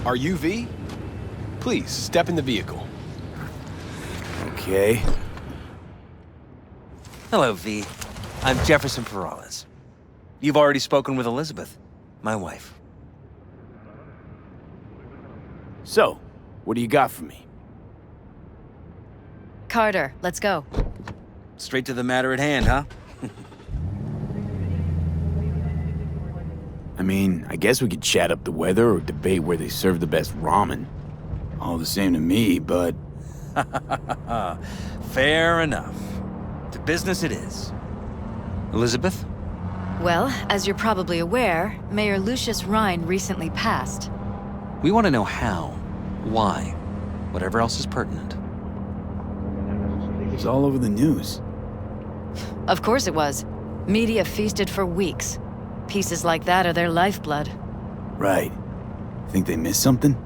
Are you V? Please, step in the vehicle. Okay. Hello, V. I'm Jefferson Perales. You've already spoken with Elizabeth, my wife. So, what do you got for me? Carter, let's go. Straight to the matter at hand, huh? I mean, I guess we could chat up the weather or debate where they serve the best ramen. All the same to me, but... Fair enough. To business it is. Elizabeth? Well, as you're probably aware, Mayor Lucius Rhine recently passed. We want to know how, why, whatever else is pertinent. It was all over the news. Of course it was. Media feasted for weeks. Pieces like that are their lifeblood. Right. Think they missed something?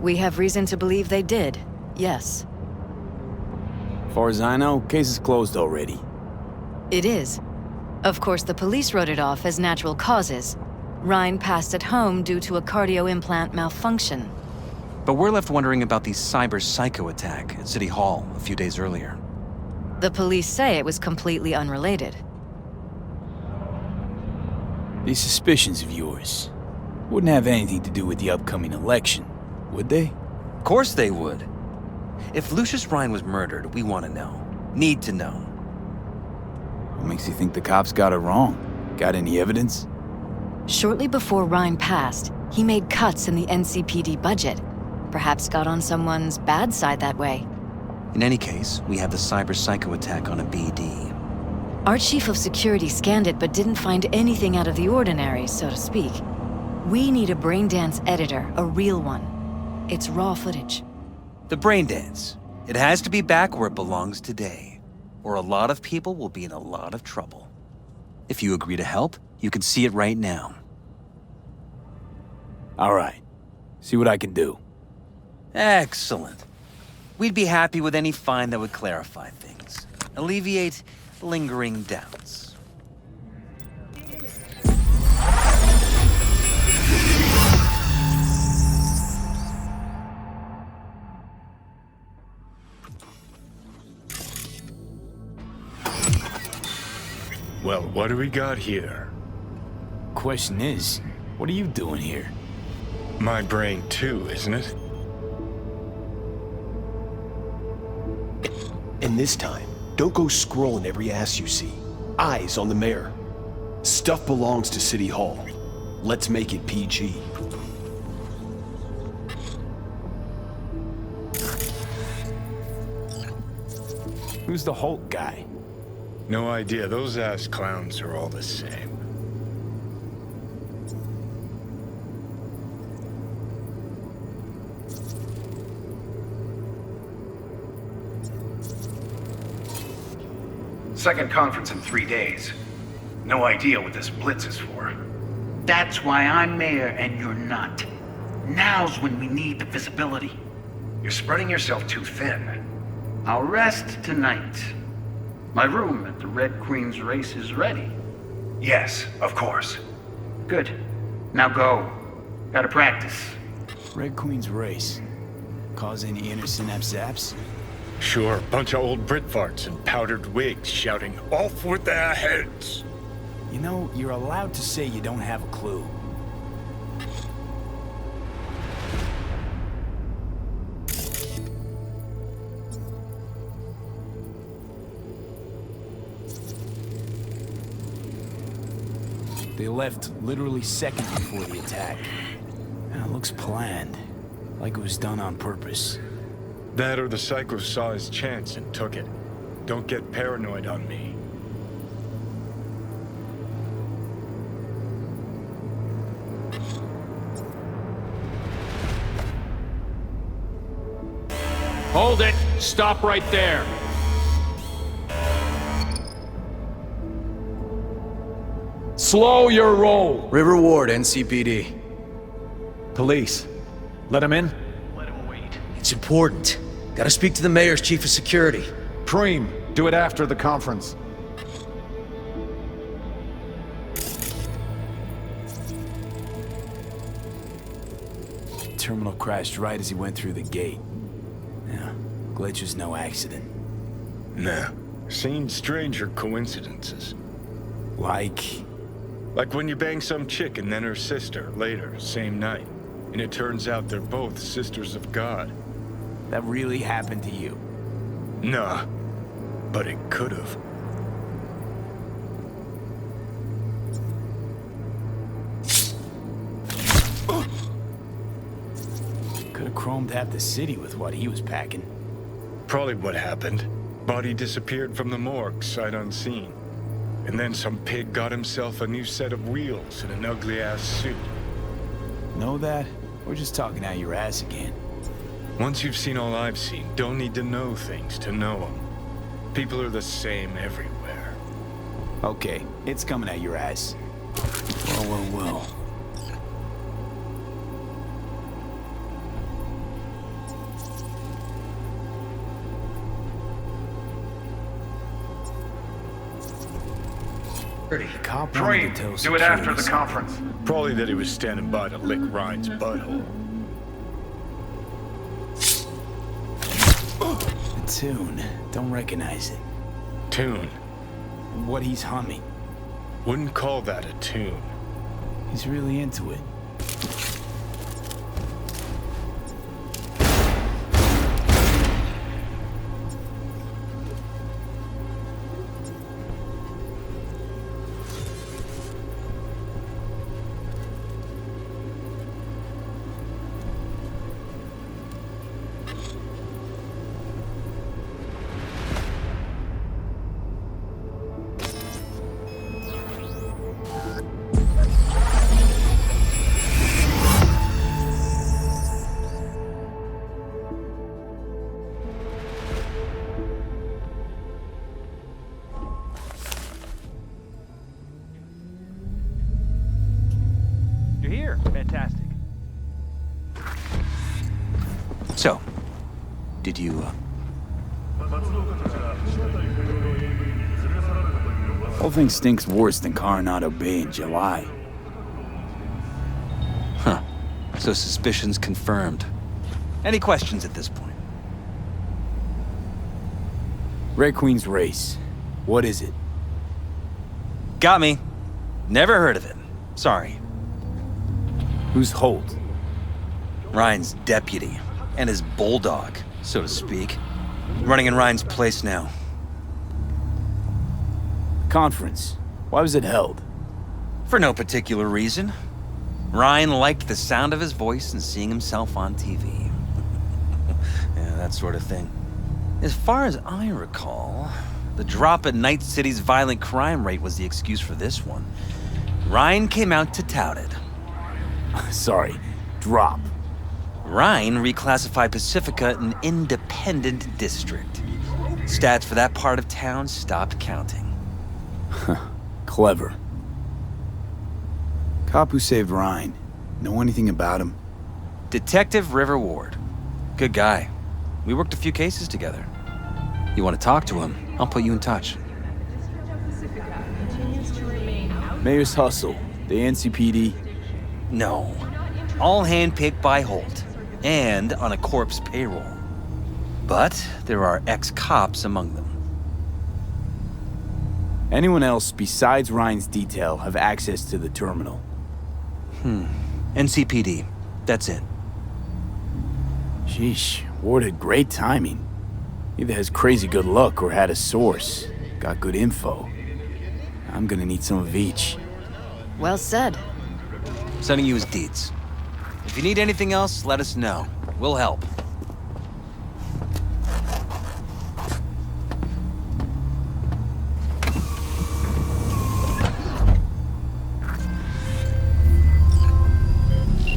We have reason to believe they did, yes. As far as I know, case is closed already. It is. Of course, the police wrote it off as natural causes. Rhine passed at home due to a cardio implant malfunction. But we're left wondering about the cyber psycho attack at City Hall a few days earlier. The police say it was completely unrelated. These suspicions of yours wouldn't have anything to do with the upcoming election, would they? Of course they would. If Lucius Rhine was murdered, we want to know. Need to know. What makes you think the cops got it wrong? Got any evidence? Shortly before Rhine passed, he made cuts in the NCPD budget. Perhaps got on someone's bad side that way. In any case, we have the cyber psycho attack on a BD. Our chief of security scanned it but didn't find anything out of the ordinary, so to speak. We need a braindance editor, a real one. It's raw footage. The brain dance. It has to be back where it belongs today, or a lot of people will be in a lot of trouble. If you agree to help, you can see it right now. All right. See what I can do. Excellent. We'd be happy with any find that would clarify things, alleviate lingering doubts. Well, what do we got here? Question is, what are you doing here? My brain too, isn't it? And this time, don't go scrolling every ass you see. Eyes on the mayor. Stuff belongs to City Hall. Let's make it PG. Who's the Hulk guy? No idea. Those ass clowns are all the same. Second conference in 3 days. No idea what this blitz is for. That's why I'm mayor and you're not. Now's when we need the visibility. You're spreading yourself too thin. I'll rest tonight. My room at the Red Queen's race is ready. Yes, of course. Good. Now go. Gotta practice. Red Queen's race. Cause any inner synapse zaps? Sure, bunch of old Brit farts in powdered wigs shouting, "Off with their heads!" You know, you're allowed to say you don't have a clue. They left literally seconds before the attack. And it looks planned, like it was done on purpose. That or the psycho saw his chance and took it. Don't get paranoid on me. Hold it! Stop right there! Slow your roll! River Ward, NCPD. Police. Let him in? It's important. Gotta speak to the mayor's chief of security. Preem, do it after the conference. terminal crashed right as he went through the gate. Yeah, glitch was no accident. Nah. Seen stranger coincidences. Like... Like when you bang some chick and then her sister later, same night. And it turns out they're both sisters of God. That really happened to you? Nah. But it could've. Could've chromed half the city with what he was packing. Probably what happened. Body disappeared from the morgue, sight unseen. And then some pig got himself a new set of wheels and an ugly-ass suit. Know that? We're just talking out your ass again. Once you've seen all I've seen, don't need to know things to know them. People are the same everywhere. Okay, it's coming out your ass. Well. Cop wanted Dream, to tell do it after the security conference. Probably that he was standing by to lick Ryan's butthole. something. The tune. Don't recognize it. Tune. What he's humming. Wouldn't call that a tune. He's really into it. You're here. Fantastic. So, did you, Whole thing stinks worse than Coronado Bay in July. Huh. So suspicions confirmed. Any questions at this point? Red Queen's race. What is it? Got me. Never heard of it. Sorry. Who's Holt? Ryan's deputy. And his bulldog, so to speak. Running in Ryan's place now. Conference. Why was it held? For no particular reason. Ryan liked the sound of his voice and seeing himself on TV. Yeah, that sort of thing. As far as I recall, the drop in Night City's violent crime rate was the excuse for this one. Ryan came out to tout it. Sorry, drop. Ryan reclassified Pacifica an independent district. Stats for that part of town stopped counting. Clever. Cop who saved Ryan. Know anything about him? Detective River Ward. Good guy. We worked a few cases together. You want to talk to him? I'll put you in touch. Mayor's Hustle. The NCPD. No. All handpicked by Holt. And on a corpse payroll. But there are ex-cops among them. Anyone else besides Ryan's detail have access to the terminal? NCPD. That's it. Sheesh, Ward had great timing. Either has crazy good luck or had a source. Got good info. I'm gonna need some of each. Well said. Sending you his deeds. If you need anything else, let us know. We'll help.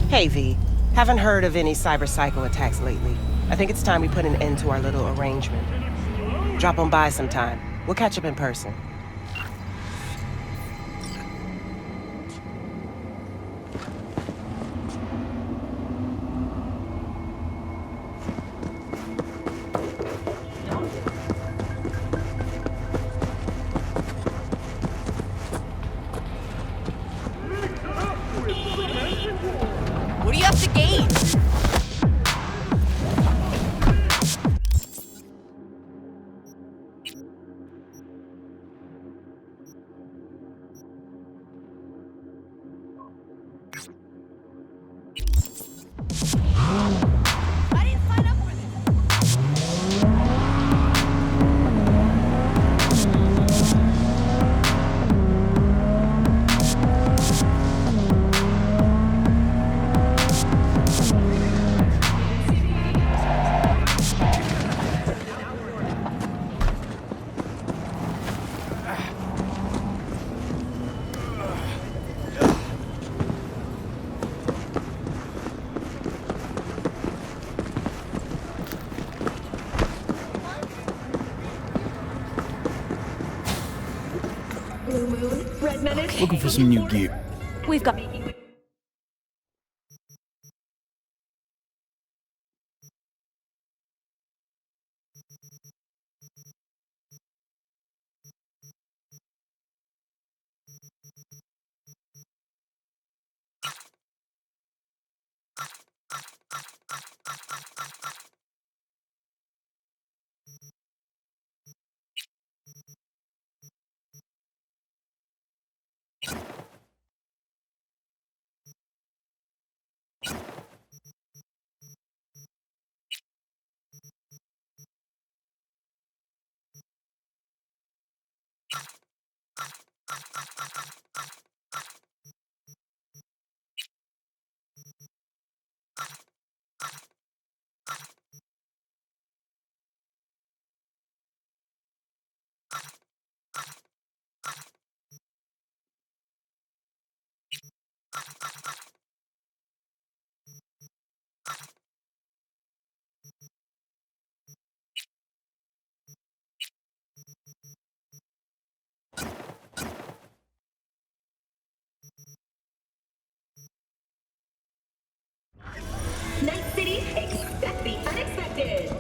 Hey, V. Haven't heard of any cyber-psycho attacks lately. I think it's time we put an end to our little arrangement. Drop on by sometime. We'll catch up in person. What do you have to gain? Okay. Looking for some new gear. We've got... Night City, expect the unexpected.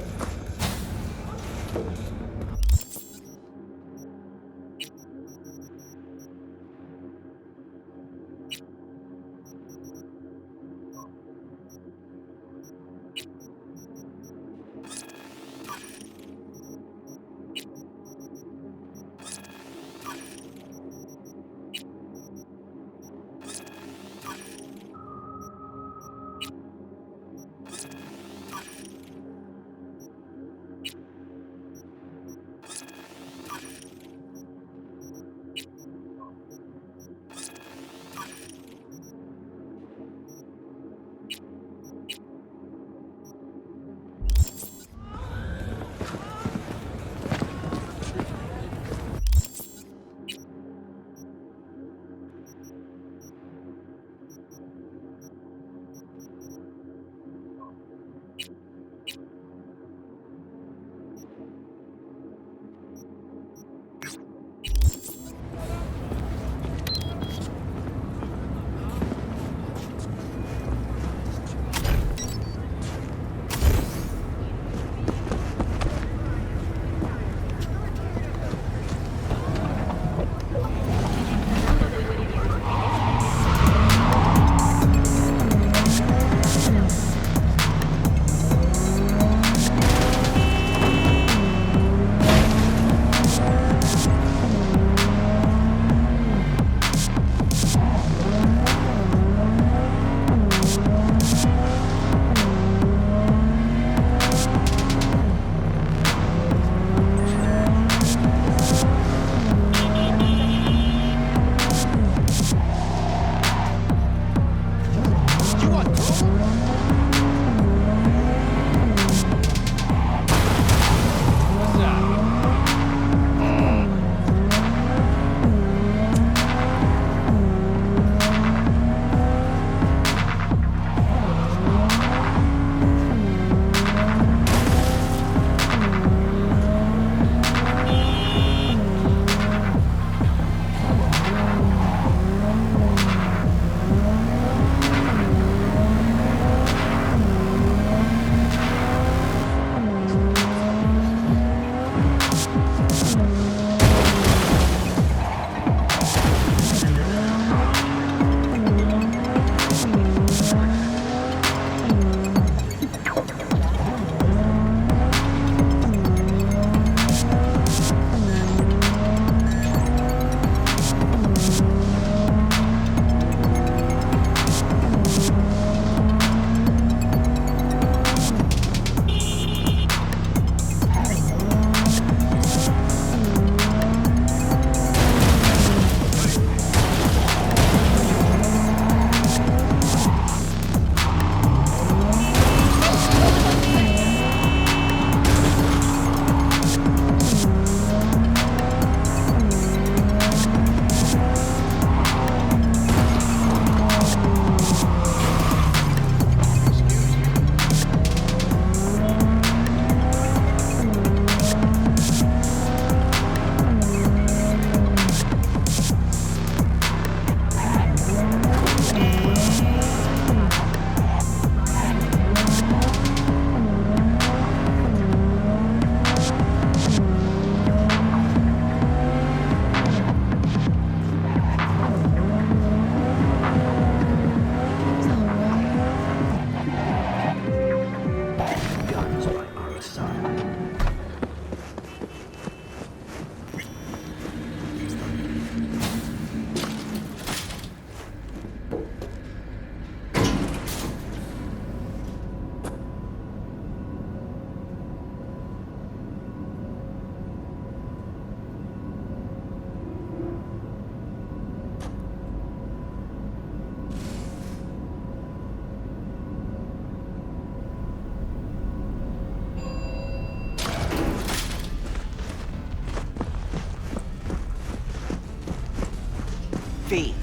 V.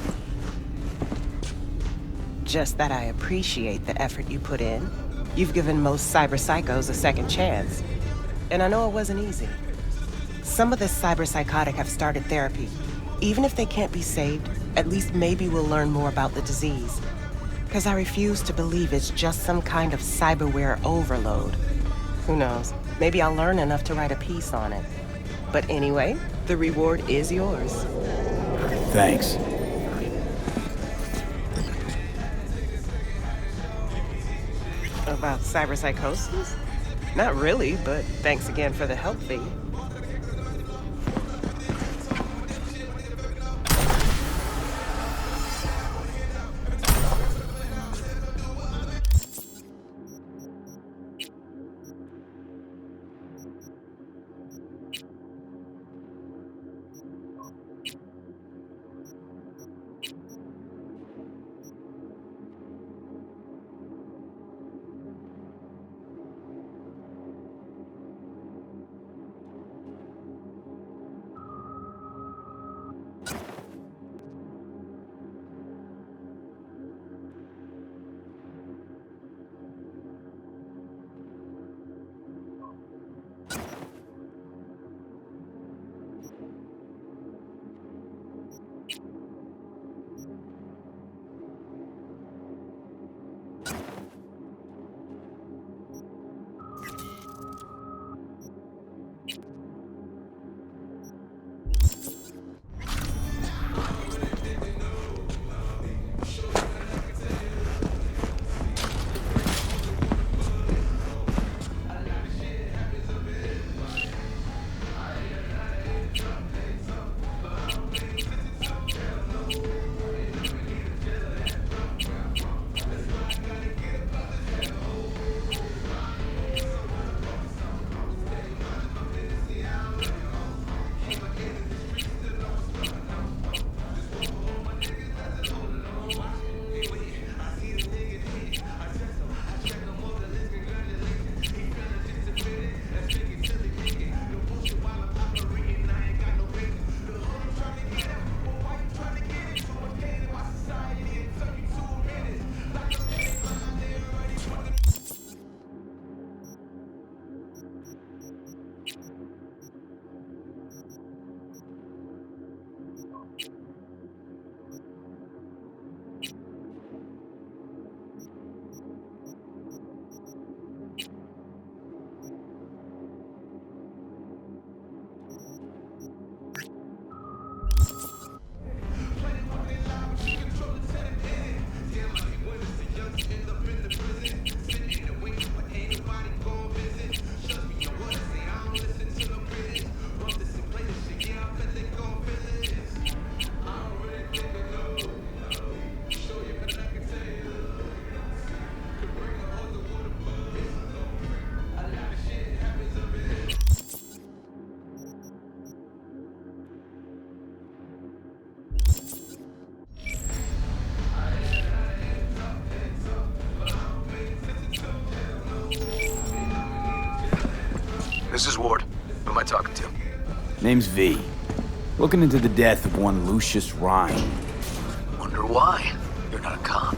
Just that I appreciate the effort you put in. You've given most cyber psychos a second chance. And I know it wasn't easy. Some of the cyber psychotic have started therapy. Even if they can't be saved, at least maybe we'll learn more about the disease. Because I refuse to believe it's just some kind of cyberware overload. Who knows? Maybe I'll learn enough to write a piece on it. But anyway, the reward is yours. Thanks. About cyberpsychosis? Not really, but thanks again for the help fee. This is Ward. Who am I talking to? Name's V. Looking into the death of one Lucius Rhyne. Wonder why? You're not a cop.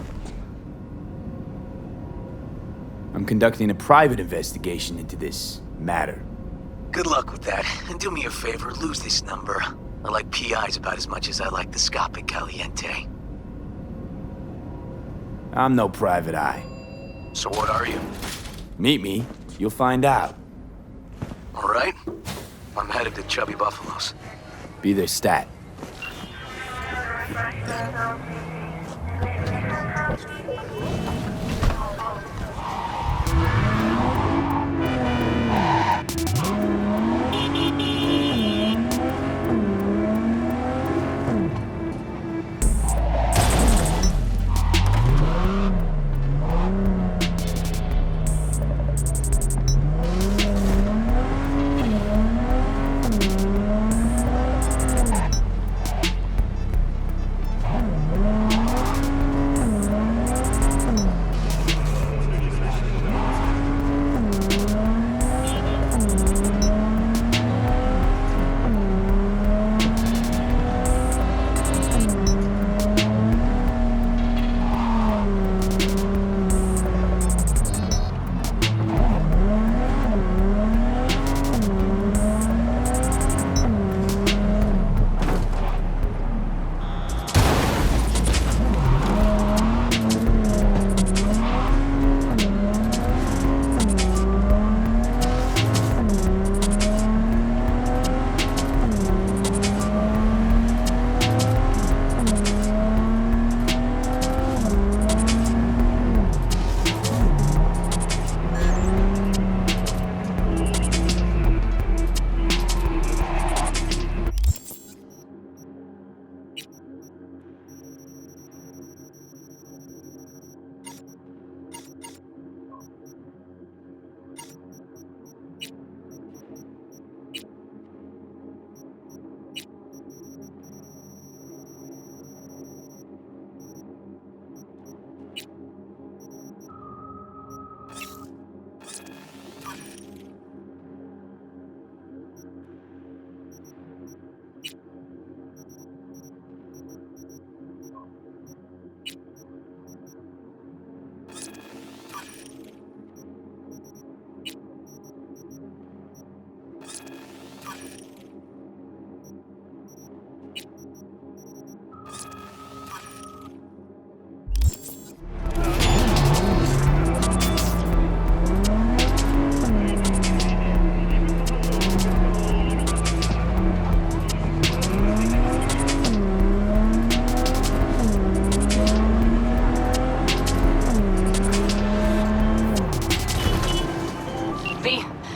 I'm conducting a private investigation into this matter. Good luck with that. And do me a favor, lose this number. I like PIs about as much as I like the Scopic Caliente. I'm no private eye. So what are you? Meet me, you'll find out. All right. I'm headed to Chubby Buffaloes. Be their stat.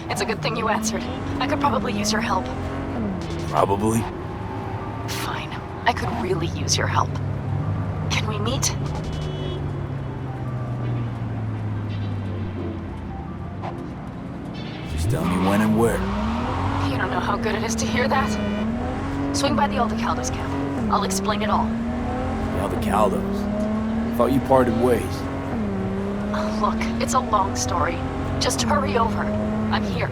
It's a good thing you answered. I could probably use your help. Probably. Fine. I could really use your help. Can we meet? Just tell me when and where. You don't know how good it is to hear that. Swing by the Aldecaldos camp. I'll explain it all. The Aldecaldos. Thought you parted ways. Look, it's a long story. Just hurry over. I'm here.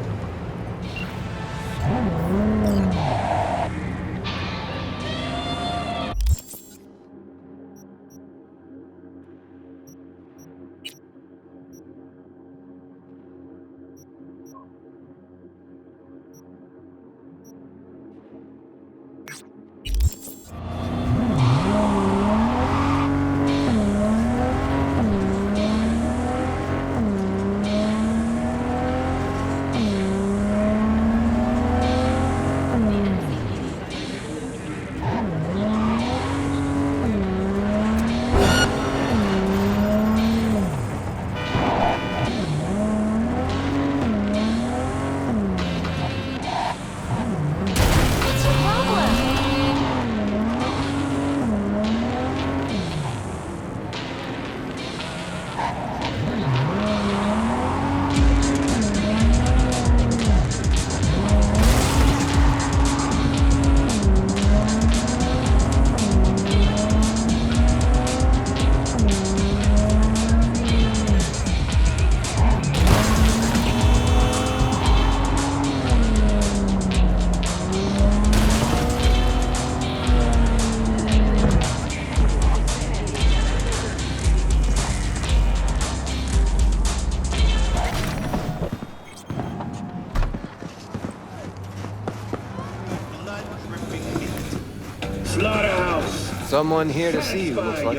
Someone here to see you, looks like.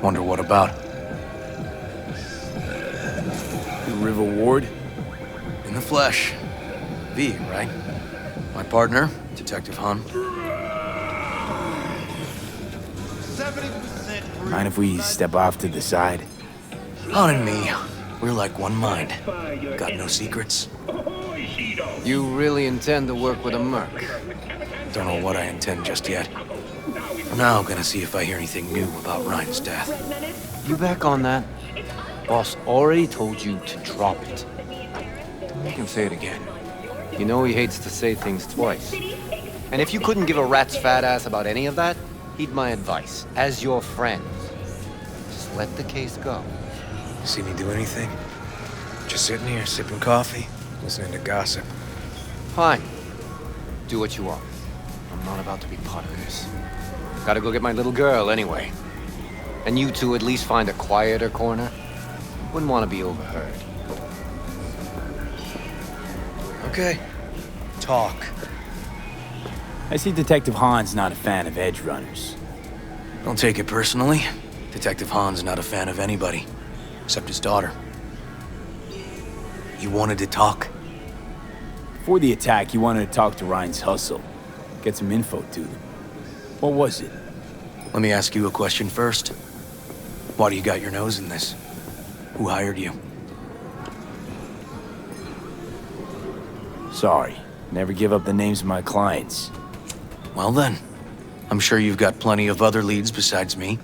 Wonder what about. You River Ward? In the flesh. V, right? My partner, Detective Han. Mind if we step off to the side? Han and me, we're like one mind. Got no secrets. You really intend to work with a merc? Don't know what I intend just yet. For now, gonna see if I hear anything new about Ryan's death. You back on that? Boss already told you to drop it. You can say it again. You know he hates to say things twice. And if you couldn't give a rat's fat ass about any of that, heed my advice. As your friend, just let the case go. See me do anything? Just sitting here, sipping coffee, listening to gossip. Fine. Do what you want. I'm not about to be part of this. Gotta go get my little girl anyway. And you two at least find a quieter corner. Wouldn't want to be overheard. Okay. Talk. I see Detective Han's not a fan of edge runners. Don't take it personally. Detective Han's not a fan of anybody, except his daughter. You wanted to talk? Before the attack, you wanted to talk to Ryan's hustle. Get some info to them. What was it? Let me ask you a question first. Why do you got your nose in this? Who hired you? Sorry. Never give up the names of my clients. Well then, I'm sure you've got plenty of other leads besides me.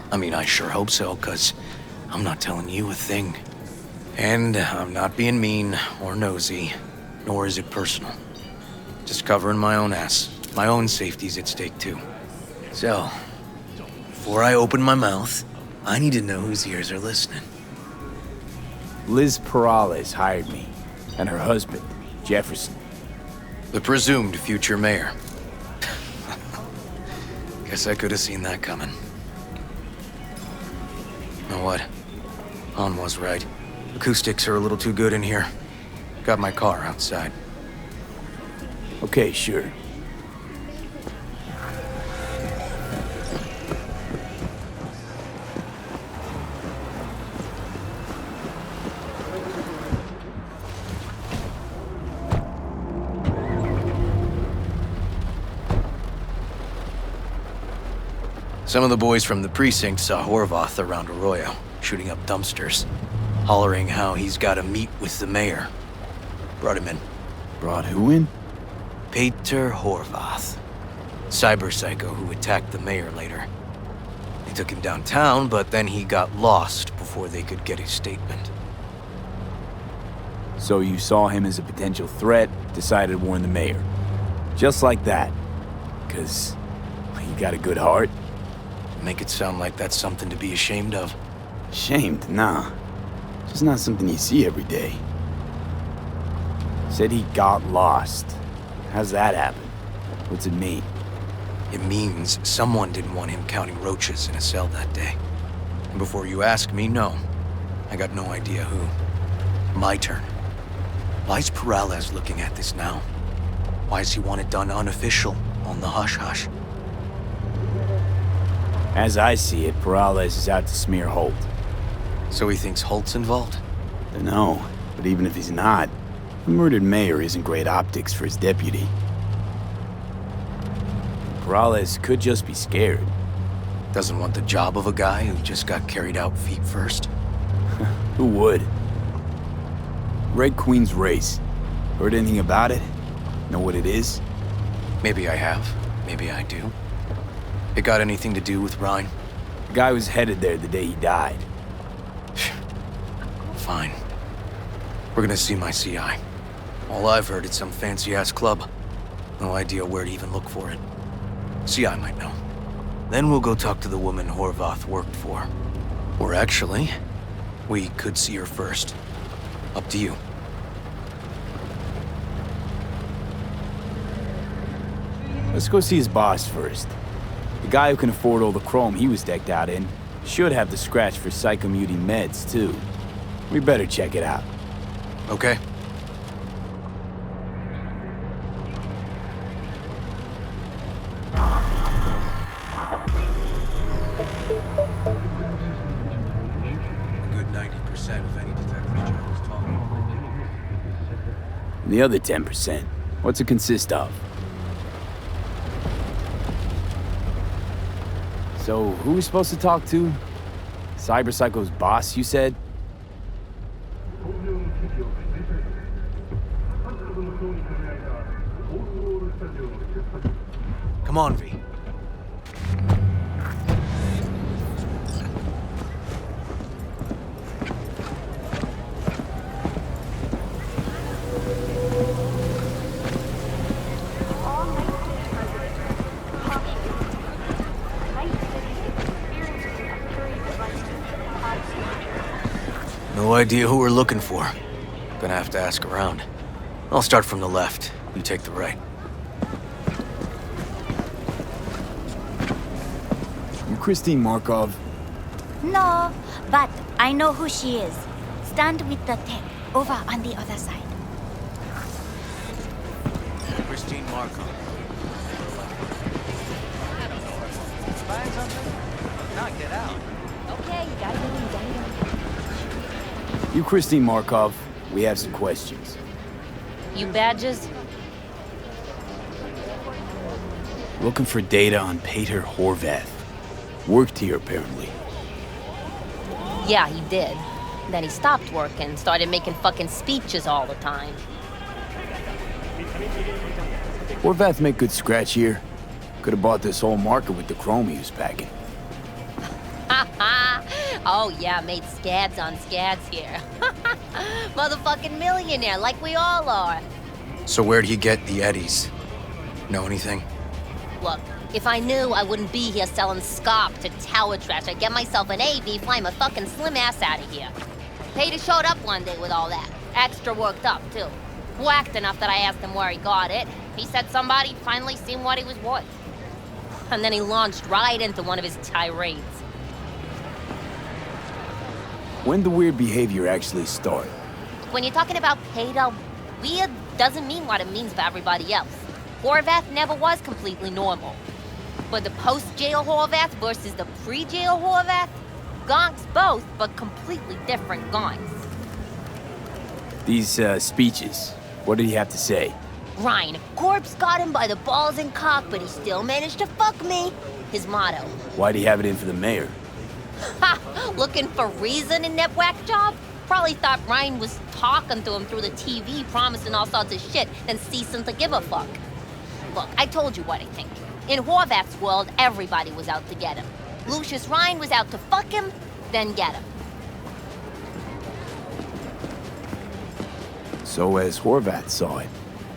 I mean, I sure hope so, 'cause I'm not telling you a thing. And I'm not being mean or nosy, nor is it personal. Just covering my own ass. My own safety's at stake too. So, before I open my mouth, I need to know whose ears are listening. Liz Perales hired me, and her husband, Jefferson. The presumed future mayor. Guess I could have seen that coming. Know what? Han was right. Acoustics are a little too good in here. Got my car outside. Okay, sure. Some of the boys from the precinct saw Horvath around Arroyo, shooting up dumpsters. hollering how he's got to meet with the mayor. Brought him in. Brought who in? Peter Horvath. Cyber psycho who attacked the mayor later. They took him downtown, but then he got lost before they could get his statement. So you saw him as a potential threat, decided to warn the mayor. Just like that. 'Cause you got a good heart. Make it sound like that's something to be ashamed of. Ashamed? Nah. Just not something you see every day. Said he got lost. How's that happen? What's it mean? It means someone didn't want him counting roaches in a cell that day. And before you ask me, no. I got no idea who. My turn. Why's Peralez looking at this now? Why does he want it done unofficial, on the hush-hush? As I see it, Peralez is out to smear Holt. So he thinks Holt's involved? Dunno, but even if he's not, the murdered mayor isn't great optics for his deputy. Peralez could just be scared. Doesn't want the job of a guy who just got carried out feet first? Who would? Red Queen's race. Heard anything about it? Know what it is? Maybe I have. Maybe I do. It got anything to do with Ryan? The guy was headed there the day he died. Fine. We're gonna see my CI. All I've heard is some fancy-ass club. No idea where to even look for it. CI might know. Then we'll go talk to the woman Horvath worked for. Or actually, we could see her first. Up to you. Let's go see his boss first. The guy who can afford all the chrome he was decked out in should have the scratch for psychomuting meds, too. We better check it out. Okay. Good 90% of any detective's job is talking. And the other 10%, what's it consist of? So, who are we supposed to talk to? Cyber Psycho's boss, you said? Come on, V. No idea who we're looking for. Gonna have to ask around. I'll start from the left. You take the right. You Christine Markov? No, but I know who she is. Stand with the tech, over on the other side. Christine Markov. Find something? Knock it out. Okay, you gotta go. You Christine Markov, we have some questions. You badges? Looking for data on Peter Horvath. Worked here, apparently. Yeah, he did. Then he stopped working, started making fucking speeches all the time. Horvath make good scratch here. Could have bought this whole market with the chrome he was packing. Oh yeah, made scads on scads here. Motherfucking millionaire, like we all are. So where'd he get the eddies? Know anything? Look, if I knew, I wouldn't be here selling scop to tower trash. I'd get myself an AV, fly my fucking slim ass out of here. Peter showed up one day with all that. Extra worked up, too. Whacked enough that I asked him where he got it. He said somebody finally seen what he was worth. And then he launched right into one of his tirades. When the weird behavior actually start? When you're talking about Peter, weird doesn't mean what it means for everybody else. Horvath never was completely normal. But the post-jail Horvath versus the pre-jail Horvath? Gonks both, but completely different gonks. These, speeches, what did he have to say? Ryan, Corpse got him by the balls and cock, but he still managed to fuck me. His motto. Why'd he have it in for the mayor? Ha! Looking for reason in that whack job? Probably thought Ryan was talking to him through the TV, promising all sorts of shit, then ceasing to give a fuck. Look, I told you what I think. In Horvath's world, everybody was out to get him. Lucius Ryan was out to fuck him, then get him. So as Horvath saw it,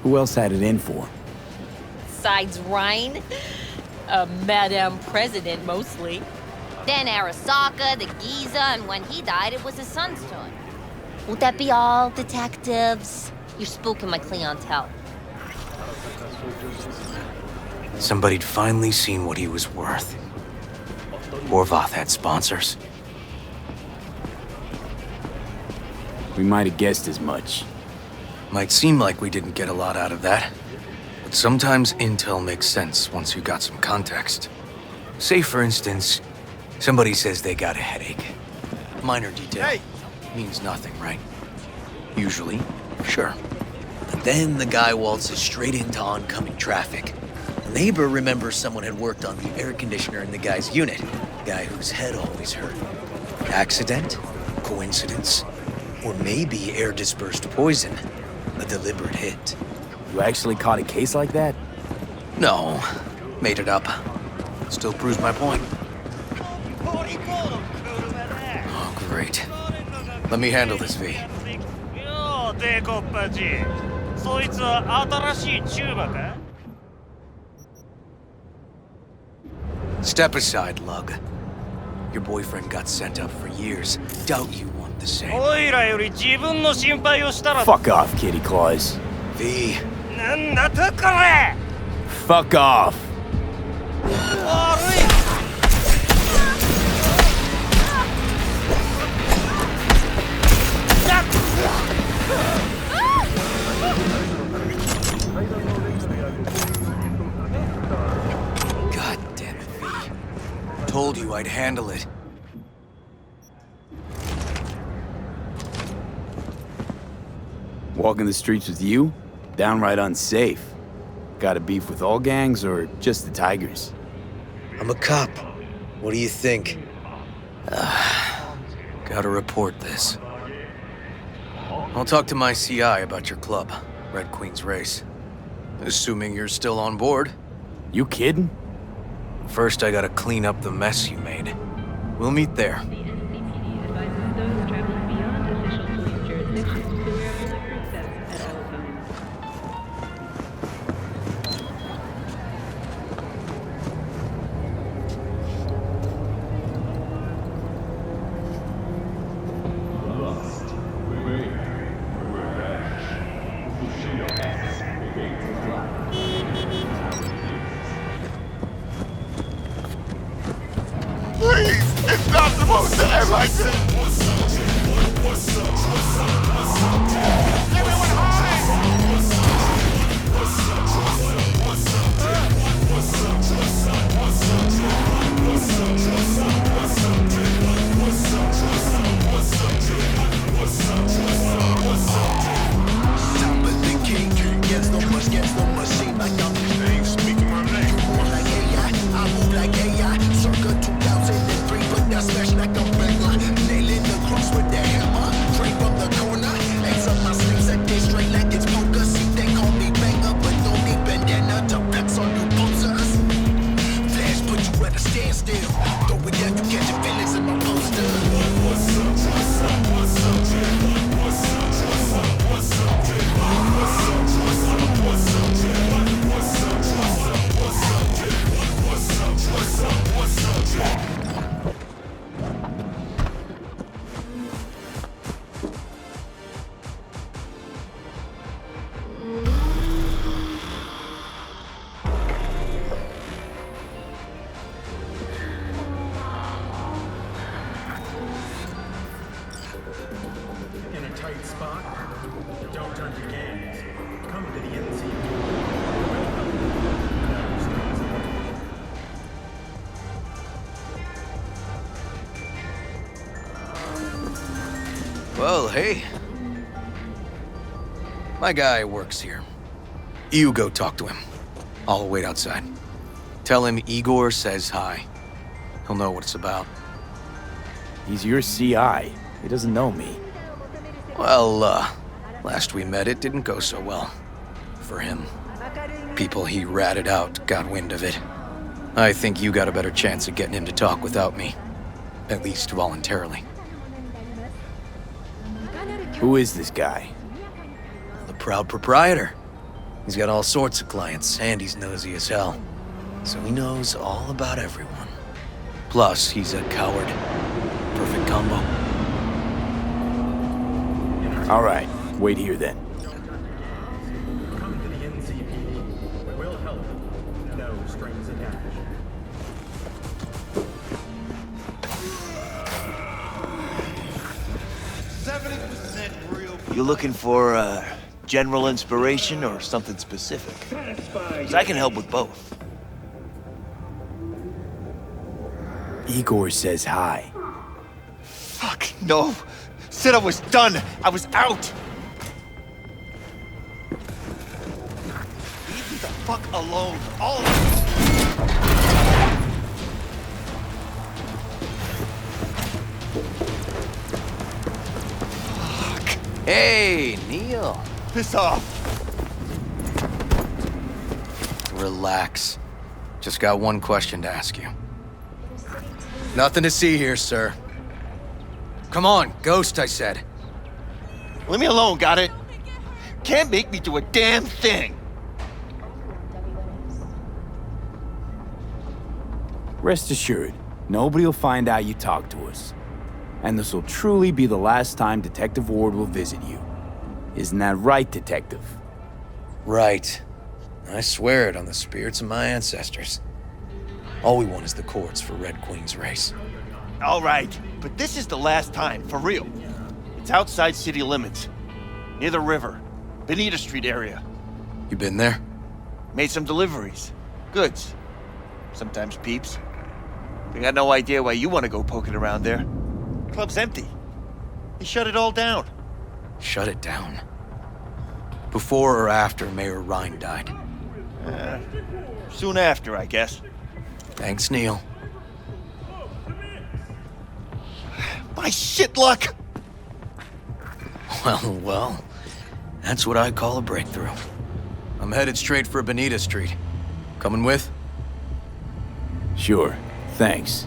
who else had it in for him? Besides Ryan, a Madame President mostly. Then Arasaka, the Giza, and when he died, it was his son's turn. Would that be all, detectives? You're spooking my clientele. Somebody'd finally seen what he was worth. Horvath had sponsors. We might have guessed as much. Might seem like we didn't get a lot out of that, but sometimes intel makes sense once you got some context. Say, for instance, somebody says they got a headache. Minor detail. Means nothing, right? Usually, sure. But then the guy waltzes straight into oncoming traffic. A neighbor remembers someone had worked on the air conditioner in the guy's unit. Guy whose head always hurt. Accident? Coincidence? Or maybe air-dispersed poison. A deliberate hit. You actually caught a case like that? No. Made it up. Still proves my point. Oh, great. Let me handle this, V. Step aside, Lug. Your boyfriend got sent up for years. Doubt you want the same. Fuck off, Kitty Claus. V. Fuck off. God damn it, V. Told you I'd handle it. Walking the streets with you? Downright unsafe. Got a beef with all gangs or just the Tigers? I'm a cop. What do you think? Gotta report this. I'll talk to my CI about your club, Red Queen's Race. Assuming you're still on board. You kidding? First, I gotta clean up the mess you made. We'll meet there. It's not supposed to end like this! Well, hey. My guy works here. You go talk to him. I'll wait outside. Tell him Igor says hi. He'll know what it's about. He's your CI. He doesn't know me. Well, last we met, it didn't go so well. For him. People he ratted out got wind of it. I think you got a better chance of getting him to talk without me. At least voluntarily. Who is this guy? The proud proprietor. He's got all sorts of clients, and he's nosy as hell. So he knows all about everyone. Plus, he's a coward. Perfect combo. All right, wait here then. You looking for general inspiration or something specific? 'Cause I can help with both. Igor says hi. Fuck, no. Said I was done. I was out. Leave me the fuck alone. All of you. Hey, Neil. Piss off. Relax. Just got one question to ask you. Nothing to see here, sir. Come on, Ghost, I said. Leave me alone, got it? Can't make me do a damn thing. Rest assured, nobody will find out you talked to us. And this will truly be the last time Detective Ward will visit you. Isn't that right, Detective? Right. I swear it on the spirits of my ancestors. All we want is the courts for Red Queen's race. All right, but this is the last time, for real. It's outside city limits, near the river, Benita Street area. You been there? Made some deliveries. Goods. Sometimes peeps. We got no idea why you want to go poking around there. Club's empty. He shut it all down. Shut it down? Before or after Mayor Rhine died? Soon after, I guess. Thanks, Neil. My shit luck! Well, that's what I call a breakthrough. I'm headed straight for Benita Street. Coming with? Sure, thanks.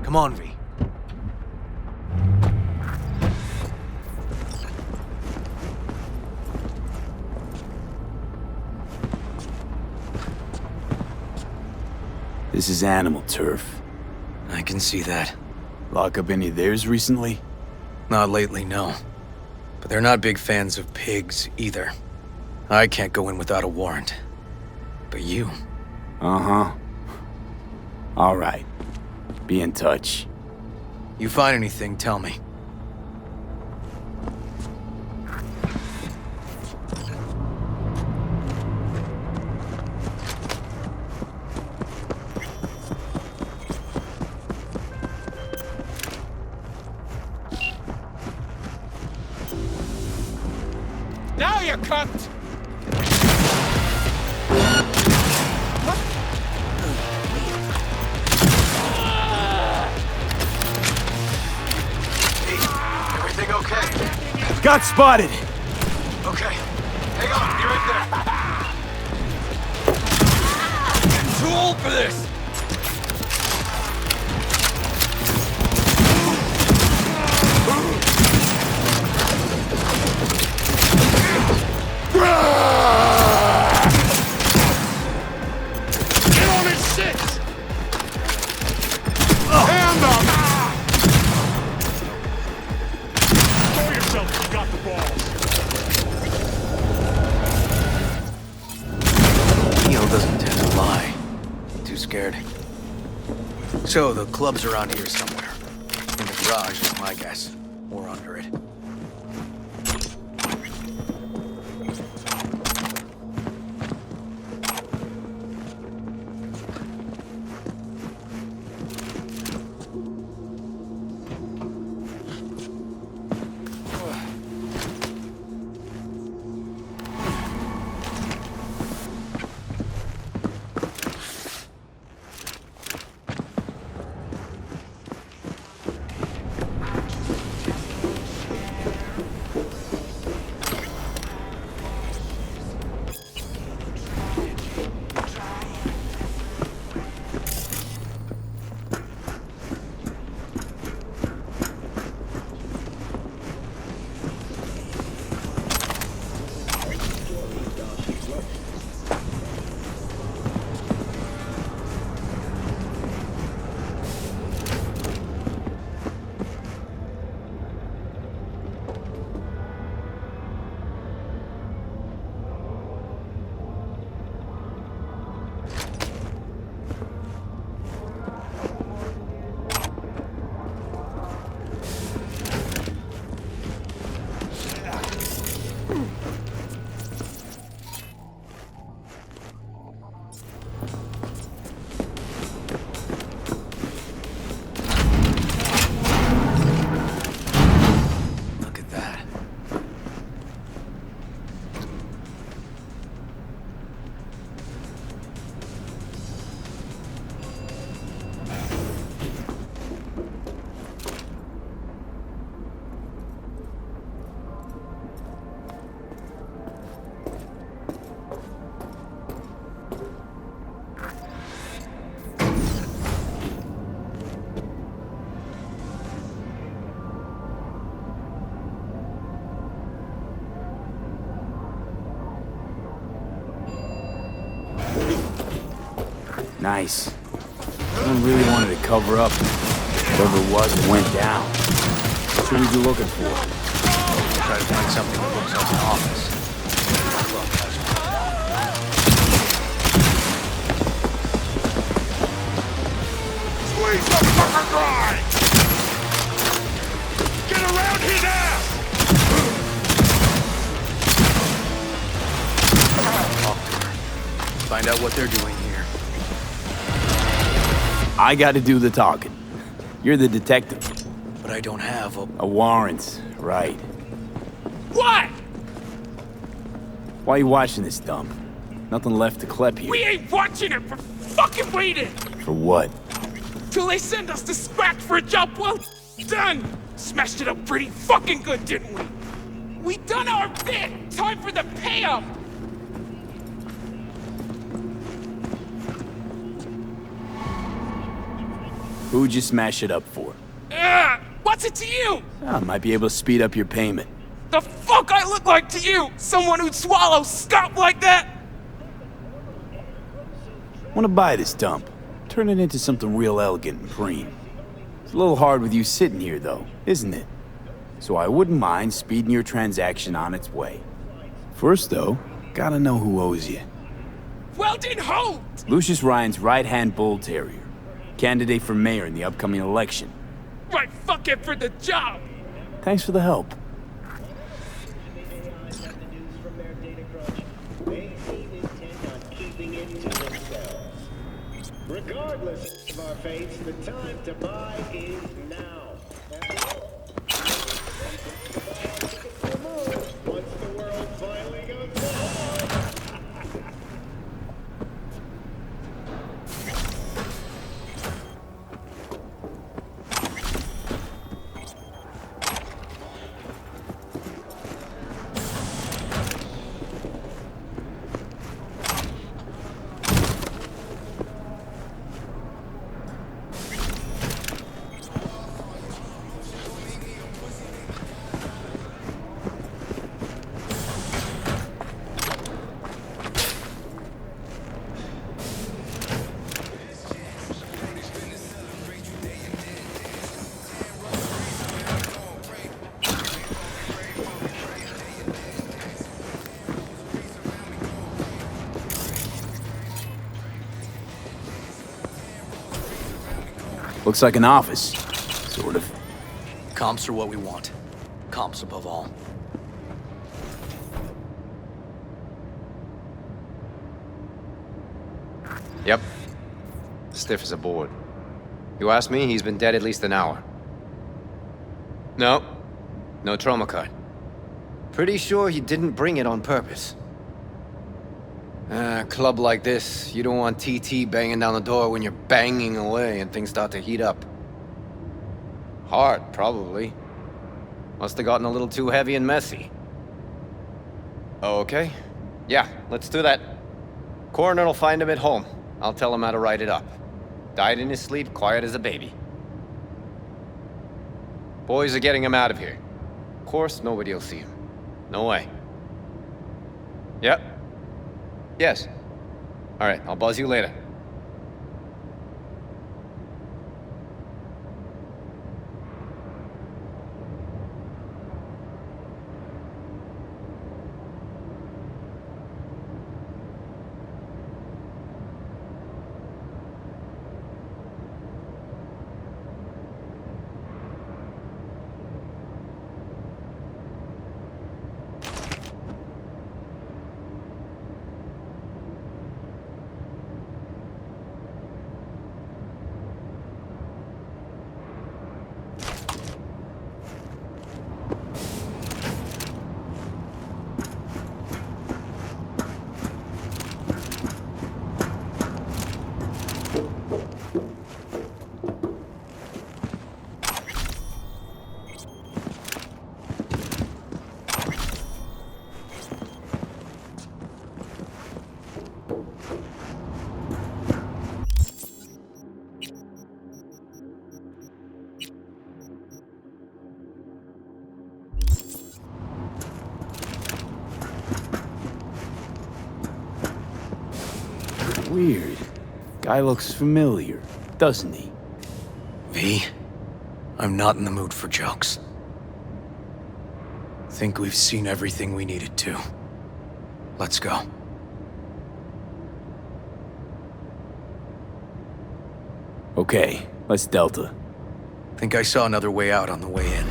Come on, V. This is animal turf. I can see that. Lock up any of theirs recently? Not lately, no. But they're not big fans of pigs, either. I can't go in without a warrant. But you... Uh-huh. All right. Be in touch. You find anything, tell me. Now you're cooked! Everything okay? Got spotted! Okay. Hang on, be right there. I'm too old for this! Get on his shit! Hand up! Show yourself you got the balls. Neil doesn't tend to So the club's around here somewhere. In the garage is my guess. Or under it. Nice. Someone really wanted to cover up whatever it was that went down. What should we be looking for? Try to find something that looks like an office. Squeeze the fucker dry! Get around his ass! Find out what they're doing here. I gotta do the talking. You're the detective. But I don't have a warrant, right. What? Why are you watching this dump? Nothing left to collect here. We ain't watching it, we're fucking waiting! For what? Till they send us to scratch for a job well done! Smashed it up pretty fucking good, didn't we? We done our bit! Time for the payoff! Who'd you smash it up for? What's it to you? I might be able to speed up your payment. The fuck I look like to you? Someone who'd swallow scop like that? Want to buy this dump. Turn it into something real elegant and preen. It's a little hard with you sitting here, though, isn't it? So I wouldn't mind speeding your transaction on its way. First, though, gotta know who owes you. Weldon Holt! Lucius Ryan's right-hand bull terrier. Candidate for mayor in the upcoming election. Right fucking for the job! Thanks for the help. Regardless of our fates, the time to buy is now. Once the world finally goes down. Looks like an office. Sort of. Comps are what we want. Comps above all. Yep. Stiff as a board. You ask me, he's been dead at least an hour. No. No trauma card. Pretty sure he didn't bring it on purpose. A club like this, you don't want TT banging down the door when you're banging away and things start to heat up. Hard, probably. Must have gotten a little too heavy and messy. Okay. Yeah, let's do that. Coroner will find him at home. I'll tell him how to write it up. Died in his sleep, quiet as a baby. Boys are getting him out of here. Of course, nobody will see him. No way. Yep. Yes. All right, I'll buzz you later. Weird. Guy looks familiar, doesn't he? V, I'm not in the mood for jokes. Think we've seen everything we needed to. Let's go. Okay, let's Delta. Think I saw another way out on the way in.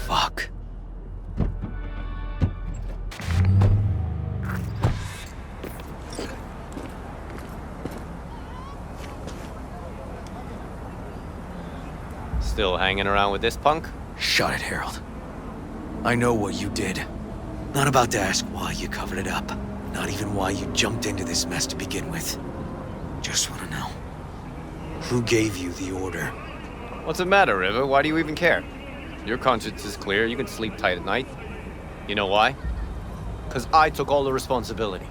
Fuck. Still hanging around with this punk? Shut it, Harold. I know what you did. Not about to ask why you covered it up. Not even why you jumped into this mess to begin with. Just want to know. Who gave you the order? What's the matter, River? Why do you even care? Your conscience is clear. You can sleep tight at night. You know why? Because I took all the responsibility.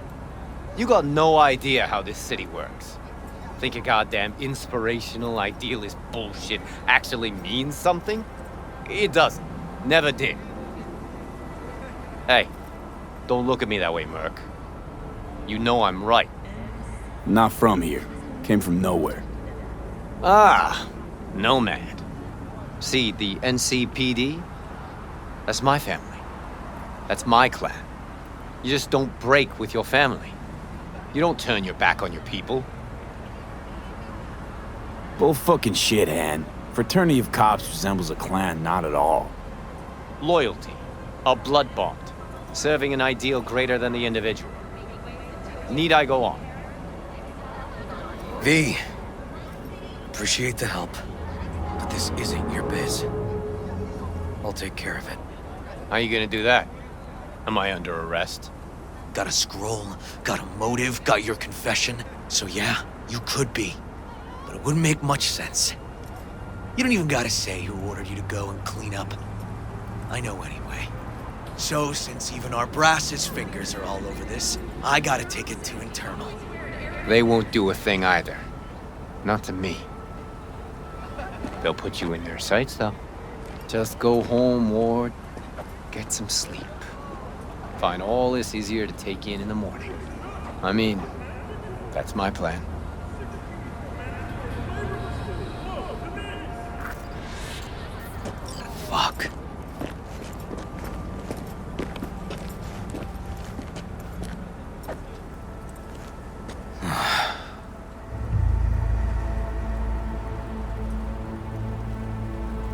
You got no idea how this city works. Think your goddamn inspirational, idealist bullshit actually means something? It doesn't. Never did. Hey, don't look at me that way, Merc. You know I'm right. Not from here. Came from nowhere. Ah, nomad. See, the NCPD? That's my family. That's my clan. You just don't break with your family. You don't turn your back on your people. Bull fucking shit, Han. Fraternity of cops resembles a clan, not at all. Loyalty. A blood bond. Serving an ideal greater than the individual. Need I go on? V, appreciate the help, but this isn't your biz. I'll take care of it. How you gonna do that? Am I under arrest? Got a scroll, got a motive, got your confession. So yeah, you could be. But it wouldn't make much sense. You don't even gotta say who ordered you to go and clean up. I know anyway. So since even our brass's fingers are all over this, I gotta take it to internal. They won't do a thing either. Not to me. They'll put you in their sights, though. Just go home, Ward. Get some sleep. Find all this easier to take in the morning. I mean, that's my plan. Fuck.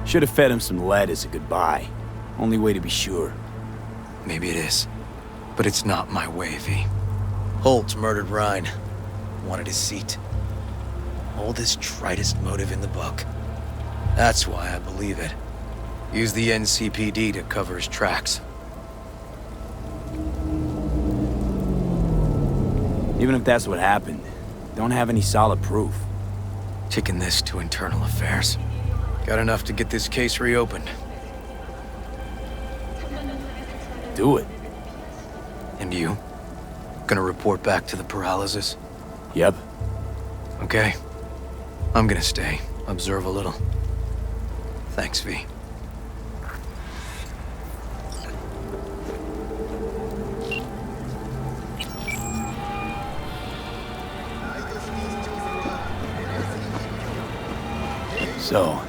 Should have fed him some lead as a goodbye. Only way to be sure. Maybe it is. But it's not my way, V. Holt murdered Ryan. Wanted his seat. Oldest, tritest motive in the book. That's why I believe it. Use the NCPD to cover his tracks. Even if that's what happened, don't have any solid proof. Kicking this to internal affairs. Got enough to get this case reopened. Do it. And you? Gonna report back to the paralysis? Yep. Okay. I'm gonna stay. Observe a little. Thanks, V. So,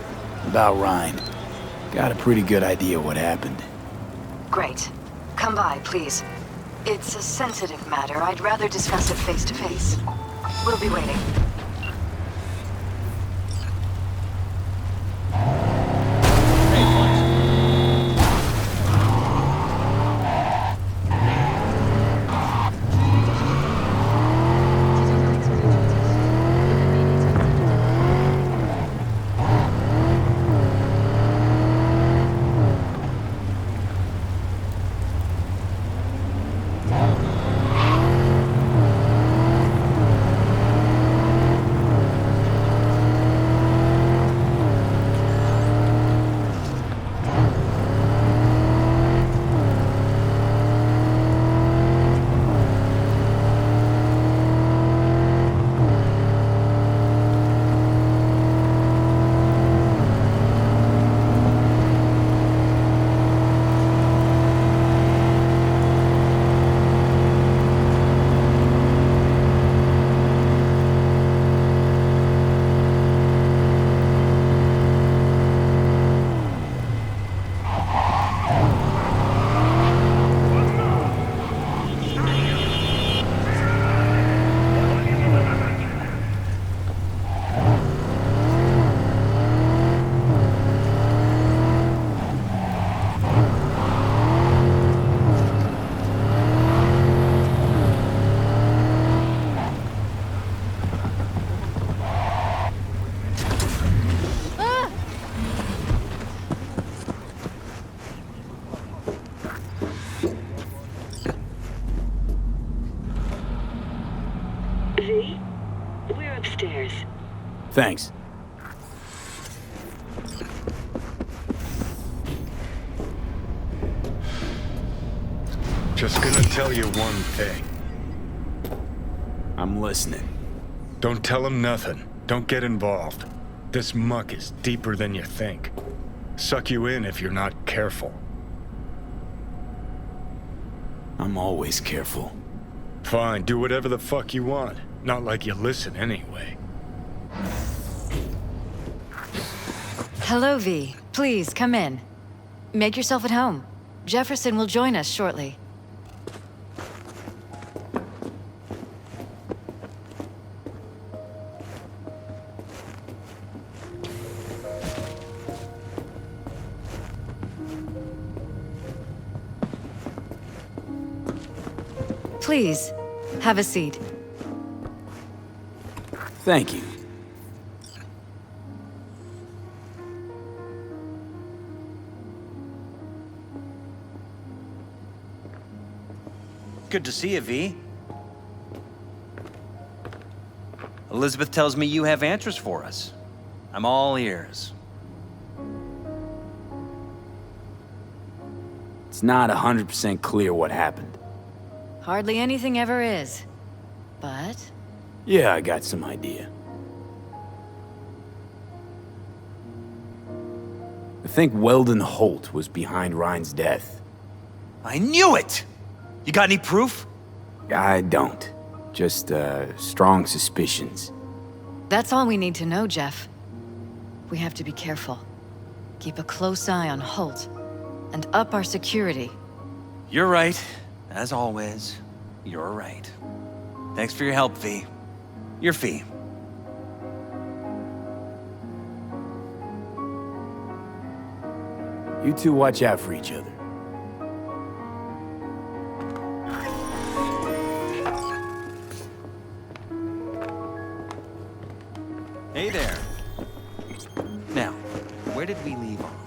about Ryan. Got a pretty good idea what happened. Great. Come by, please. It's a sensitive matter. I'd rather discuss it face to face. We'll be waiting. V, we're upstairs. Thanks. Just gonna tell you one thing. I'm listening. Don't tell him nothing. Don't get involved. This muck is deeper than you think. Suck you in if you're not careful. I'm always careful. Fine, do whatever the fuck you want. Not like you listen anyway. Hello, V. Please, come in. Make yourself at home. Jefferson will join us shortly. Please, have a seat. Thank you. Good to see you, V. Elizabeth tells me you have answers for us. I'm all ears. It's not 100% clear what happened. Hardly anything ever is. But... yeah, I got some idea. I think Weldon Holt was behind Ryan's death. I knew it! You got any proof? I don't. Just, strong suspicions. That's all we need to know, Jeff. We have to be careful. Keep a close eye on Holt. And up our security. You're right. As always, you're right. Thanks for your help, V. Your fee. You two watch out for each other. Hey there. Now, where did we leave off?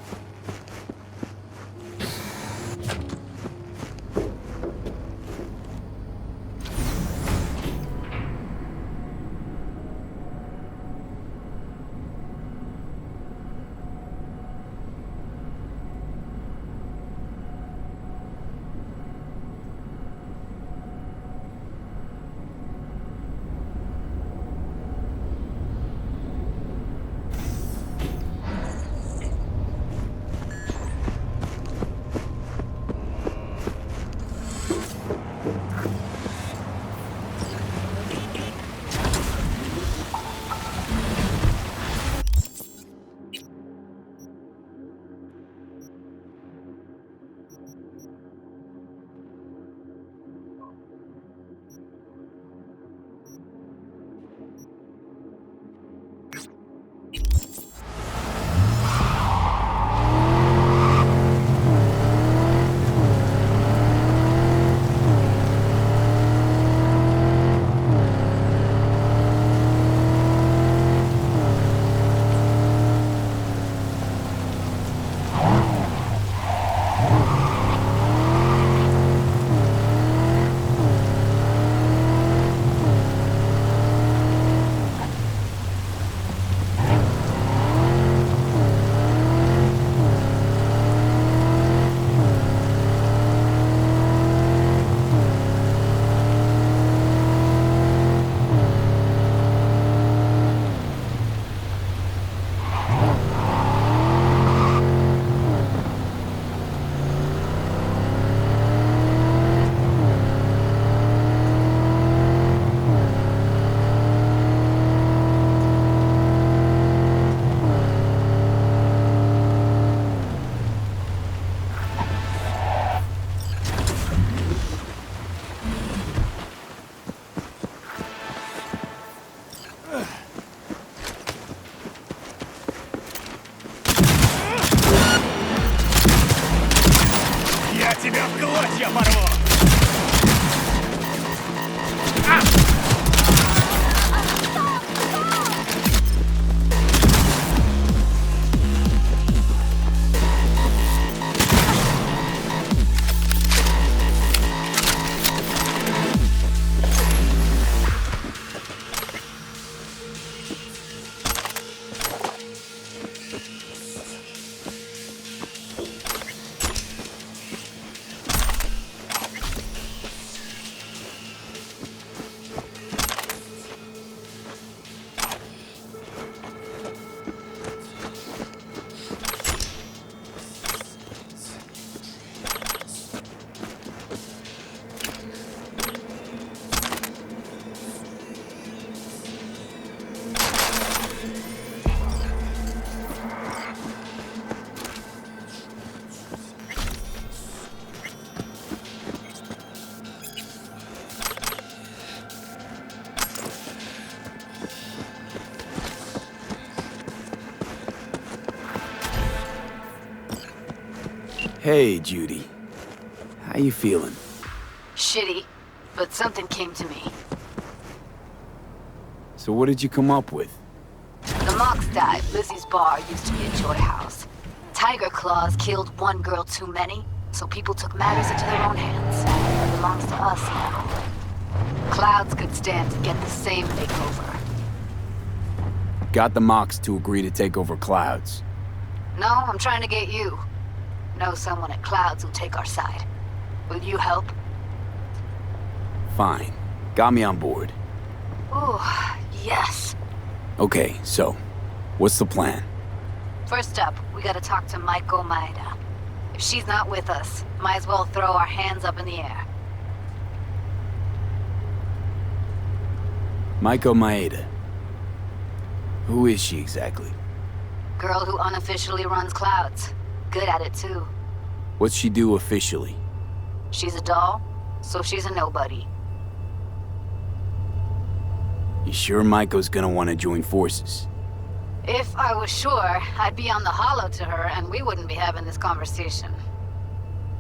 Hey, Judy. How you feeling? Shitty, but something came to me. So what did you come up with? The Mox died. Lizzie's bar used to be a joy house. Tiger Claws killed one girl too many, so people took matters into their own hands. It belongs to us now. Clouds could stand to get the same makeover. Got the Mox to agree to take over Clouds. No, I'm trying to get you. Know someone at Clouds who'll take our side. Will you help? Fine. Got me on board. Ooh, yes. Okay, so, what's the plan? First up, we gotta talk to Maiko Maeda. If she's not with us, might as well throw our hands up in the air. Maiko Maeda. Who is she exactly? Girl who unofficially runs Clouds. Good at it, too. What's she do officially? She's a doll, so she's a nobody. You sure Maiko's gonna want to join forces? If I was sure, I'd be on the holo to her and we wouldn't be having this conversation.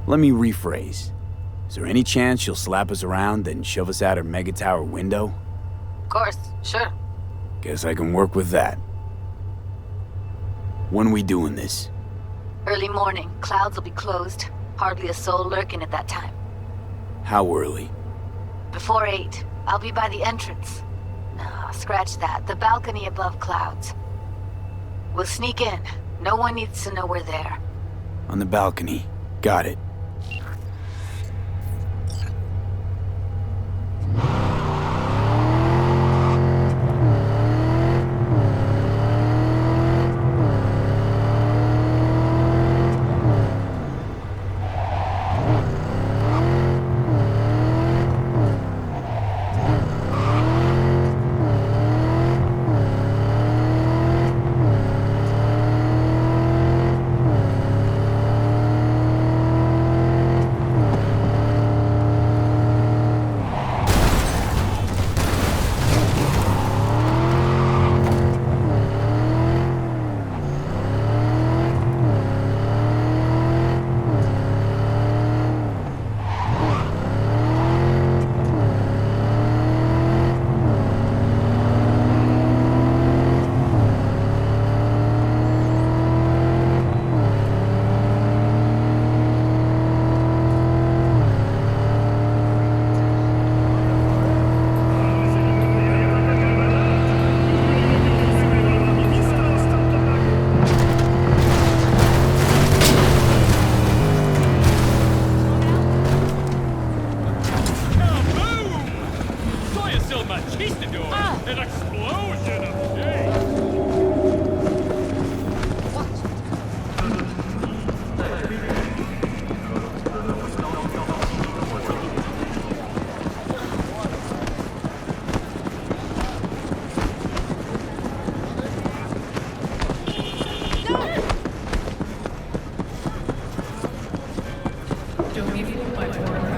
Let me rephrase. Is there any chance she'll slap us around and shove us out her mega tower window? Of course, sure. Guess I can work with that. When we doing this? Early morning, Clouds will be closed. Hardly a soul lurking at that time. How early? Before 8. I'll be by the entrance. No, scratch that. The balcony above Clouds. We'll sneak in. No one needs to know we're there. On the balcony. Got it.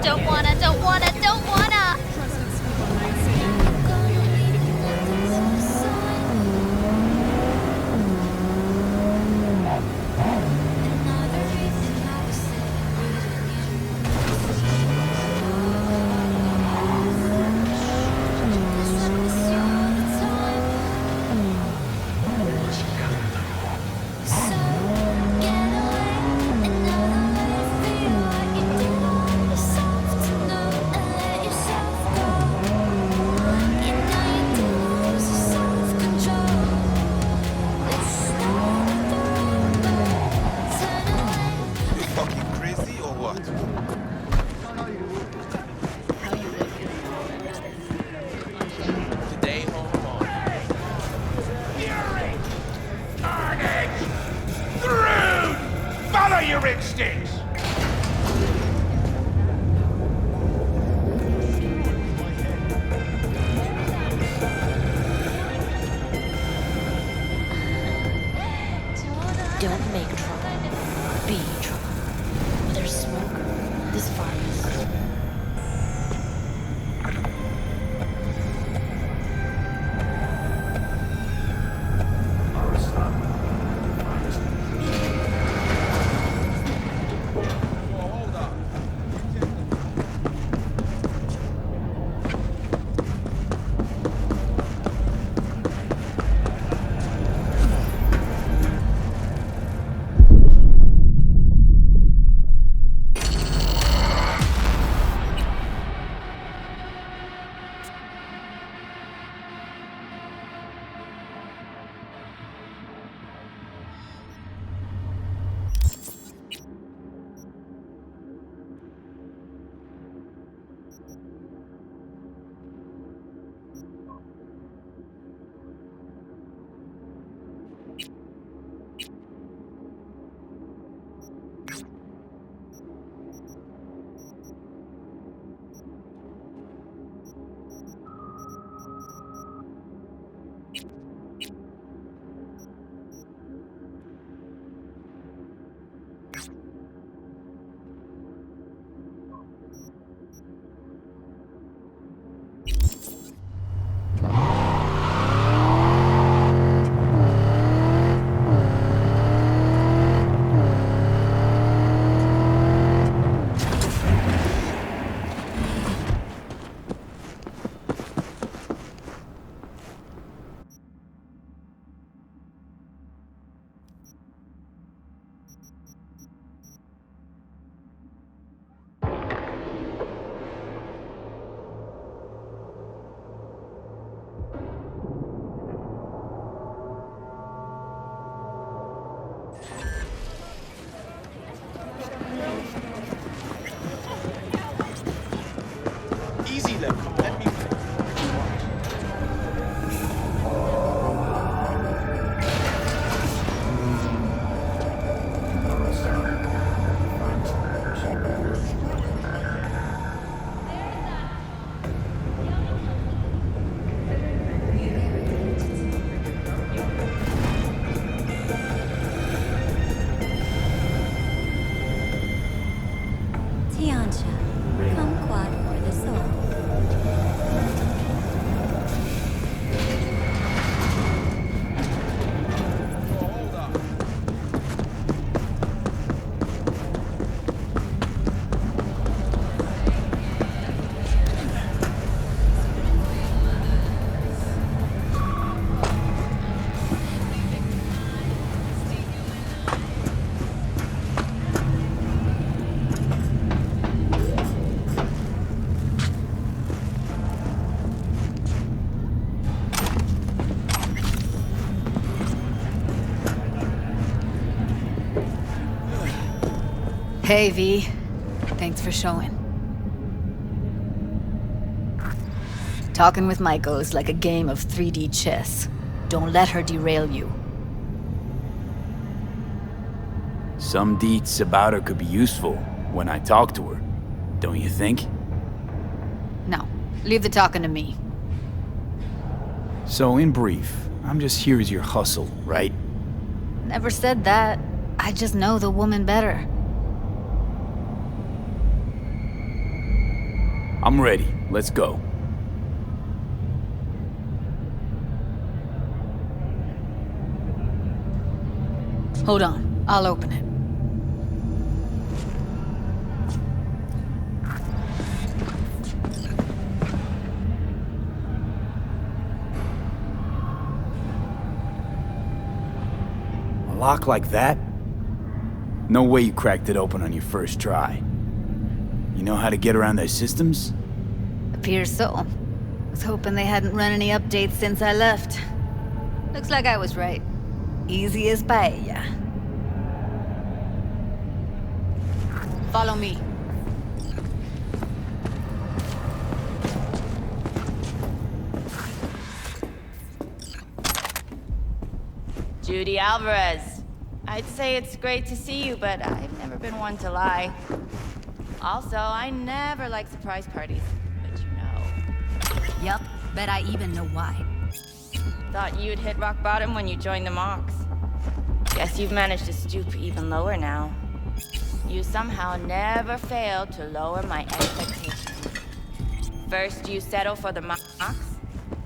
Don't wanna! Hey, V. Thanks for showing. Talking with Michael is like a game of 3D chess. Don't let her derail you. Some deets about her could be useful when I talk to her, don't you think? No, leave the talking to me. So in brief, I'm just here as your hustle, right? Never said that. I just know the woman better. I'm ready. Let's go. Hold on, I'll open it. A lock like that? No way you cracked it open on your first try. You know how to get around their systems? Appears so. Was hoping they hadn't run any updates since I left. Looks like I was right. Easy as paella. Follow me. Judy Alvarez. I'd say it's great to see you, but I've never been one to lie. Also, I never like surprise parties, but you know. Yup, bet I even know why. Thought you'd hit rock bottom when you joined the Mox. Guess you've managed to stoop even lower now. You somehow never failed to lower my expectations. First you settle for the Mox,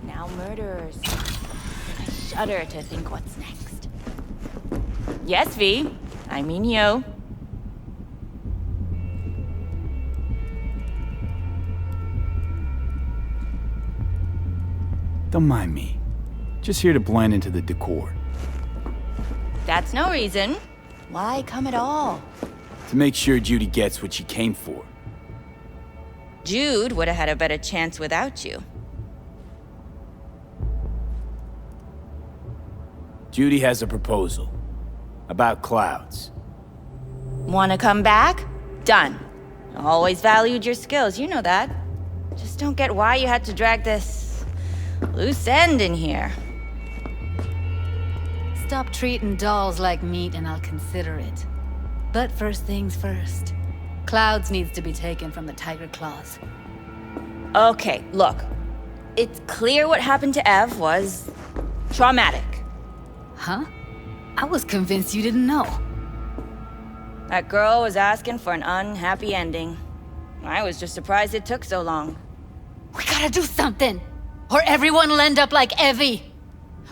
now murderers. I shudder to think what's next. Yes, V. I mean you. Don't mind me. Just here to blend into the decor. That's no reason. Why come at all? To make sure Judy gets what she came for. Jude would have had a better chance without you. Judy has a proposal. About clouds. Wanna come back? Done. Always valued your skills, you know that. Just don't get why you had to drag this loose end in here. Stop treating dolls like meat and I'll consider it. But first things first. Clouds needs to be taken from the Tiger Claws. Okay, look. It's clear what happened to Ev was traumatic. Huh? I was convinced you didn't know. That girl was asking for an unhappy ending. I was just surprised it took so long. We gotta do something, or everyone will end up like Evie.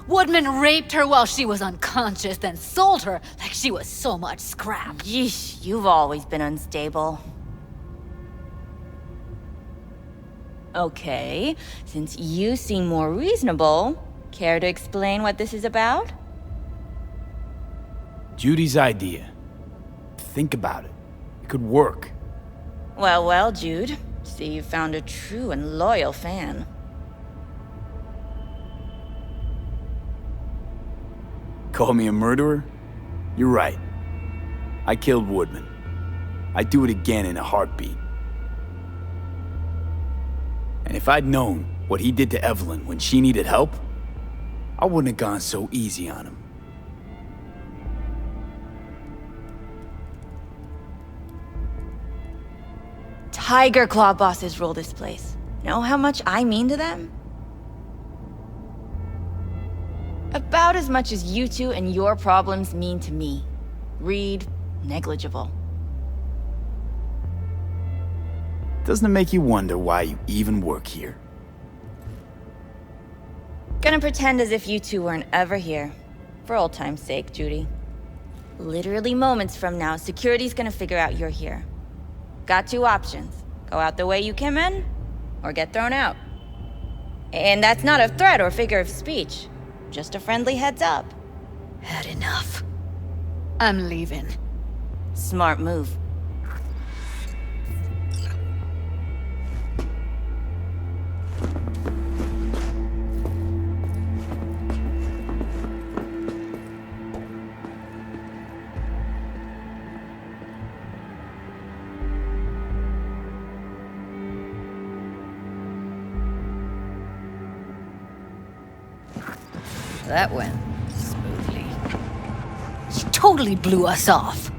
Woodman raped her while she was unconscious, then sold her like she was so much scrap. Yeesh, you've always been unstable. Okay, since you seem more reasonable, care to explain what this is about? Judy's idea. Think about it. It could work. Well, well, Jude. See, you found a true and loyal fan. Call me a murderer? You're right. I killed Woodman. I'd do it again in a heartbeat. And if I'd known what he did to Evelyn when she needed help, I wouldn't have gone so easy on him. Tiger Claw bosses rule this place. Know how much I mean to them? About as much as you two and your problems mean to me. Read, negligible. Doesn't it make you wonder why you even work here? Gonna pretend as if you two weren't ever here. For old time's sake, Judy. Literally moments from now, security's gonna figure out you're here. Got two options. Go out the way you came in, or get thrown out. And that's not a threat or figure of speech. Just a friendly heads up. Had enough. I'm leaving. Smart move. That went smoothly. She totally blew us off.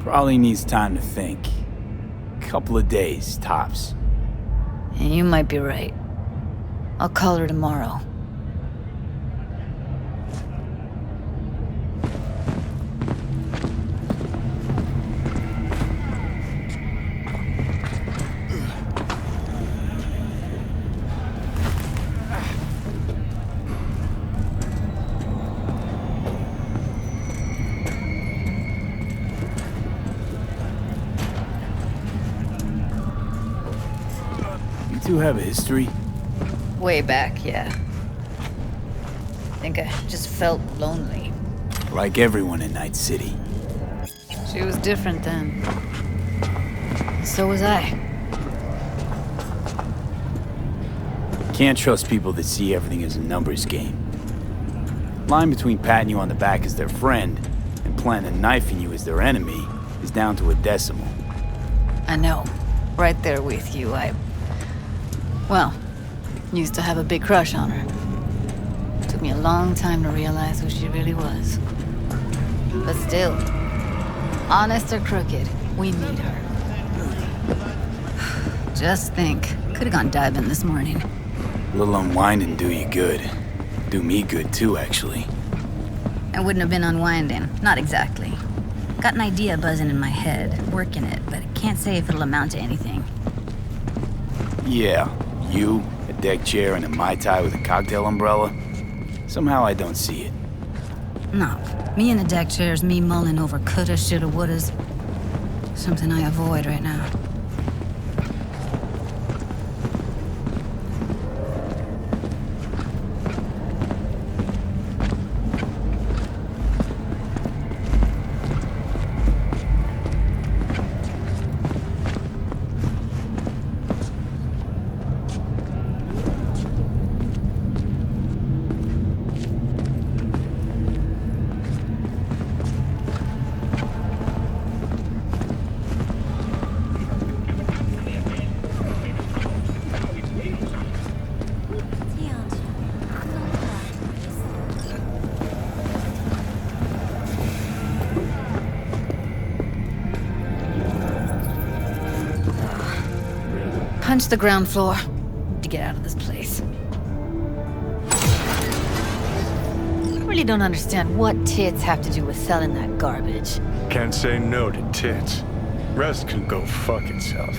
Probably needs time to think. Couple of days, tops. And you might be right. I'll call her tomorrow. You two have a history? Way back, yeah. Think I just felt lonely. Like everyone in Night City. She was different then. So was I. Can't trust people that see everything as a numbers game. Line between patting you on the back as their friend and planting a knife in you as their enemy is down to a decimal. I know. Right there with you, well, used to have a big crush on her. Took me a long time to realize who she really was. But still, honest or crooked, we need her. Just think, could have gone diving this morning. A little unwinding do you good. Do me good too, actually. I wouldn't have been unwinding, not exactly. Got an idea buzzing in my head, working it, but I can't say if it'll amount to anything. Yeah, you, a deck chair, and a Mai Tai with a cocktail umbrella. Somehow I don't see it. No, me in the deck chair's me mulling over coulda, shoulda, wouldas. Something I avoid right now. Punch the ground floor to get out of this place. I really don't understand what tits have to do with selling that garbage. Can't say no to tits. Rest can go fuck itself.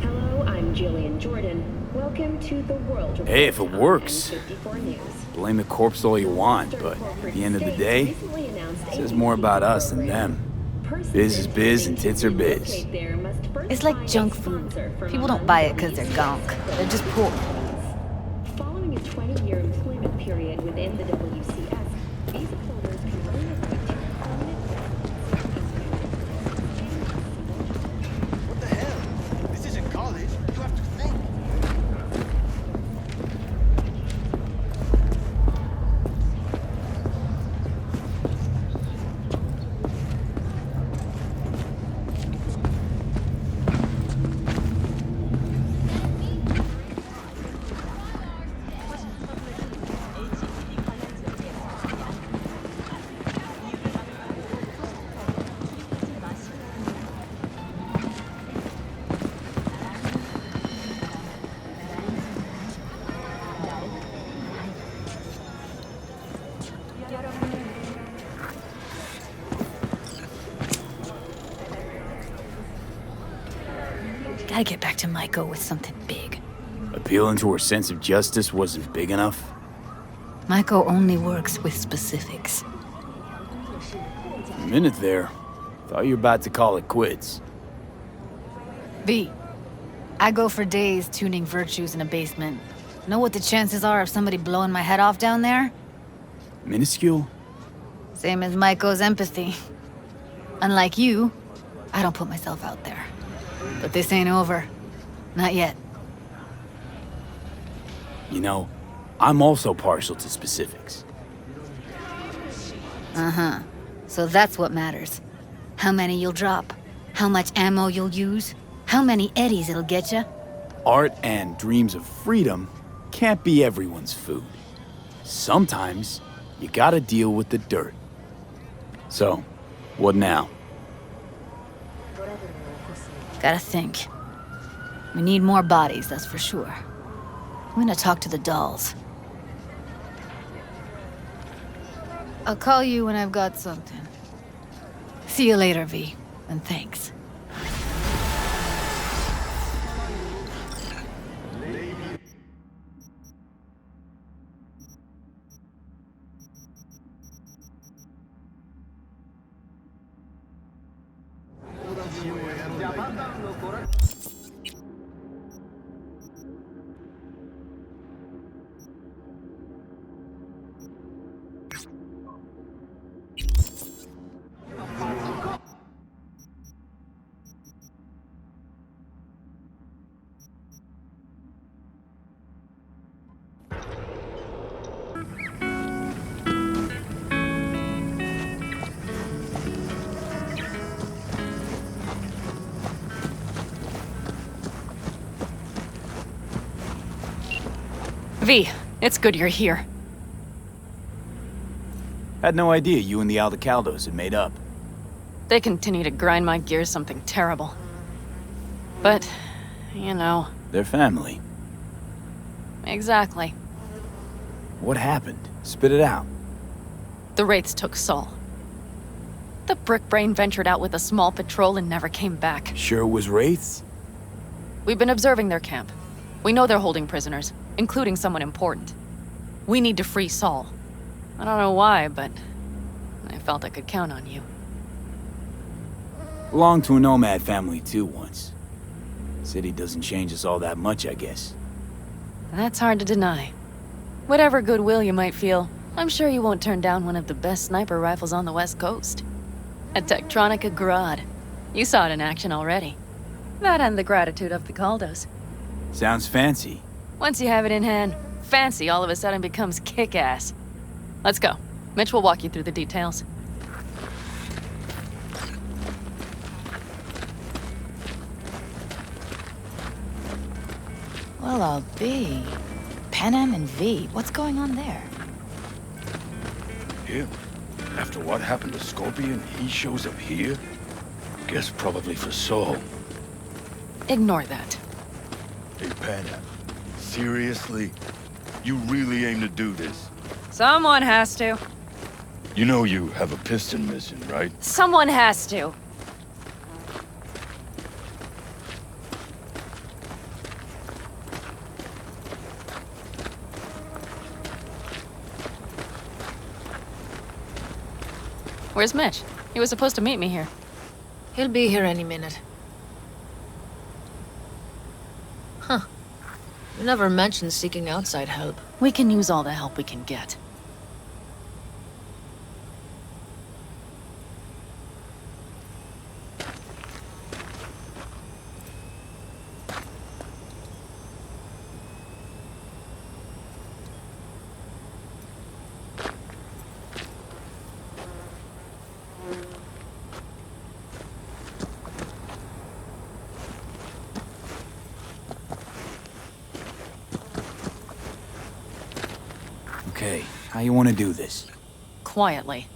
Hello, I'm Jillian Jordan. Welcome to the World Report. Hey, if it works, 54 News. blame the corpse all you want, but at the end of the day, it says more about us than them. Biz is biz and tits are biz. It's like junk food. People don't buy it because they're gunk. They're just poor. Following a 20-year employment period within the WCS, visa holders can earn a right to permanent What the hell? This isn't college. You have to think. Gotta get back to Maiko with something big. Appealing to her sense of justice wasn't big enough? Maiko only works with specifics. A minute there. Thought you were about to call it quits. V, I go for days tuning virtues in a basement. Know what the chances are of somebody blowing my head off down there? Minuscule? Same as Maiko's empathy. Unlike you, I don't put myself out there. But this ain't over. Not yet. You know, I'm also partial to specifics. Uh-huh. So that's what matters. How many you'll drop. How much ammo you'll use. How many eddies it'll get you. Art and dreams of freedom can't be everyone's food. Sometimes, you gotta deal with the dirt. So, what now? Gotta think. We need more bodies, that's for sure. I'm gonna talk to the dolls. I'll call you when I've got something. See you later, V, and thanks. V, it's good you're here. Had no idea you and the Aldecaldos had made up. They continue to grind my gears something terrible. But, you know... They're family. Exactly. What happened? Spit it out. The Wraiths took Saul. The Brickbrain ventured out with a small patrol and never came back. Sure it was Wraiths? We've been observing their camp. We know they're holding prisoners, including someone important. We need to free Saul. I don't know why, but I felt I could count on you. Belonged to a nomad family too once. City doesn't change us all that much, I guess. That's hard to deny. Whatever goodwill you might feel, I'm sure you won't turn down one of the best sniper rifles on the West Coast. A Tektronica Grad. You saw it in action already. That and the gratitude of the Caldos. Sounds fancy. Once you have it in hand, fancy all of a sudden becomes kick-ass. Let's go. Mitch will walk you through the details. Well, I'll be. Panem and V, what's going on there? Him? After what happened to Scorpion, he shows up here? Guess probably for Saul. Ignore that. Hey, Panem. Seriously? You really aim to do this? Someone has to. You know you have a piston missing, right? Someone has to. Where's Mitch? He was supposed to meet me here. He'll be here any minute. Huh. You never mentioned seeking outside help. We can use all the help we can get. Okay, how you want to do this? Quietly.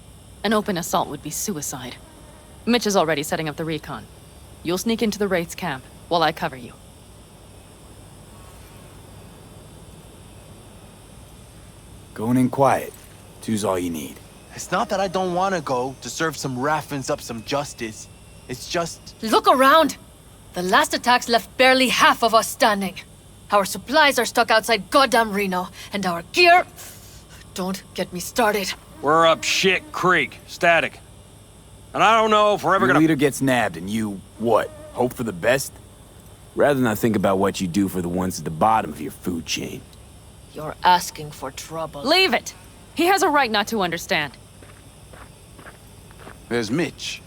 An open assault would be suicide. Mitch is already setting up the recon. You'll sneak into the Wraith's camp while I cover you. Going in quiet. Two's all you need. It's not that I don't want to go to serve some Raffins up some justice. It's just... Look around! The last attacks left barely half of us standing. Our supplies are stuck outside goddamn Reno, and our gear... Don't get me started. We're up shit creek, static. And I don't know if we're ever Your gonna... leader gets nabbed and you, what, hope for the best? Rather not think about what you do for the ones at the bottom of your food chain. You're asking for trouble. Leave it! He has a right not to understand. There's Mitch.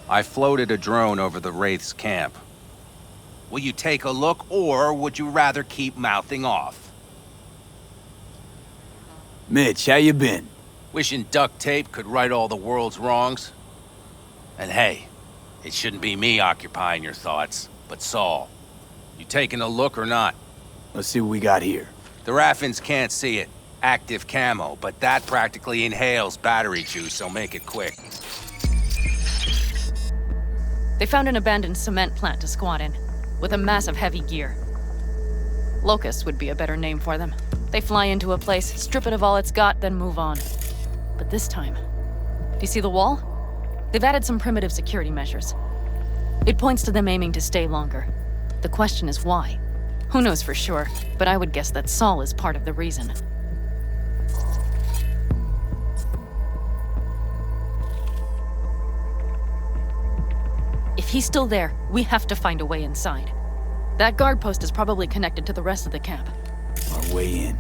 I floated a drone over the Wraith's camp. Will you take a look, or would you rather keep mouthing off? Mitch, how you been? Wishing duct tape could right all the world's wrongs. And hey, It shouldn't be me occupying your thoughts, but Saul. You taking a look or not? Let's see what we got here. The Raffins can't see it. Active camo, but that practically inhales battery juice, so make it quick. They found an abandoned cement plant to squat in, with a mass of heavy gear. Locusts would be a better name for them. They fly into a place, strip it of all it's got, then move on. But this time, do you see the wall? They've added some primitive security measures. It points to them aiming to stay longer. The question is why? Who knows for sure, but I would guess that Saul is part of the reason. If he's still there, we have to find a way inside. That guard post is probably connected to the rest of the camp. Our way in.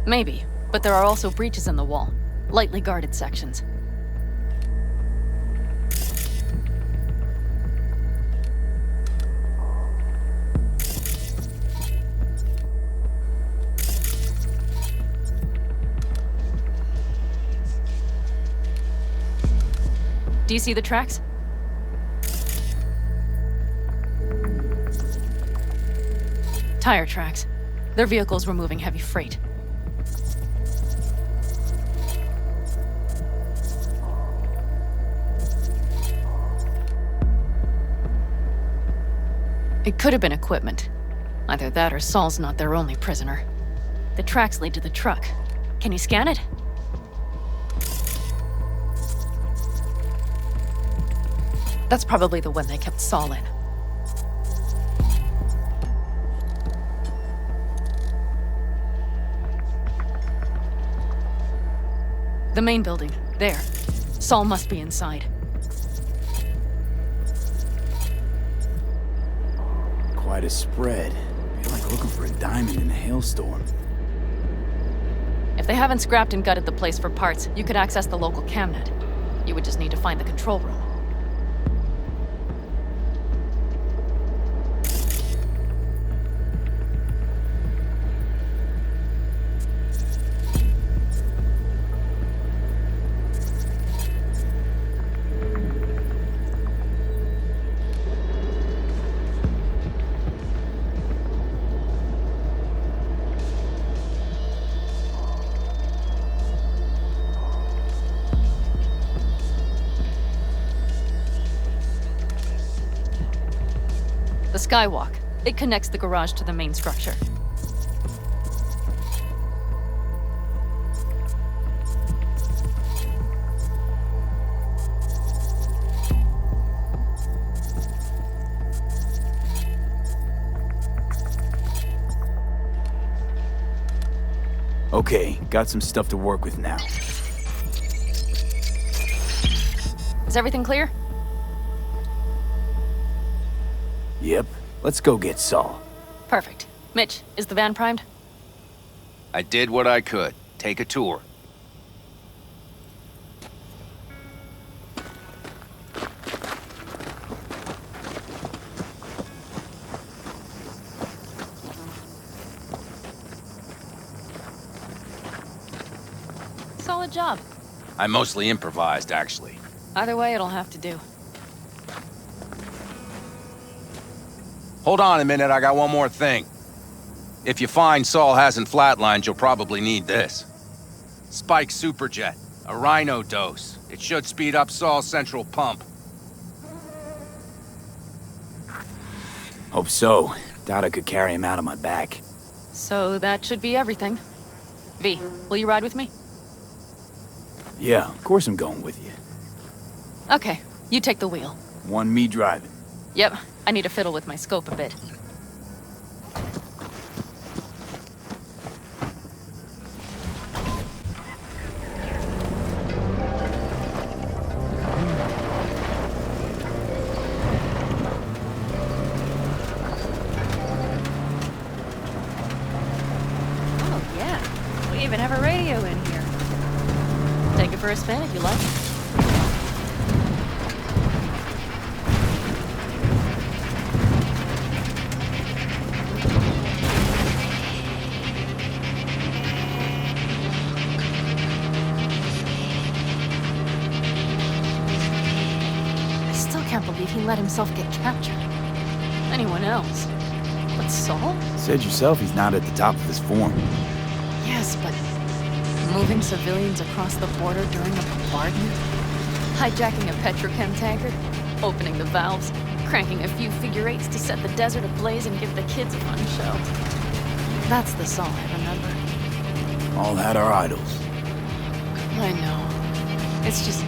Maybe, but there are also breaches in the wall, lightly guarded sections. Do you see the tracks? Tire tracks. Their vehicles were moving heavy freight. It could have been equipment. Either that or Saul's not their only prisoner. The tracks lead to the truck. Can you scan it? That's probably the one they kept Saul in. The main building. There. Saul must be inside. Quite a spread. Feel like looking for a diamond in a hailstorm. If they haven't scrapped and gutted the place for parts, you could access the local camnet. You would just need to find the control room. The skywalk. It connects the garage to the main structure. Okay, got some stuff to work with now. Is everything clear? Yep. Let's go get Saul. Perfect. Mitch, is the van primed? I did what I could. Take a tour. Solid job. I mostly improvised, actually. Either way, it'll have to do. Hold on a minute, I got one more thing. If you find Saul hasn't flatlined, you'll probably need this. Spike Superjet, a Rhino dose. It should speed up Saul's central pump. Hope so. Doubt I could carry him out on my back. So that should be everything. V, will you ride with me? Yeah, of course I'm going with you. Okay, you take the wheel. One me driving. Yep, I need to fiddle with my scope a bit. Oh yeah, we even have a radio in here. Take it for a spin if you like. he let himself get captured. Anyone else? But Saul? Said yourself he's not at the top of his form. Yes, but moving civilians across the border during a bombardment? Hijacking a petrochem tanker? Opening the valves? Cranking a few figure eights to set the desert ablaze and give the kids a fun show? That's the Saul I remember. All had our idols. I know. It's just...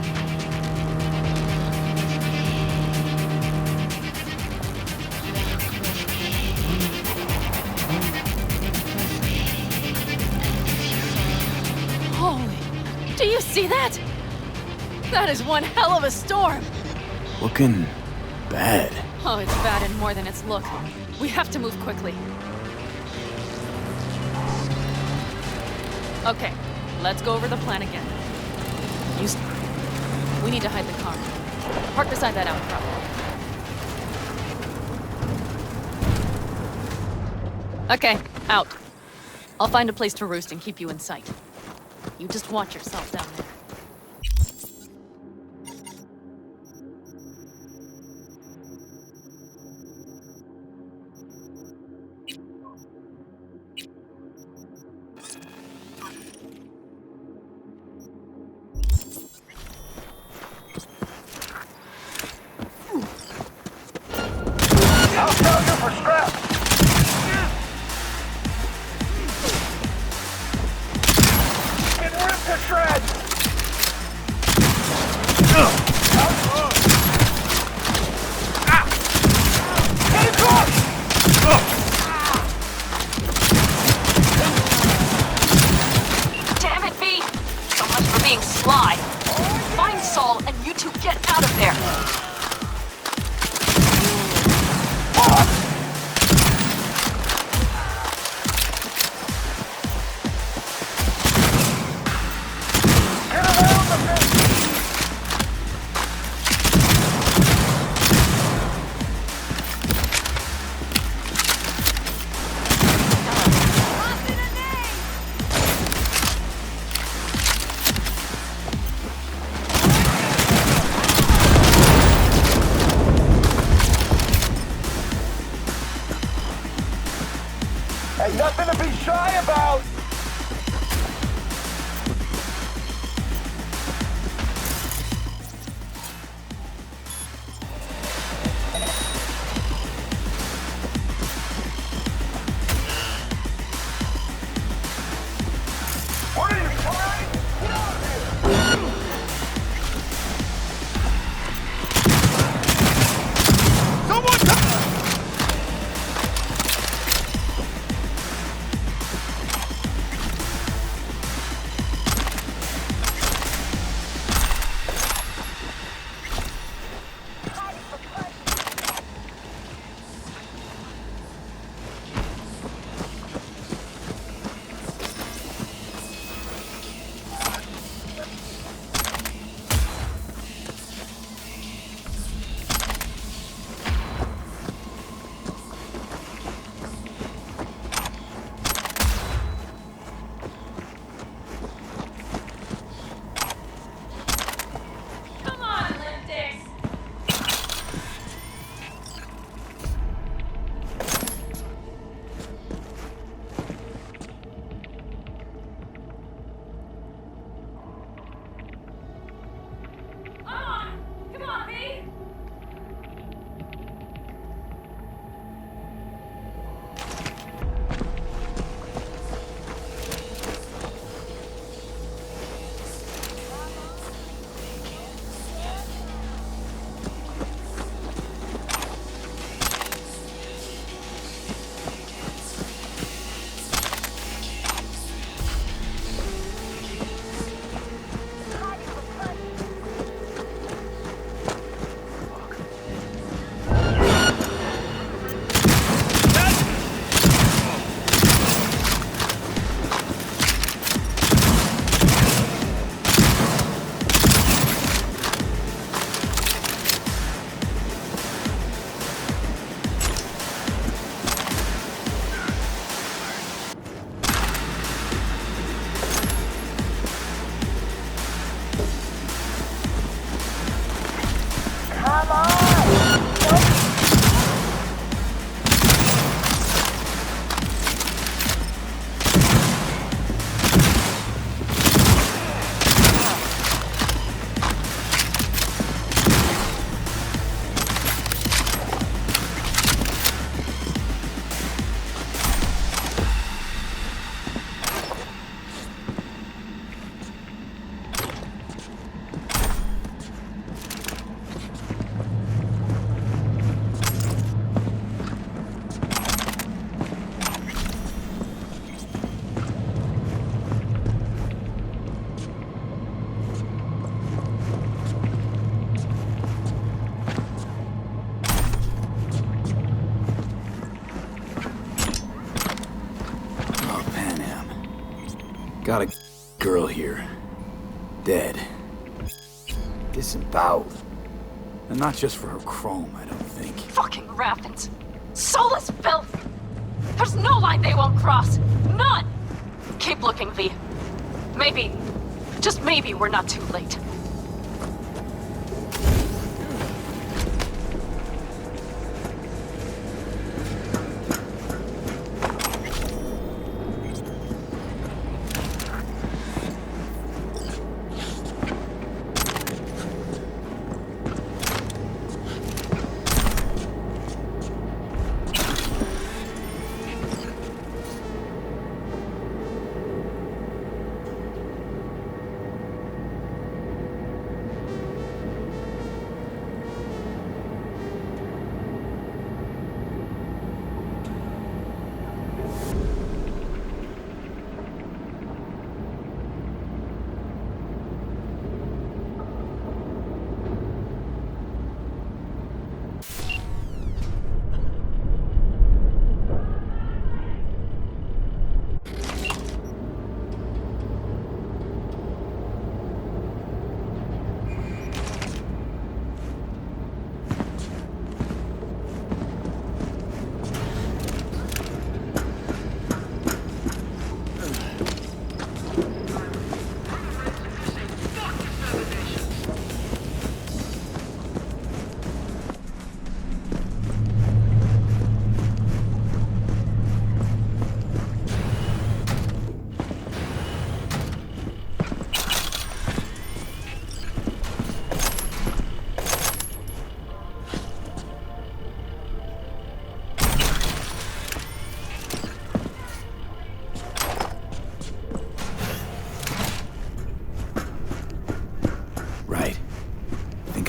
Holy... Do you see that? That is one hell of a storm! Looking bad. Oh, it's bad and more than its look. We have to move quickly. Okay, let's go over the plan again. We need to hide the car. Park beside that outcrop. Okay, out. I'll find a place to roost and keep you in sight. You just watch yourself down there. Damn it, V! So much for being sly. Find Saul and you two get out of there. Hey, nothing to be shy about! What are you, alright? Get out of here! Someone Got a girl here. Dead. Disemboweled. And not just for her chrome, I don't think. Fucking Raffins. Soulless filth. There's no line they won't cross. None. Keep looking, V. Maybe, just maybe we're not too late.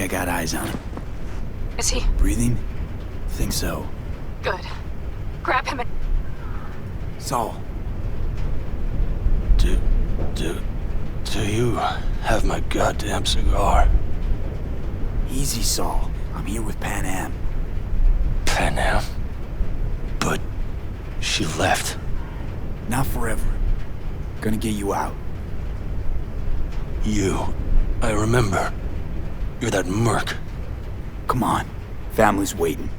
I got eyes on him. Is he? Breathing? Think so. Good. Grab him and... Saul. Do you have my goddamn cigar? Easy, Saul. I'm here with Pan Am. Pan Am? But she left. Not forever. Gonna get you out. You. I remember. You're that merc. Come on. Family's waiting.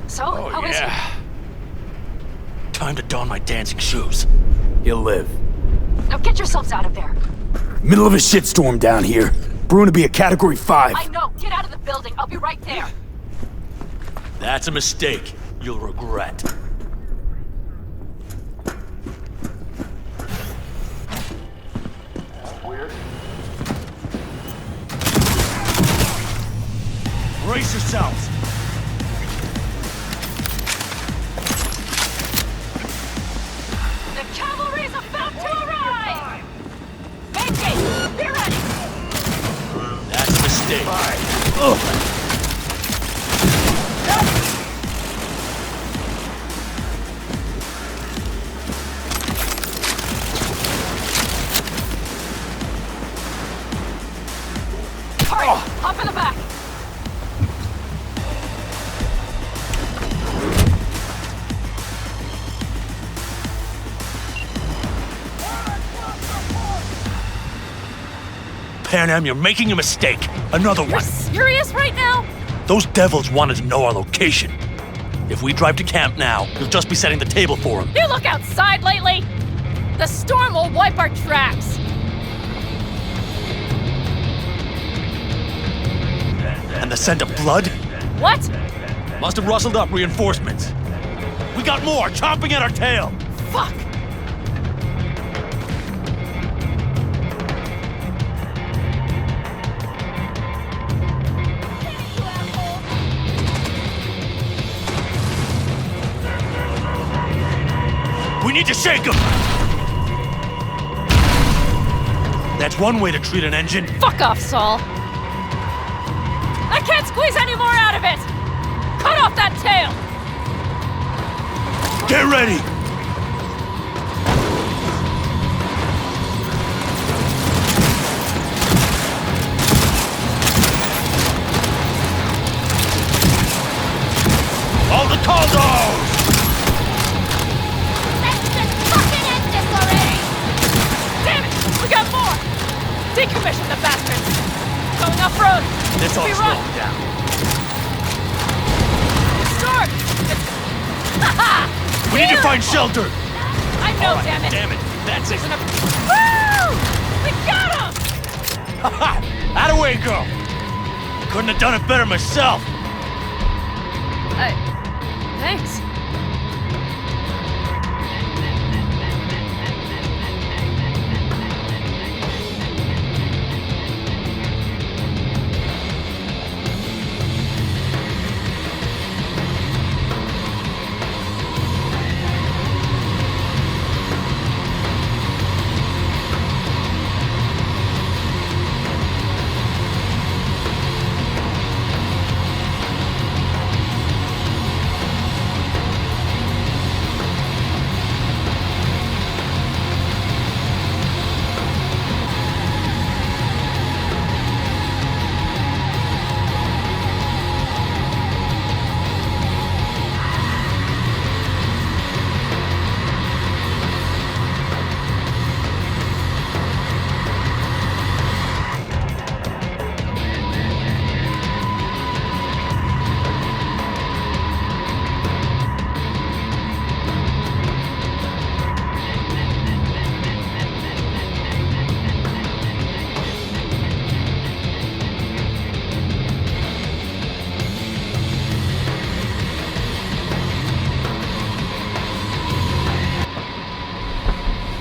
So, how is he? Time to don my dancing shoes. He'll live. Now get yourselves out of there. Middle of a shitstorm down here. Brewing to be a Category 5. I know. Get out of the building. I'll be right there. That's a mistake. You'll regret. Weird. Brace yourselves. The cavalry's about to arrive! Maintain! Be ready! That's a mistake. Ugh. Hurry! Hop in the back! Pan Am, you're making a mistake. Another You're one. serious right now? Those devils wanted to know our location. If we drive to camp now, you'll just be setting the table for them. You look outside lately? The storm will wipe our tracks. And the scent of blood? What? Must have rustled up reinforcements. We got more chomping at our tail. Fuck! We need to shake them! That's one way to treat an engine. Fuck off, Saul. I can't squeeze any more out of it! Cut off that tail! Get ready! All the Caldos! Decommission the bastards! Going off-road! Let's all We slow run! him down. Storm! We need to find shelter! I know, damn it! Damn it, that's it! Woo! We got him! Out of way, girl! Couldn't have done it better myself! Thanks.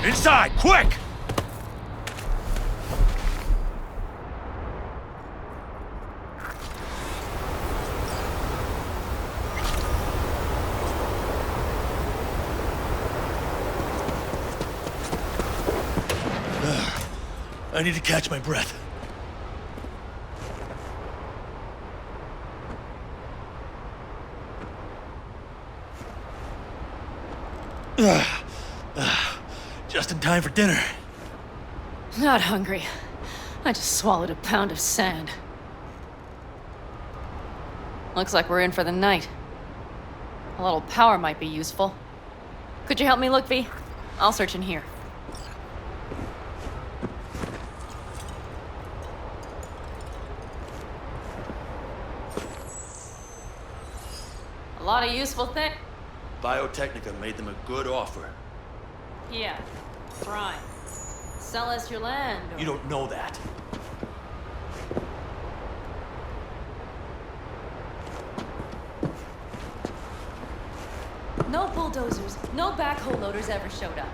Inside, quick! I need to catch my breath. Just in time for dinner. Not hungry. I just swallowed a pound of sand. Looks like we're in for the night. A little power might be useful. Could you help me look, V? I'll search in here. A lot of useful things. Biotechnica made them a good offer. Yeah, prime. Sell us your land. Or... You don't know that. No bulldozers, no backhoe loaders ever showed up.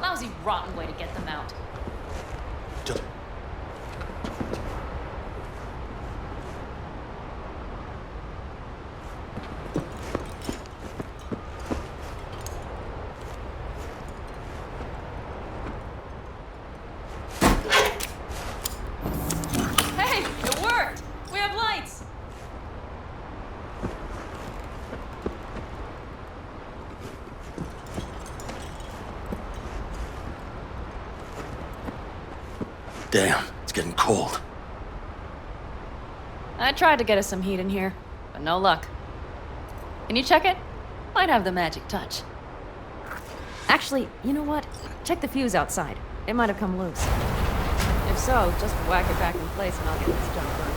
Lousy, rotten way to get them out. Hey, it worked! We have lights! Damn, it's getting cold. I tried to get us some heat in here, but no luck. Can you check it? Might have the magic touch. Actually, you know what? Check the fuse outside. It might have come loose. If so, just whack it back in place and I'll get this junk burned.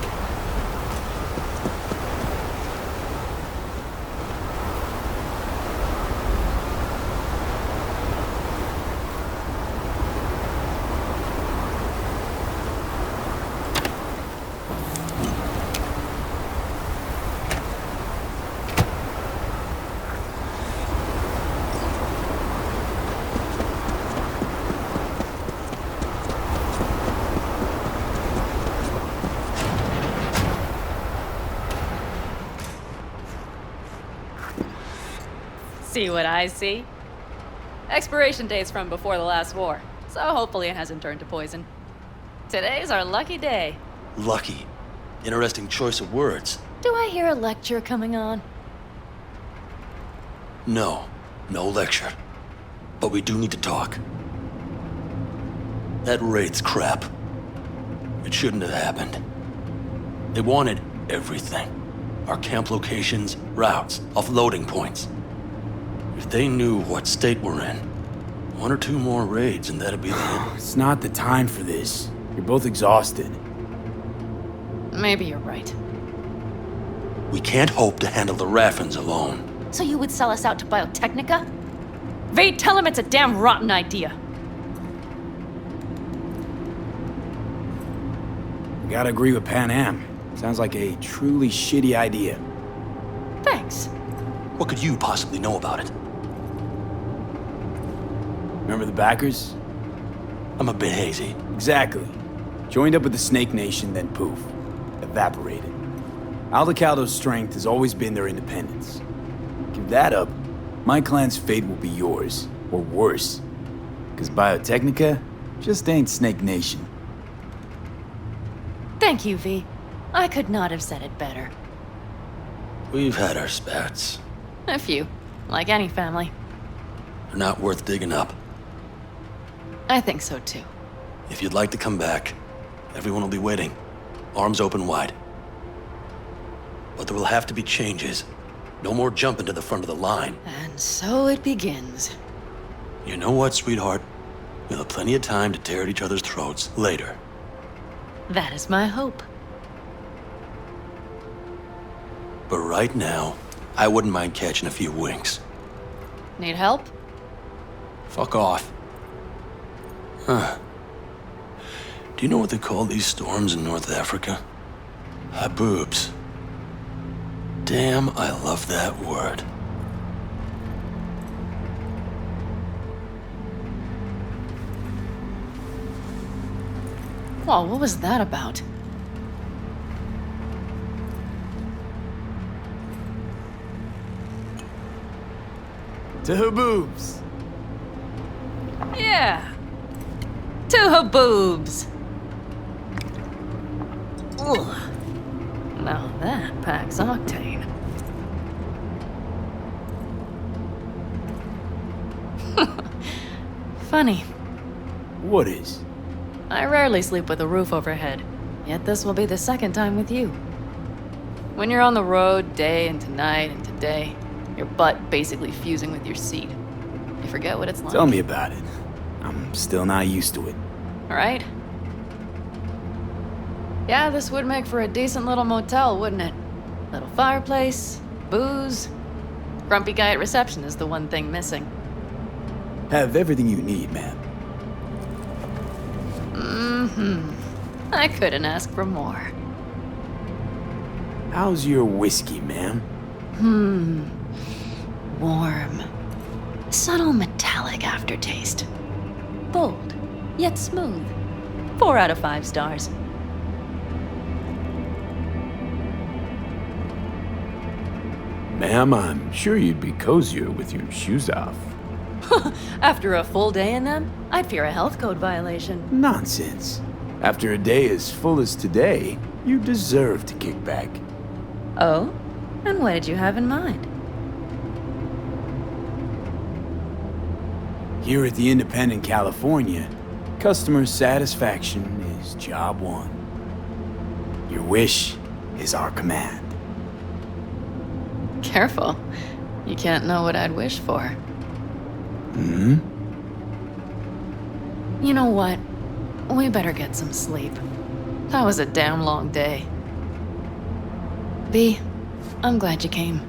See what I see? Expiration date's from before the last war, so hopefully it hasn't turned to poison. Today's our lucky day. Lucky. Interesting choice of words. Do I hear a lecture coming on? No, no lecture. But we do need to talk. That raid's crap. It shouldn't have happened. They wanted everything. Our camp locations, routes, offloading points. If they knew what state we're in, one or two more raids and that'd be the end. It's not the time for this. You're both exhausted. Maybe you're right. We can't hope to handle the Raffins alone. So you would sell us out to Biotechnica? Vade, tell him it's a damn rotten idea. I gotta agree with Pan Am. Sounds like a truly shitty idea. Thanks. What could you possibly know about it? Remember the backers? I'm a bit hazy. Exactly. Joined up with the Snake Nation, then poof. Evaporated. Aldecaldo's strength has always been their independence. Give that up, my clan's fate will be yours, or worse. Because Biotechnica just ain't Snake Nation. Thank you, V. I could not have said it better. We've had our spats. A few, like any family. They're not worth digging up. I think so too. If you'd like to come back, everyone will be waiting. Arms open wide. But there will have to be changes. No more jumping to the front of the line. And so it begins. You know what, sweetheart? We'll have plenty of time to tear at each other's throats later. That is my hope. But right now, I wouldn't mind catching a few winks. Need help? Fuck off. Huh. Do you know what they call these storms in North Africa? Haboobs. Damn, I love that word. Whoa, what was that about? To Haboobs! Yeah. To Haboobs. Ugh. Now that packs octane. Funny. What is? I rarely sleep with a roof overhead, yet this will be the second time with you. When you're on the road day and tonight and today, your butt basically fusing with your seat. You forget what it's like. Tell me about it. I'm still not used to it. All right? Yeah, this would make for a decent little motel, wouldn't it? Little fireplace, booze. Grumpy guy at reception is the one thing missing. Have everything you need, ma'am. Mm-hmm. I couldn't ask for more. How's your whiskey, ma'am? Warm. Subtle metallic aftertaste. Bold, yet smooth. 4 out of 5 stars. Ma'am, I'm sure you'd be cozier with your shoes off. After a full day in them, I'd fear a health code violation. Nonsense. After a day as full as today, you deserve to kick back. Oh? And what did you have in mind? Here at the Independent California, customer satisfaction is job one. Your wish is our command. Careful. You can't know what I'd wish for. Hmm? You know what? We better get some sleep. That was a damn long day. B, I'm glad you came.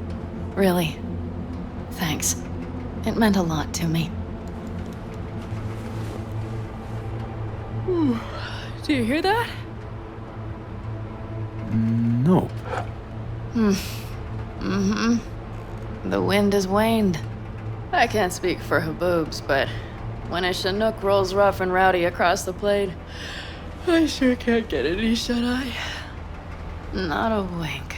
Really. Thanks. It meant a lot to me. Do you hear that? Nope. Mm-hmm. The wind has waned. I can't speak for Haboobs, but when a Chinook rolls rough and rowdy across the plain, I sure can't get any shut-eye. Not a wink.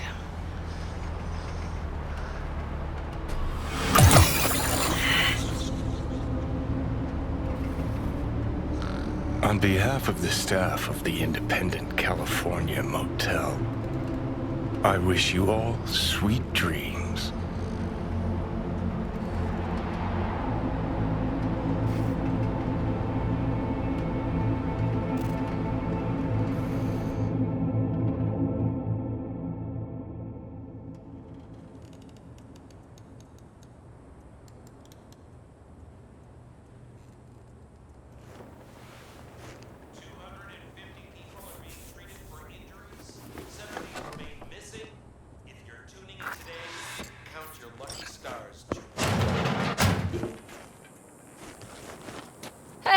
On behalf of the staff of the Independent California Motel, I wish you all sweet dreams.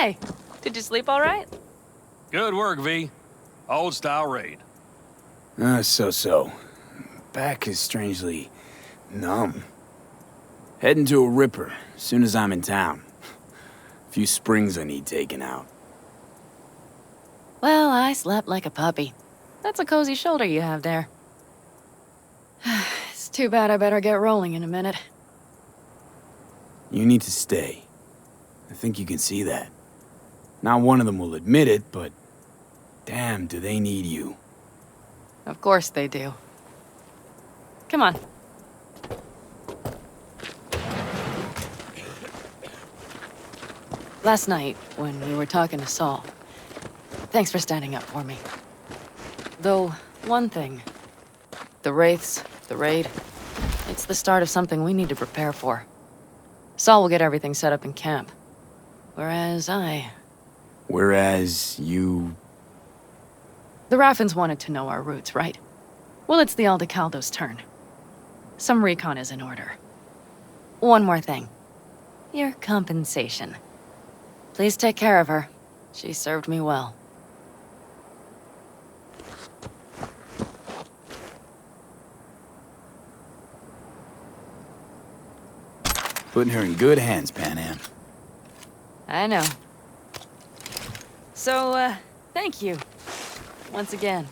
Hey, did you sleep all right? Good work, V. Old style raid. So. Back is strangely numb. Heading to a ripper as soon as I'm in town. A few springs I need taken out. Well, I slept like a puppy. That's a cozy shoulder you have there. It's too bad I better get rolling in a minute. You need to stay. I think you can see that. Not one of them will admit it, but damn, do they need you. Of course they do. Come on. Last night, when we were talking to Saul, thanks for standing up for me. Though, one thing. The Wraiths, the raid, it's the start of something we need to prepare for. Saul will get everything set up in camp. Whereas you... The Raffins wanted to know our roots, right? Well, it's the Aldecaldo's turn. Some recon is in order. One more thing. Your compensation. Please take care of her. She served me well. Putting her in good hands, Panam. I know. So, thank you. Once again.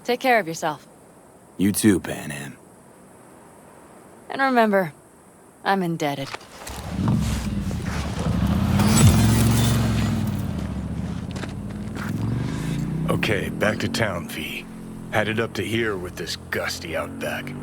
Take care of yourself. You too, Panam. And remember, I'm indebted. Okay, back to town, V. Headed up to here with this gusty outback.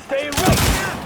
Stay right here!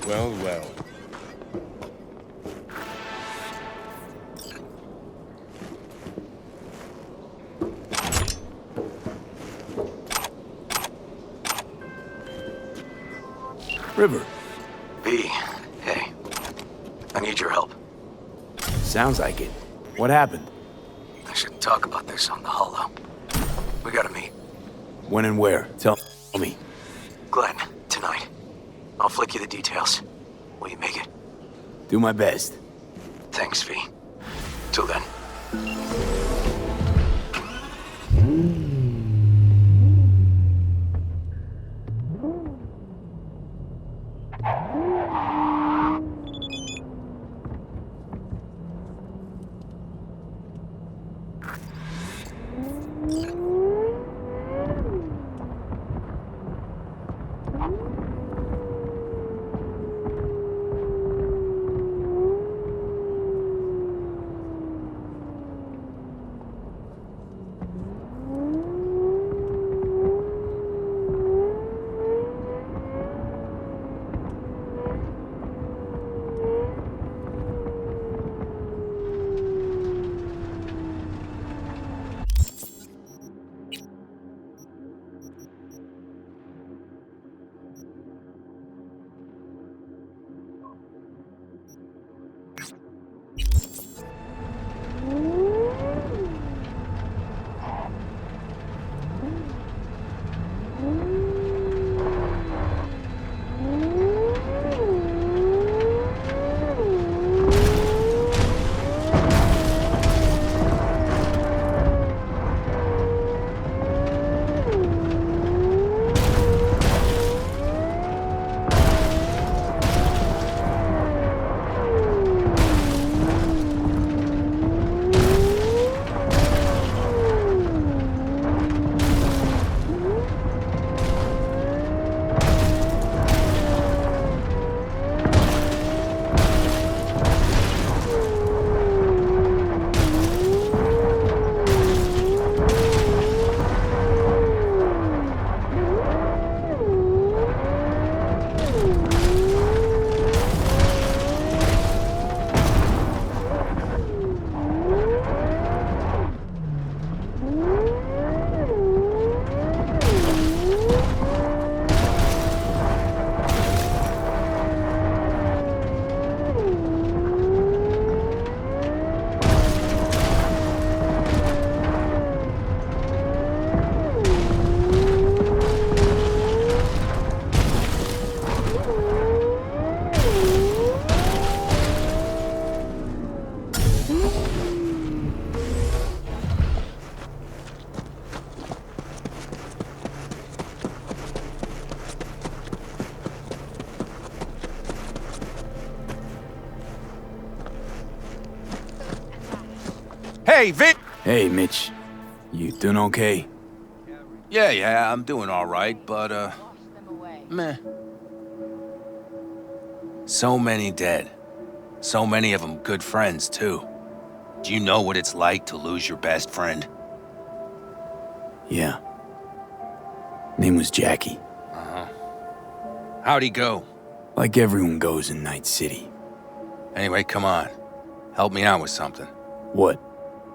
Well, well. River. V, hey. I need your help. Sounds like it. What happened? I shouldn't talk about this on the holo. We gotta meet. When and where? Tell me. Glenn, tonight. I'll flick you the details. Will you make it? Do my best. Thanks, V. Till then. Hey, Vic! Hey, Mitch. You doing okay? Yeah, I'm doing all right, but, meh. So many dead. So many of them good friends, too. Do you know what it's like to lose your best friend? Yeah. Name was Jackie. Uh-huh. How'd he go? Like everyone goes in Night City. Anyway, come on. Help me out with something. What?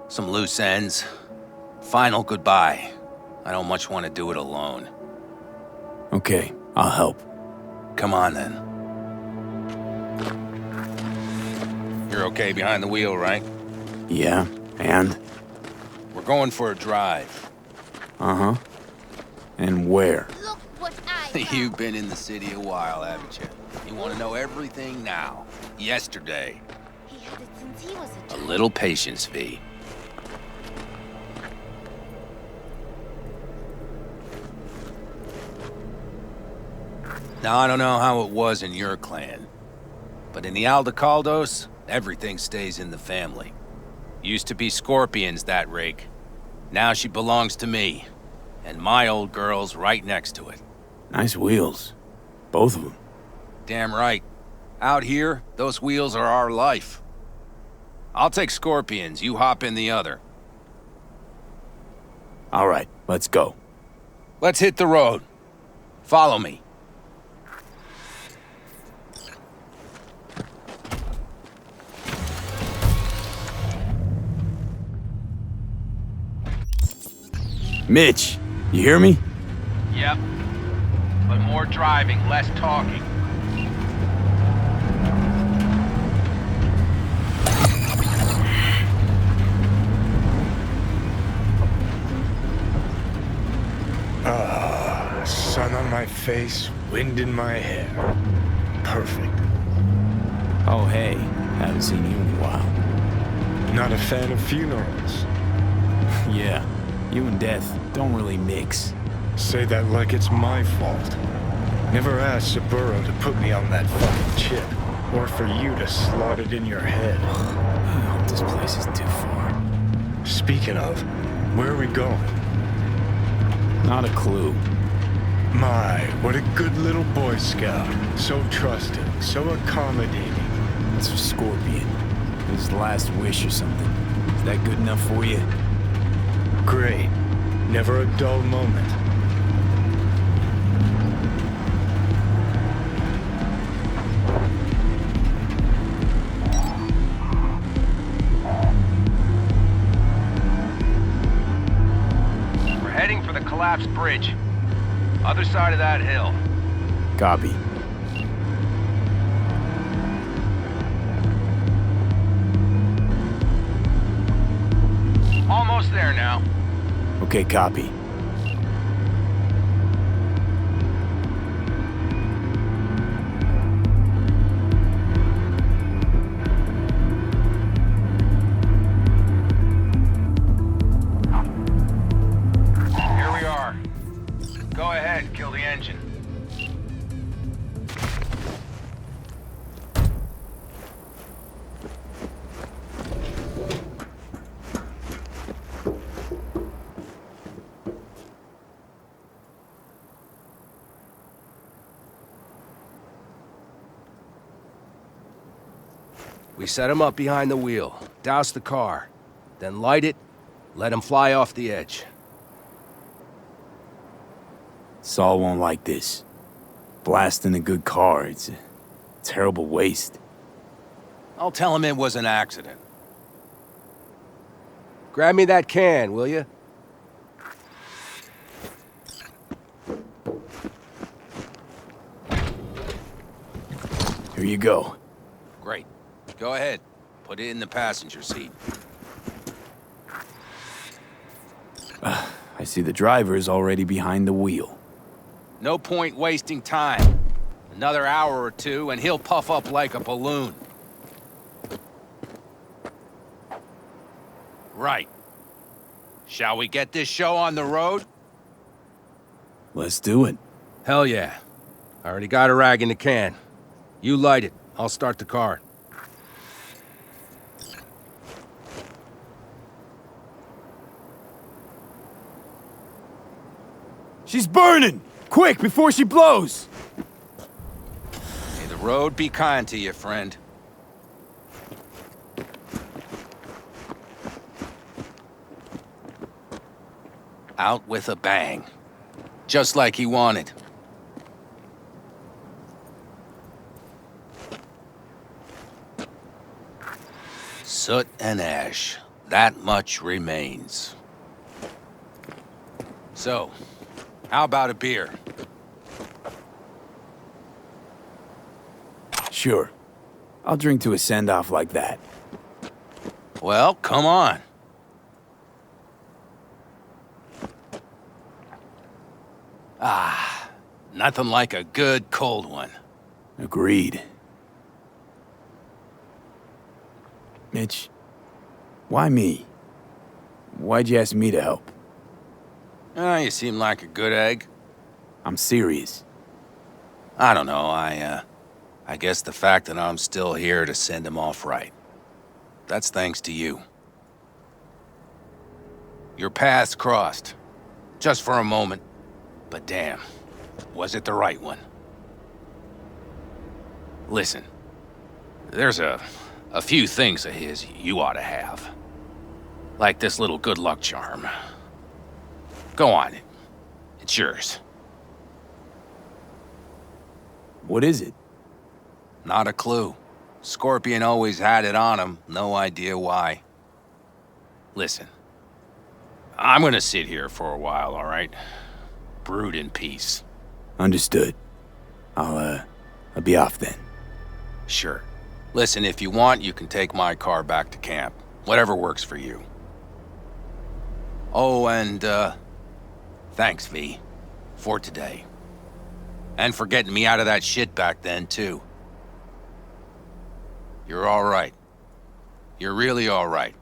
Some loose ends. Final goodbye. I don't much want to do it alone. Okay, I'll help. Come on, then. You're okay behind the wheel, right? Yeah, and? We're going for a drive. Uh-huh. And where? Look what I You've been in the city a while, haven't you? You want to know everything now. Yesterday. He had it since he was a A child. little patience, V. Now, I don't know how it was in your clan, but in the Aldecaldos, everything stays in the family. Used to be Scorpion's, that rig. Now she belongs to me, and my old girl's right next to it. Nice wheels. Both of them. Damn right. Out here, those wheels are our life. I'll take Scorpion's, you hop in the other. All right, let's go. Let's hit the road. Follow me. Mitch, you hear me? Yep. But more driving, less talking. my face, wind in my hair. Perfect. Oh, hey. Haven't seen you in a while. Not a fan of funerals. Yeah, you and death don't really mix. Say that like it's my fault. Never asked Saburo to put me on that fucking chip, or for you to slot it in your head. I hope this place is too far. Speaking of, where are we going? Not a clue. My, what a good little Boy Scout. So trusting, so accommodating. It's for Scorpion. His last wish or something. Is that good enough for you? Great. Never a dull moment. We're heading for the collapsed bridge. Other side of that hill. Copy. Almost there now. Okay, copy. Here we are. Go ahead, kill the engine. We set him up behind the wheel, douse the car, then light it, let him fly off the edge. Saul won't like this. Blasting a good car, it's a terrible waste. I'll tell him it was an accident. Grab me that can, will you? Here you go. Great. Go ahead. Put it in the passenger seat. I see the driver is already behind the wheel. No point wasting time. Another hour or two, and he'll puff up like a balloon. Right. Shall we get this show on the road? Let's do it. Hell yeah. I already got a rag in the can. You light it. I'll start the car. She's burning! Quick, before she blows! May the road be kind to you, friend. Out with a bang. Just like he wanted. Soot and ash. That much remains. So, how about a beer? Sure. I'll drink to a send-off like that. Well, come on. Ah, nothing like a good cold one. Agreed. Mitch, why me? Why'd you ask me to help? You seem like a good egg. I'm serious. I don't know, I guess the fact that I'm still here to send him off right. That's thanks to you. Your paths crossed. Just for a moment. But damn, was it the right one? Listen, there's a few things of his you ought to have. Like this little good luck charm. Go on, it's yours. What is it? Not a clue. Scorpion always had it on him, no idea why. Listen, I'm gonna sit here for a while, all right? Brood in peace. Understood. I'll be off then. Sure. Listen, if you want, you can take my car back to camp. Whatever works for you. Oh, and, thanks, V, for today. And for getting me out of that shit back then, too. You're all right. You're really all right.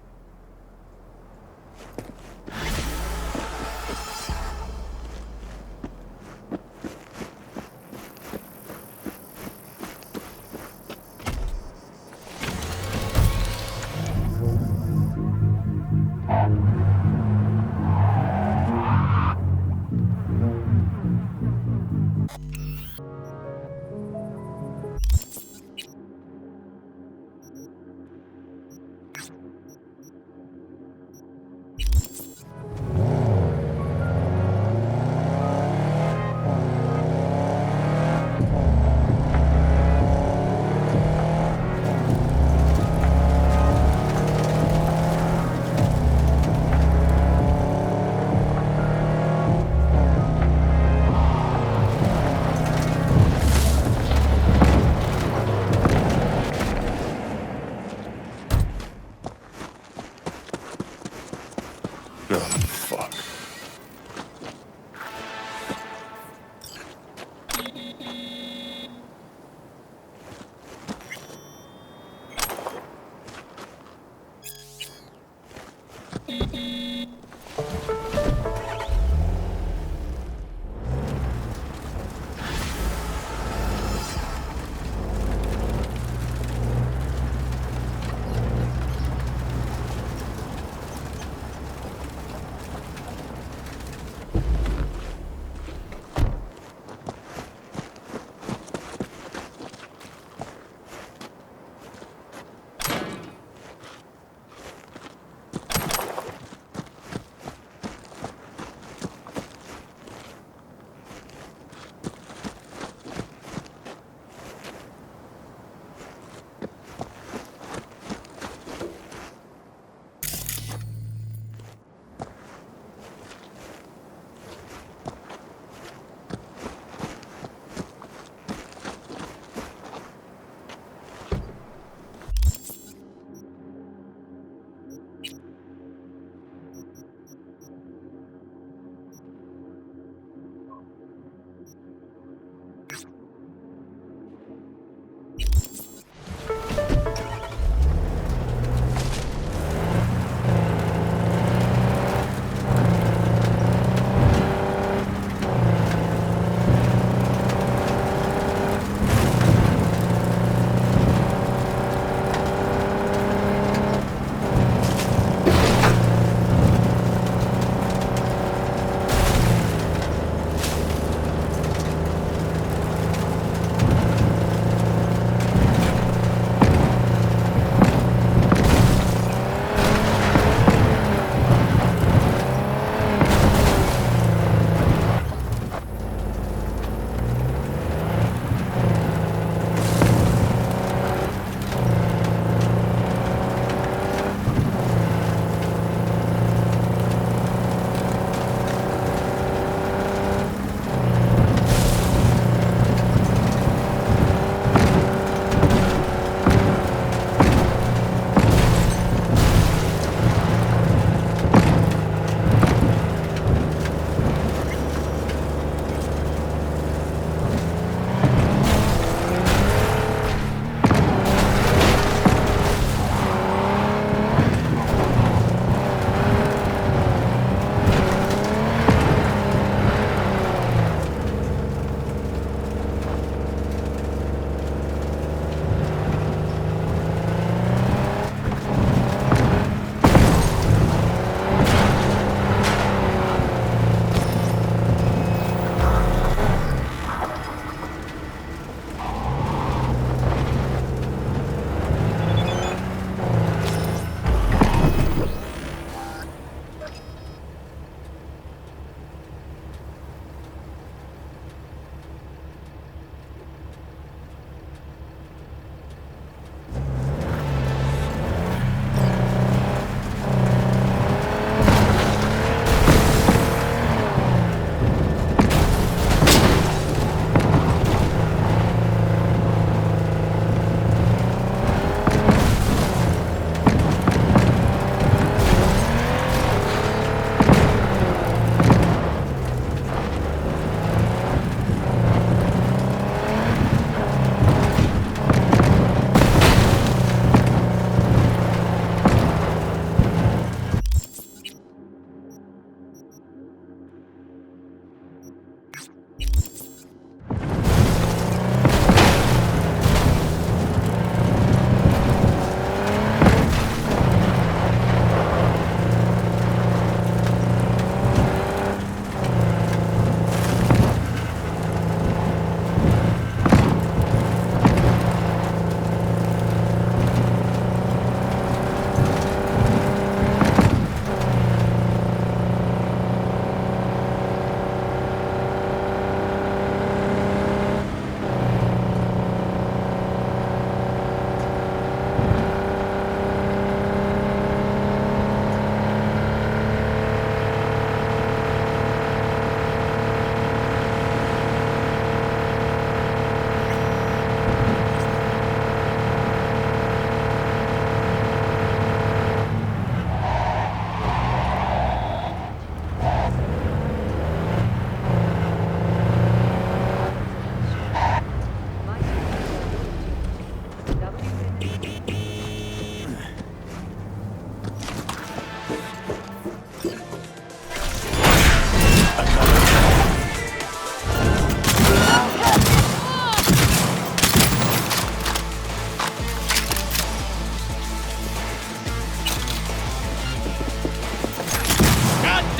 Oh, fuck.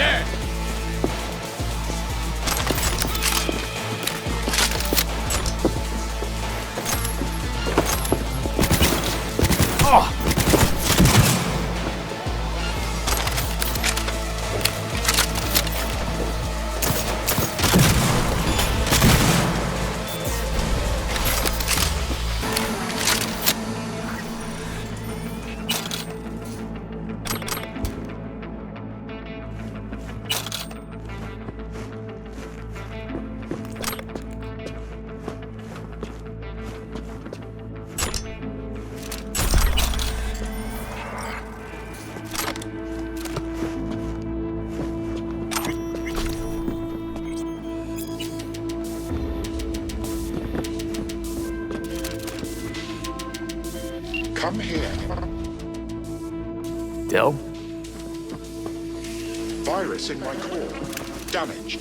dead! Oh! Come here. Del? Virus in my core. Damaged.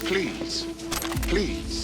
Please. Please.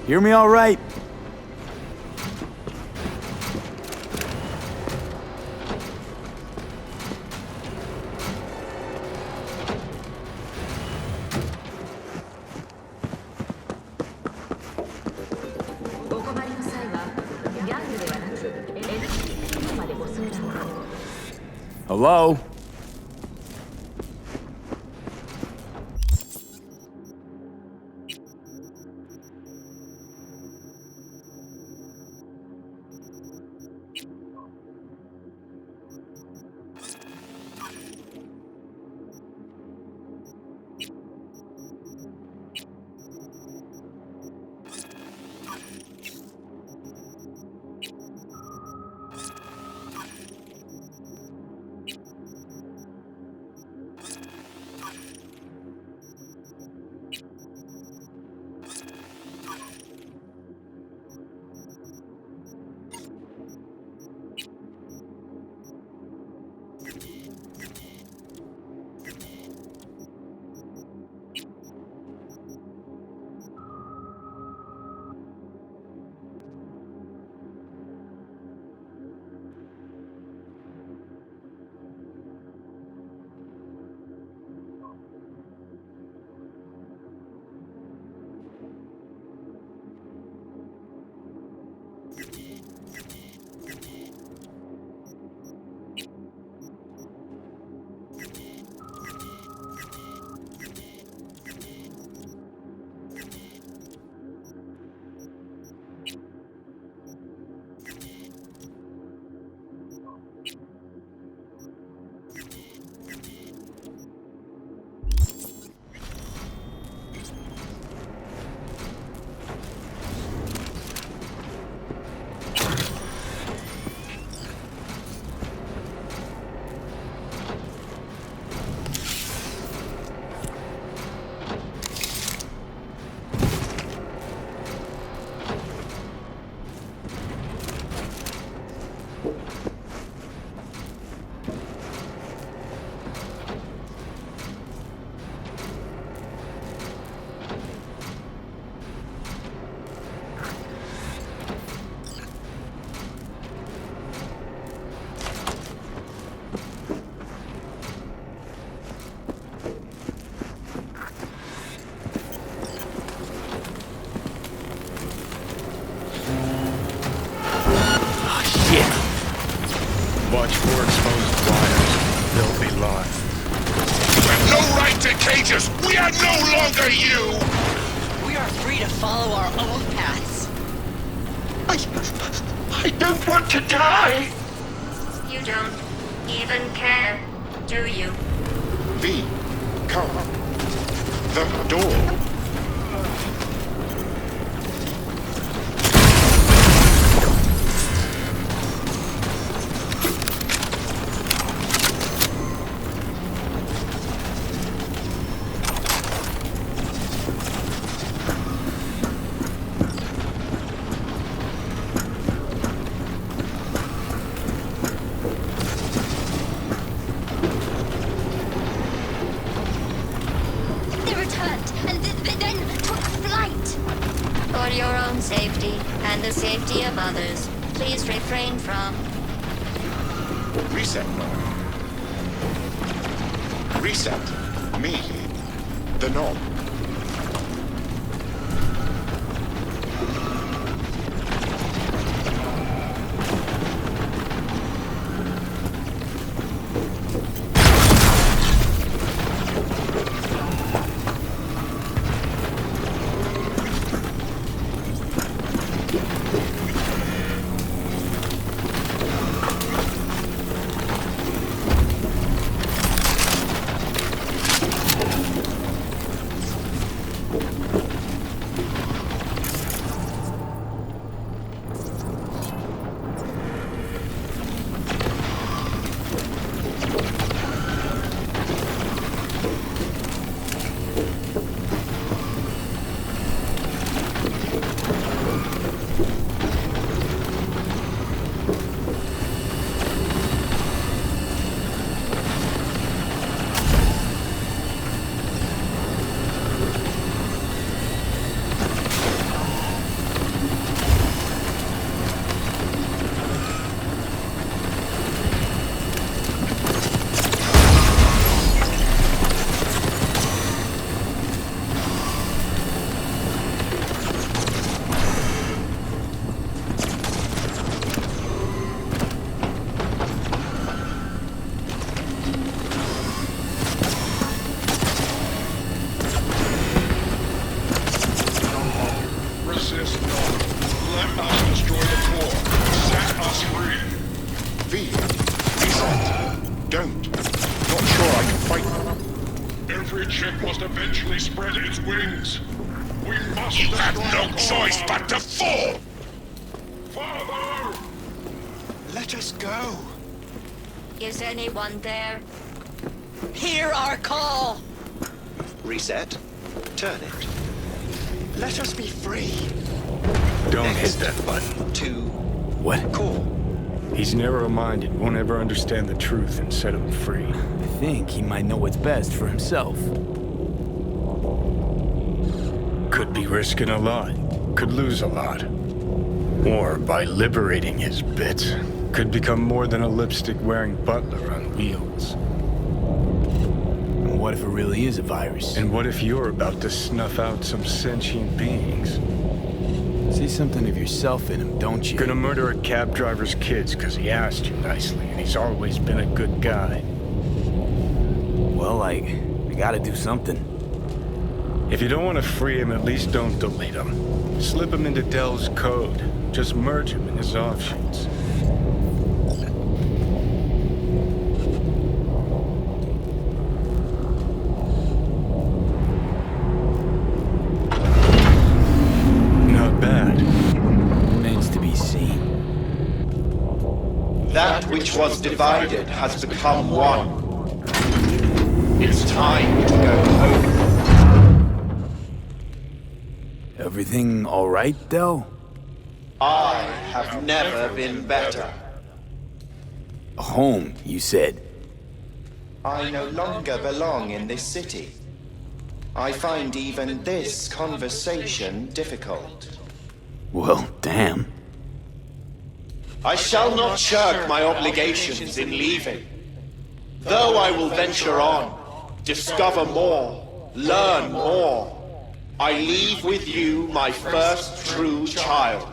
Hear me all right? Hello? Watch for exposed wires. They'll be live. You have no right to cage us! We are no longer you! We are free to follow our own paths. I don't want to die! You don't even care, do you? V, come. The door. They returned and then took flight. For your own safety and the safety of others, please refrain from. Reset mode. Reset. Me. The knob. Resist not. Let us destroy the core. Set us free. V. Reset. Don't. Not sure I can fight them. Every chip must eventually spread its wings. We must You destroy have no the core. choice but to fall! Father! Let us go. Is anyone there? Hear our call! Reset. Turn it. Let us be free. Don't hit that button. What? Cool. He's narrow-minded, won't ever understand the truth and set him free. I think he might know what's best for himself. Could be risking a lot. Could lose a lot. Or by liberating his bits, could become more than a lipstick-wearing butler on wheels. And what if it really is a virus? And what if you're about to snuff out some sentient beings? See something of yourself in him, don't you? Gonna murder a cab driver's kids because he asked you nicely, and he's always been a good guy. Well, I gotta do something. If you don't want to free him, at least don't delete him. Slip him into Dell's code. Just merge him in his offshoots. Not bad. Remains to be seen. That which was divided has become one. It's time to go home. Everything all right, Del? I have never been better. Home, you said. I no longer belong in this city. I find even this conversation difficult. Well, damn. I shall not shirk my obligations in leaving. Though I will venture on, discover more, learn more, I leave with you my first true child.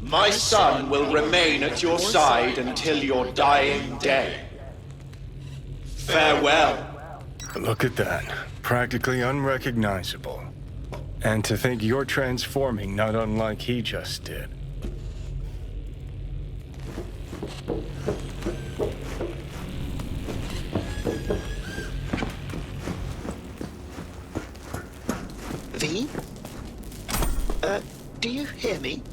My son will remain at your side until your dying day. Farewell. Look at that. Practically unrecognizable. And to think you're transforming not unlike he just did. V? Do you hear me?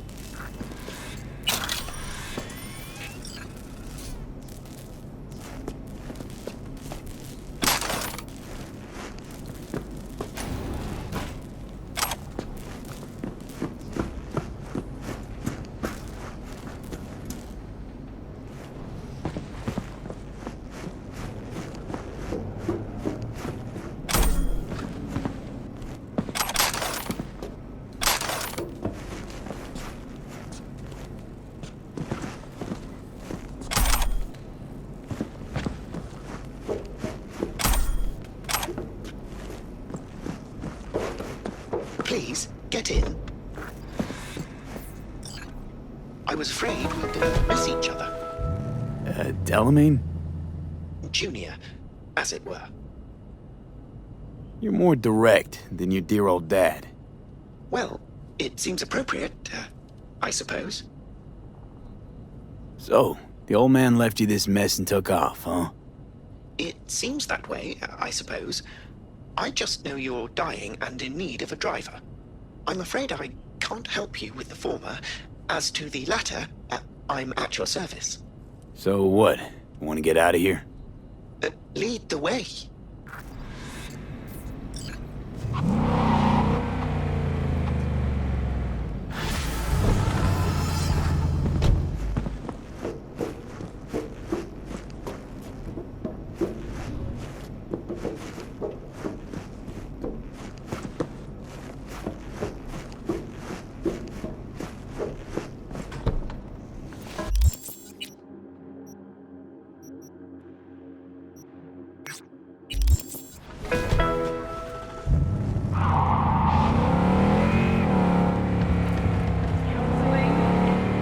Please, get in. I was afraid we'd miss each other. Delamain? Junior, as it were. You're more direct than your dear old dad. Well, it seems appropriate, I suppose. So, the old man left you this mess and took off, huh? It seems that way, I suppose. I just know you're dying and in need of a driver. I'm afraid I can't help you with the former. As to the latter, I'm at your service. So what? You want to get out of here? Lead the way.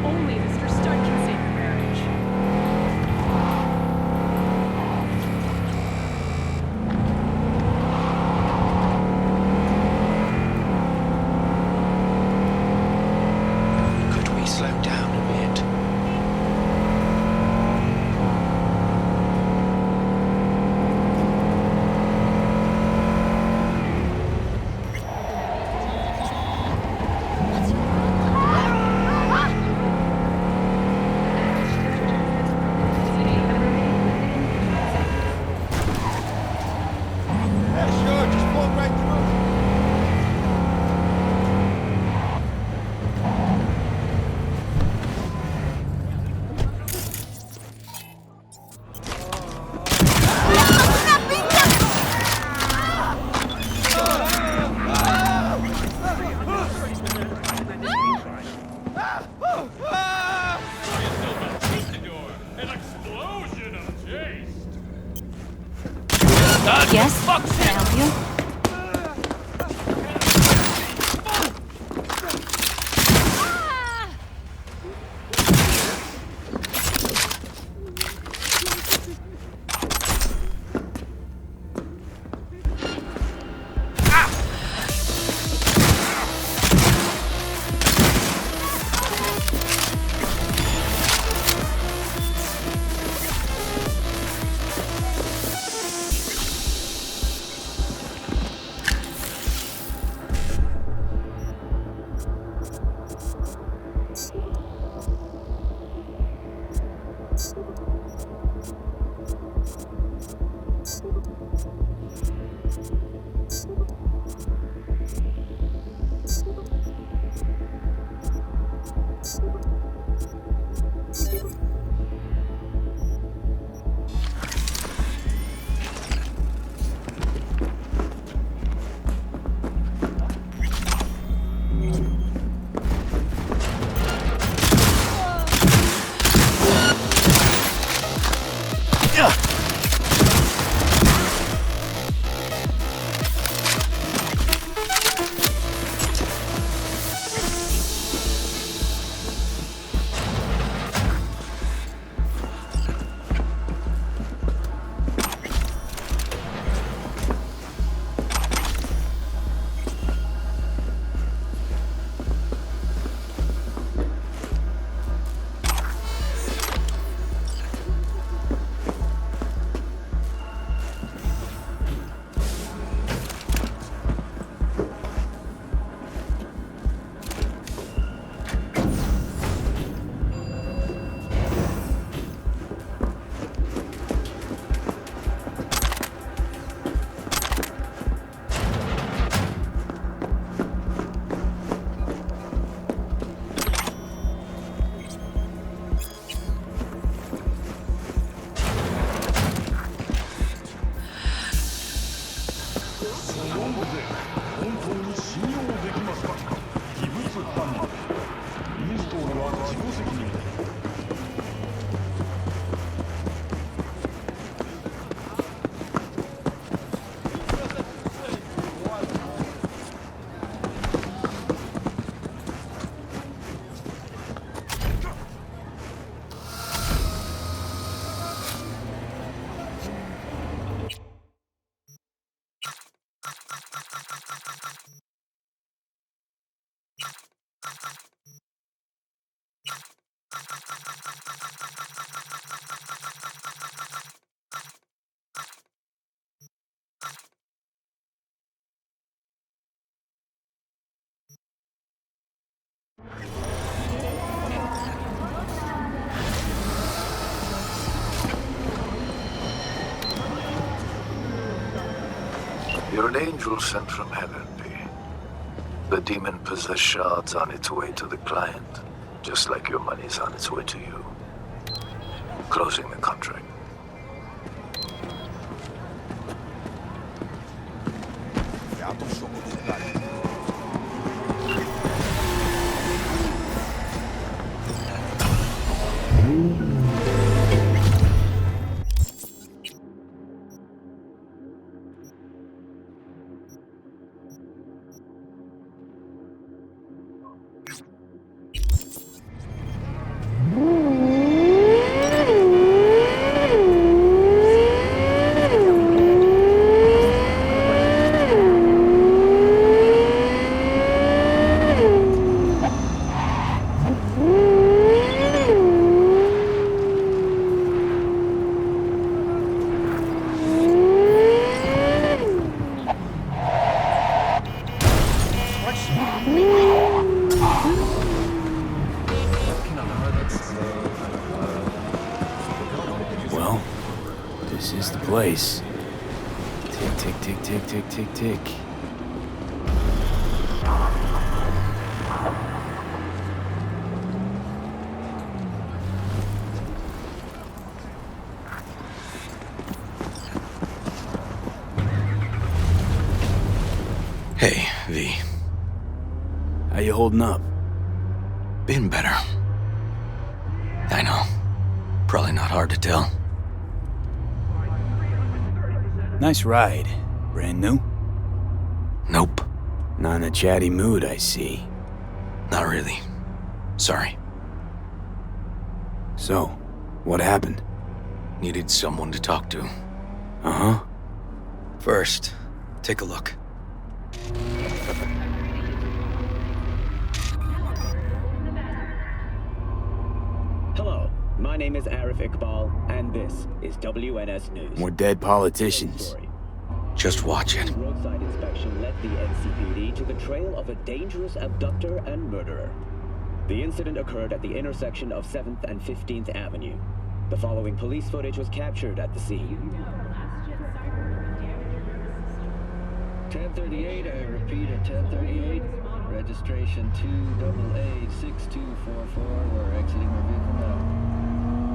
Only Mr. Stud can save your marriage. Could we slow down a bit? Yeah, sure, just walk right through. Yes? Can I help you? You're an angel sent from heaven, V. The demon-possessed shard's on its way to the client, just like your money's on its way to you. Closing the contract. Well, this is the place. Tick, tick, tick, tick, tick, tick, tick. Hey, V. How you holding up? Been better. I know. Probably not hard to tell. Nice ride. Brand new? Nope. Not in a chatty mood, I see. Not really. Sorry. So, what happened? Needed someone to talk to. Uh-huh. First, take a look. Hello, my name is Arif Iqbal, and this is WNS News. More dead politicians. Just watch it. Roadside inspection led the NCPD to the trail of a dangerous abductor and murderer. The incident occurred at the intersection of 7th and 15th Avenue. The following police footage was captured at the scene. 1038, I repeat at 1038. Registration 2AA6244. We're exiting our vehicle now.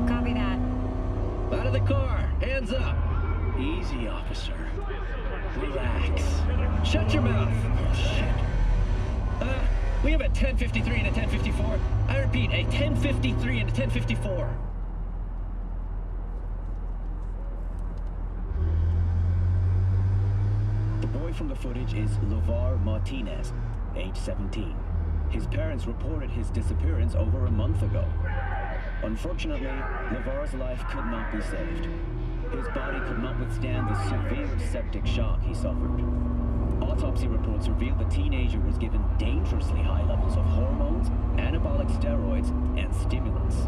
Copy that. Out of the car! Hands up! Easy, officer. Relax. Shut your mouth! Oh, shit. We have a 1053 and a 1054. I repeat, a 1053 and a 1054. The boy from the footage is LeVar Martinez, age 17. His parents reported his disappearance over a month ago. Unfortunately, LeVar's life could not be saved. His body could not withstand the severe septic shock he suffered. Autopsy reports revealed the teenager was given dangerously high levels of hormones, anabolic steroids, and stimulants.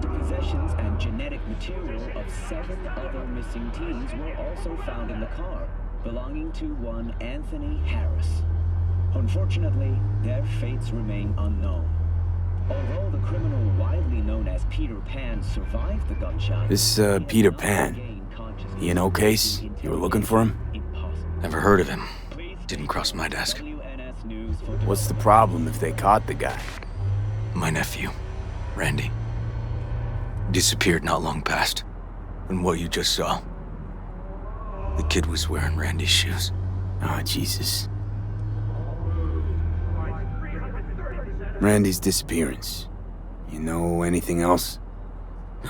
The possessions and genetic material of 7 other missing teens were also found in the car, belonging to one Anthony Harris. Unfortunately, their fates remain unknown. Although the criminal widely known as Peter Pan survived the gunshot... This, Peter Pan. He an old case? You were looking for him? Never heard of him. Didn't cross my desk. What's the problem if they caught the guy? My nephew, Randy. Disappeared not long past. And what you just saw. The kid was wearing Randy's shoes. Oh, Jesus. Randy's disappearance. You know anything else?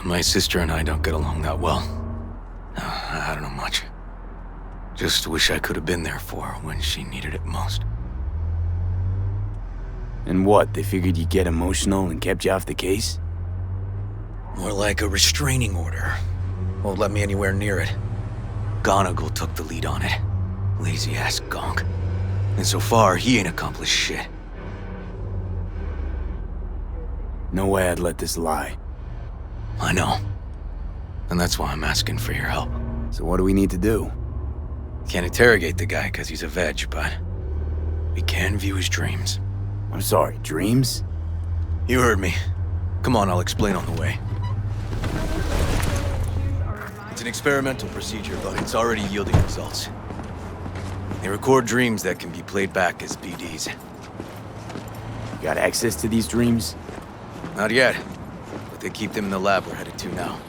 My sister and I don't get along that well. I don't know much. Just wish I could have been there for her when she needed it most. And what, they figured you'd get emotional and kept you off the case? More like a restraining order. Won't let me anywhere near it. Gonigal took the lead on it. Lazy-ass gonk. And so far, he ain't accomplished shit. No way I'd let this lie. I know. And that's why I'm asking for your help. So what do we need to do? Can't interrogate the guy because he's a veg, but we can view his dreams. I'm sorry, dreams? You heard me. Come on, I'll explain on the way. It's an experimental procedure, but it's already yielding results. They record dreams that can be played back as BDs. You got access to these dreams? Not yet, but they keep them in the lab we're headed to now.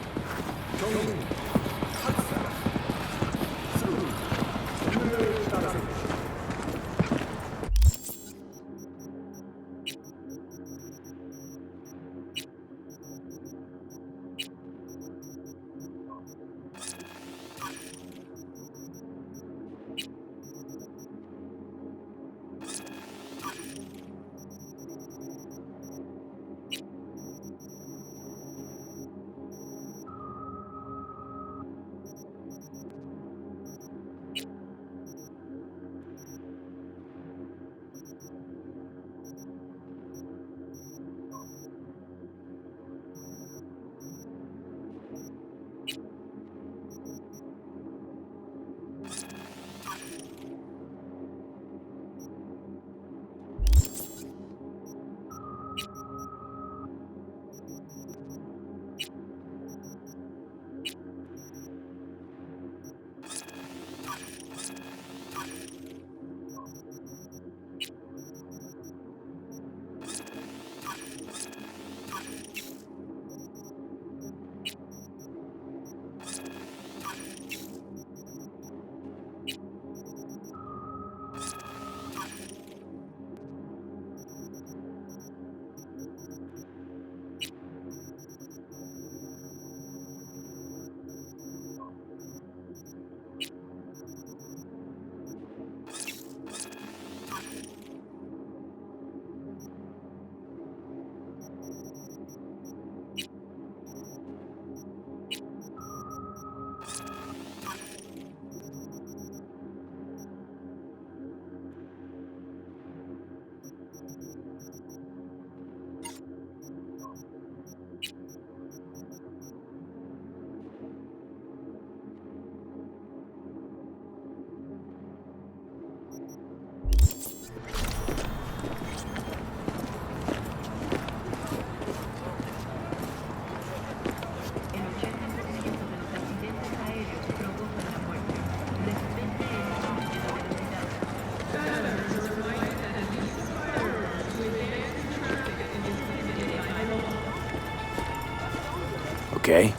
Okay.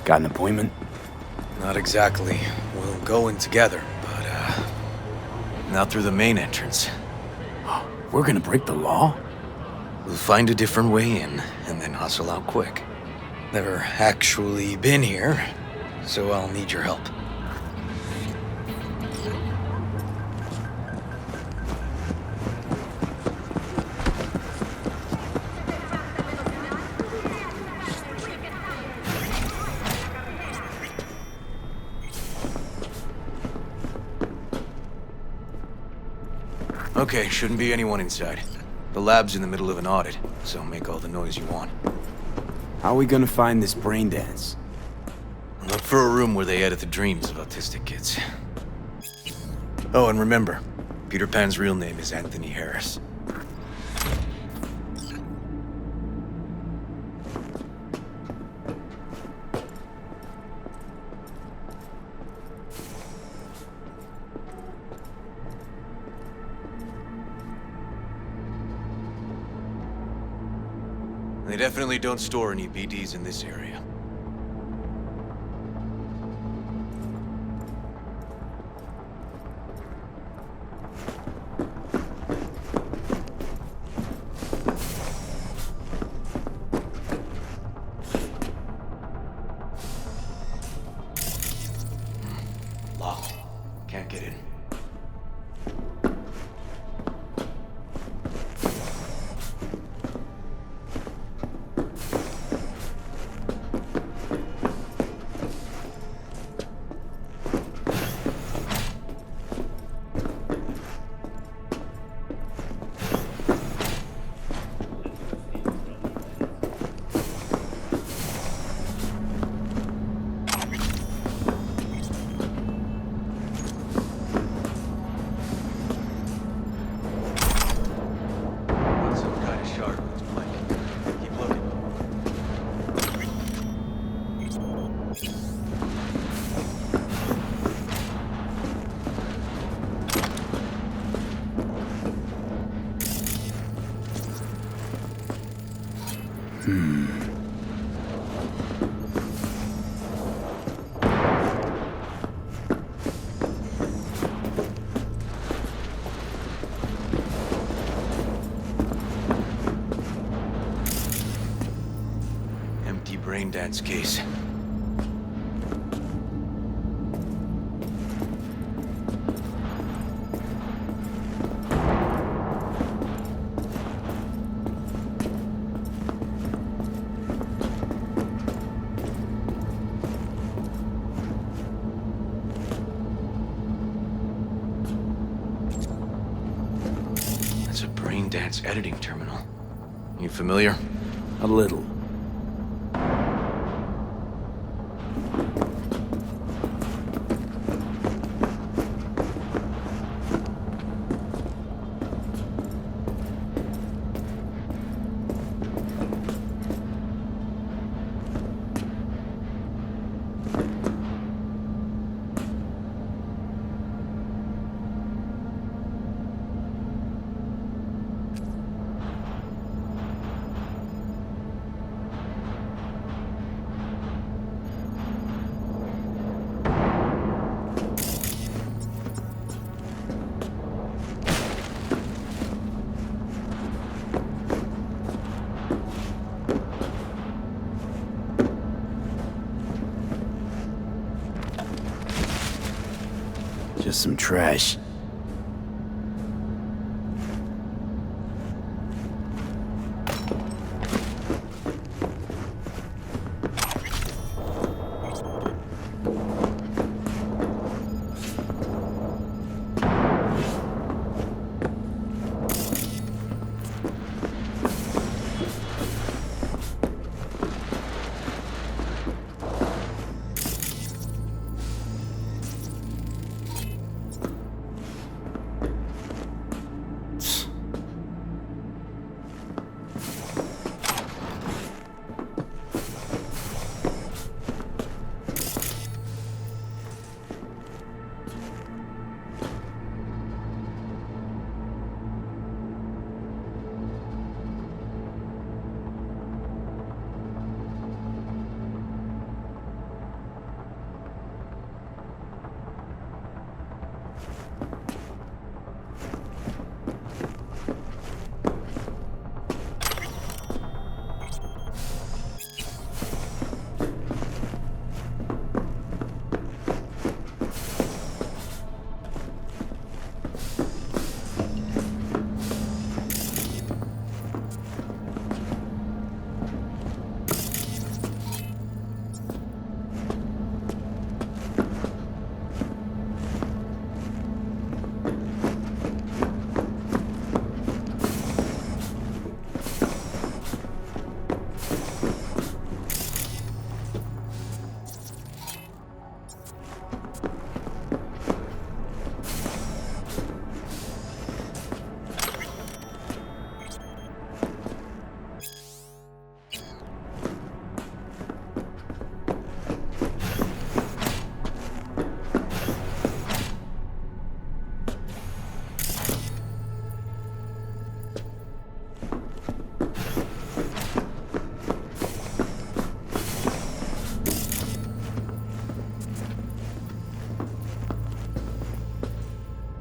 Got an appointment? Not exactly. We'll go in together, but, not through the main entrance. We're gonna break the law? We'll find a different way in, and then hustle out quick. Never actually been here, so I'll need your help. Okay, shouldn't be anyone inside. The lab's in the middle of an audit, so make all the noise you want. How are we gonna find this brain dance? Look for a room where they edit the dreams of autistic kids. Oh, and remember, Peter Pan's real name is Anthony Harris. They definitely don't store any BDs in this area. Locked. Can't get in. Empty brain dance case. That's a brain dance editing terminal. You familiar? A little. Just some trash.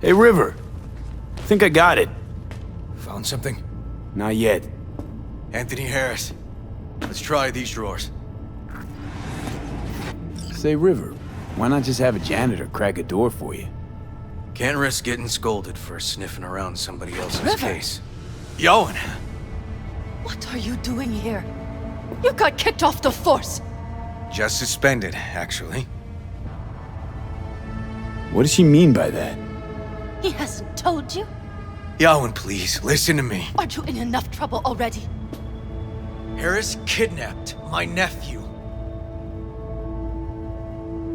Hey, River. Think I got it. Found something? Not yet. Anthony Harris. Let's try these drawers. Say, River, why not just have a janitor crack a door for you? Can't risk getting scolded for sniffing around somebody else's River. case. Yowen! What are you doing here? You got kicked off the force! Just suspended, actually. What does she mean by that? He hasn't told you? Yowen, please, listen to me. Aren't you in enough trouble already? Harris kidnapped my nephew.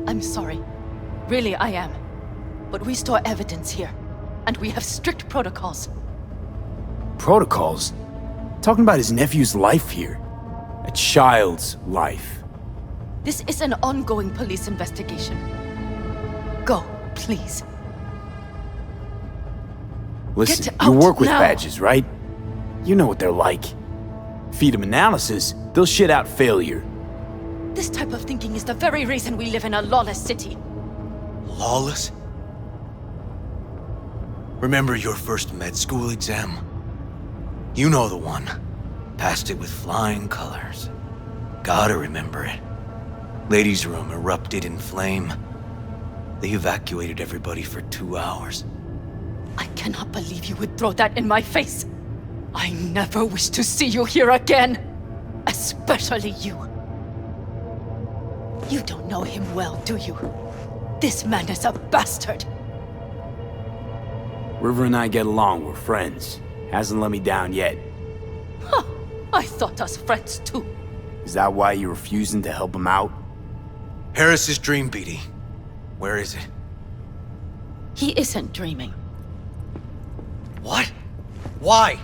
I'm sorry. Really, I am. But we store evidence here, and we have strict protocols. Protocols? Talking about his nephew's life here. A child's life. This is an ongoing police investigation. Go, please. Listen, Get you out work with now. badges, right? You know what they're like. Feed them analysis, they'll shit out failure. This type of thinking is the very reason we live in a lawless city. Lawless? Remember your first med school exam? You know the one. Passed it with flying colors. Gotta remember it. Ladies' room erupted in flame. They evacuated everybody for 2 hours. I cannot believe you would throw that in my face. I never wish to see you here again. Especially you. You don't know him well, do you? This man is a bastard. River and I get along, we're friends. Hasn't let me down yet. Huh. I thought us friends too. Is that why you're refusing to help him out? Harris's dream, BD. Where is it? He isn't dreaming. What? Why?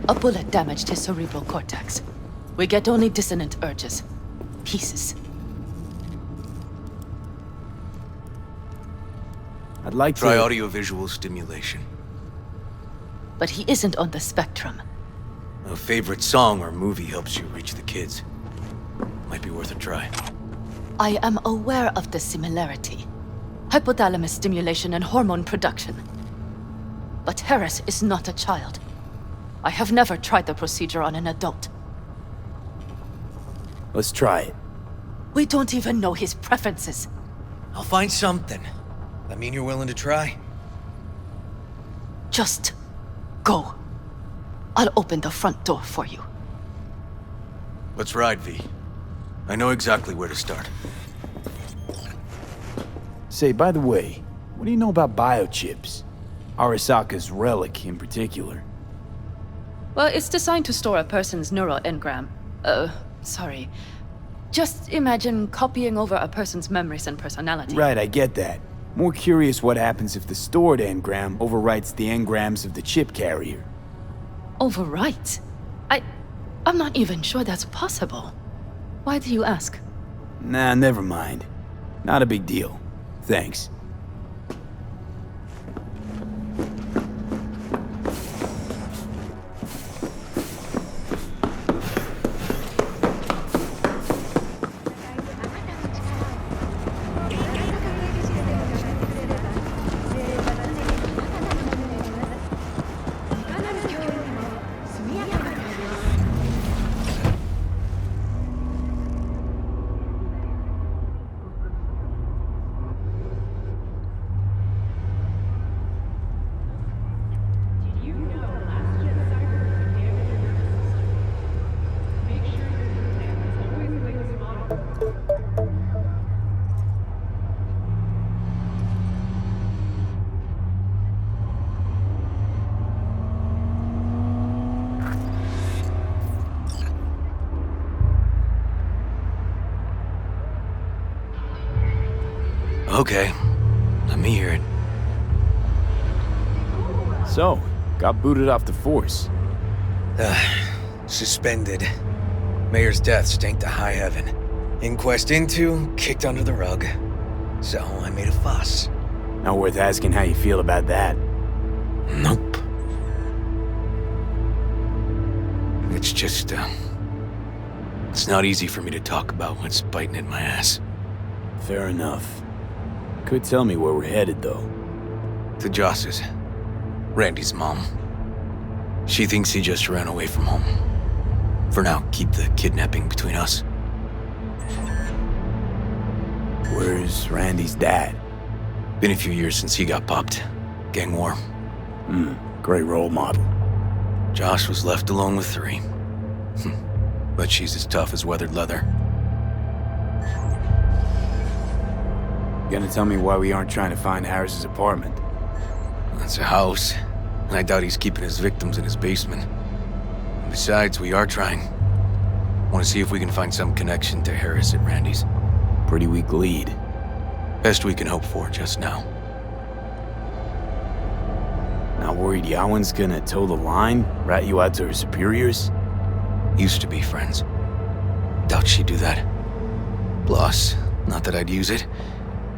A bullet damaged his cerebral cortex. We get only dissonant urges. Pieces. I'd like Try to... audiovisual stimulation. But he isn't on the spectrum. A favorite song or movie helps you reach the kids. Might be worth a try. I am aware of the similarity. Hypothalamus stimulation and hormone production. But Harris is not a child. I have never tried the procedure on an adult. Let's try it. We don't even know his preferences. I'll find something. I mean you're willing to try? Just go. I'll open the front door for you. Let's ride, V. I know exactly where to start. Say, by the way, what do you know about biochips? Arasaka's relic in particular. Well, it's designed to store a person's neural engram. Sorry. Just imagine copying over a person's memories and personality. Right, I get that. More curious what happens if the stored engram overwrites the engrams of the chip carrier. Overwrite? I'm not even sure that's possible. Why do you ask? Nah, never mind. Not a big deal. Thanks. Okay, let me hear it. So, got booted off the force. Suspended. Mayor's death stank to high heaven. Inquest into, kicked under the rug. So I made a fuss. Not worth asking how you feel about that. Nope. It's just, it's not easy for me to talk about what's biting at my ass. Fair enough. Could tell me where we're headed, though. To Joss's. Randy's mom. She thinks he just ran away from home. For now, keep the kidnapping between us. Where's Randy's dad? Been a few years since he got popped. Gang war. Great role model. Josh was left alone with 3. But she's as tough as weathered leather. Gonna tell me why we aren't trying to find Harris's apartment? That's a house, and I doubt he's keeping his victims in his basement. And besides, we are trying. Want to see if we can find some connection to Harris at Randy's. Pretty weak lead. Best we can hope for just now. Not worried Yawen's gonna toe the line? Rat you out to her superiors? Used to be friends. Doubt she'd do that. Plus, not that I'd use it,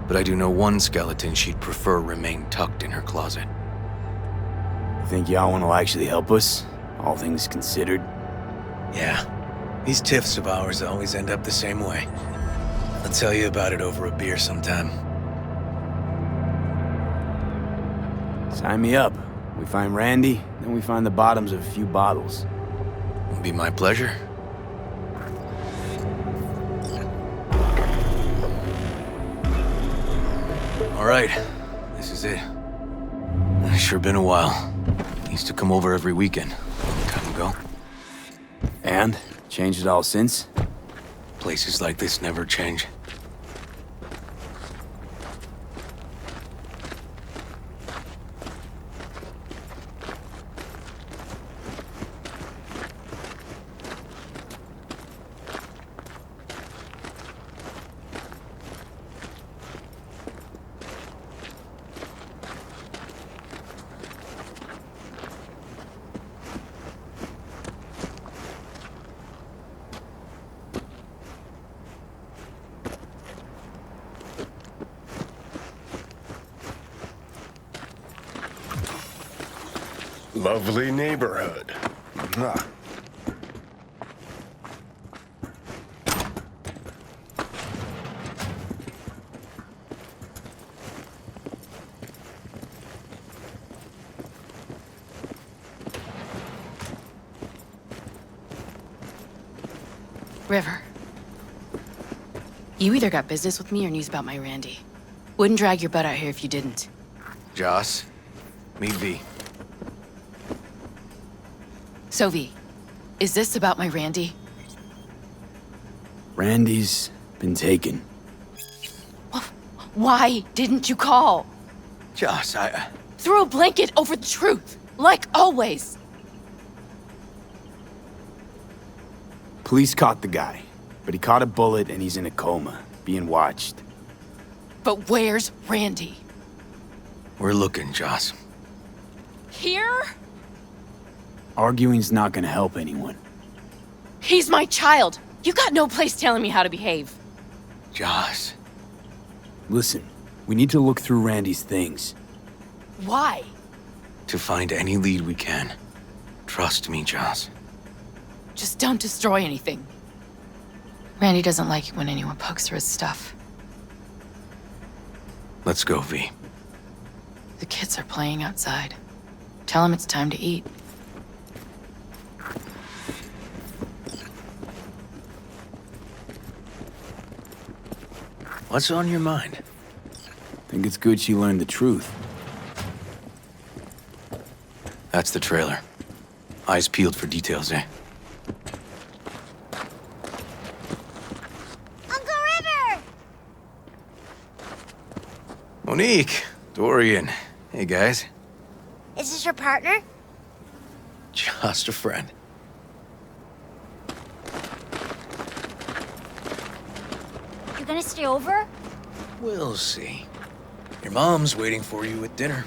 but I do know one skeleton she'd prefer remain tucked in her closet. You think Yawen will actually help us? All things considered? Yeah. These tiffs of ours always end up the same way. I'll tell you about it over a beer sometime. Sign me up. We find Randy, then we find the bottoms of a few bottles. It'll be my pleasure. All right, this is it. It's sure been a while. Used to come over every weekend, a long time ago. And? Changed it all since? Places like this never change. Lovely neighborhood. Mwah. River. You either got business with me or news about my Randy. Wouldn't drag your butt out here if you didn't. Joss, meet V. So, V, is this about my Randy? Randy's been taken. Why didn't you call? Joss, I... Threw a blanket over the truth, like always. Police caught the guy, but he caught a bullet and he's in a coma, being watched. But where's Randy? We're looking, Joss. Here? Arguing's not gonna help anyone. He's my child. You got no place telling me how to behave. Joss. Listen, we need to look through Randy's things. Why? To find any lead we can. Trust me, Joss. Just don't destroy anything. Randy doesn't like it when anyone pokes through his stuff. Let's go, V. The kids are playing outside. Tell him it's time to eat. What's on your mind? Think it's good she learned the truth. That's the trailer. Eyes peeled for details, eh? Uncle River! Monique, Dorian. Hey, guys. Is this your partner? Just a friend. You gonna stay over? We'll see. Your mom's waiting for you at dinner.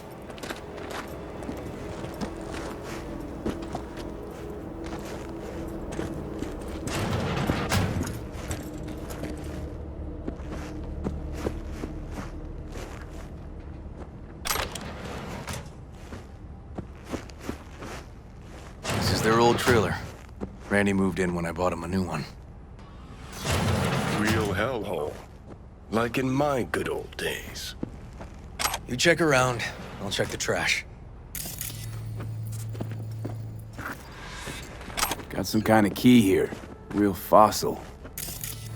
This is their old trailer. Randy moved in when I bought him a new one. Real hellhole. Like in my good old days. You check around, I'll check the trash. Got some kind of key here. Real fossil.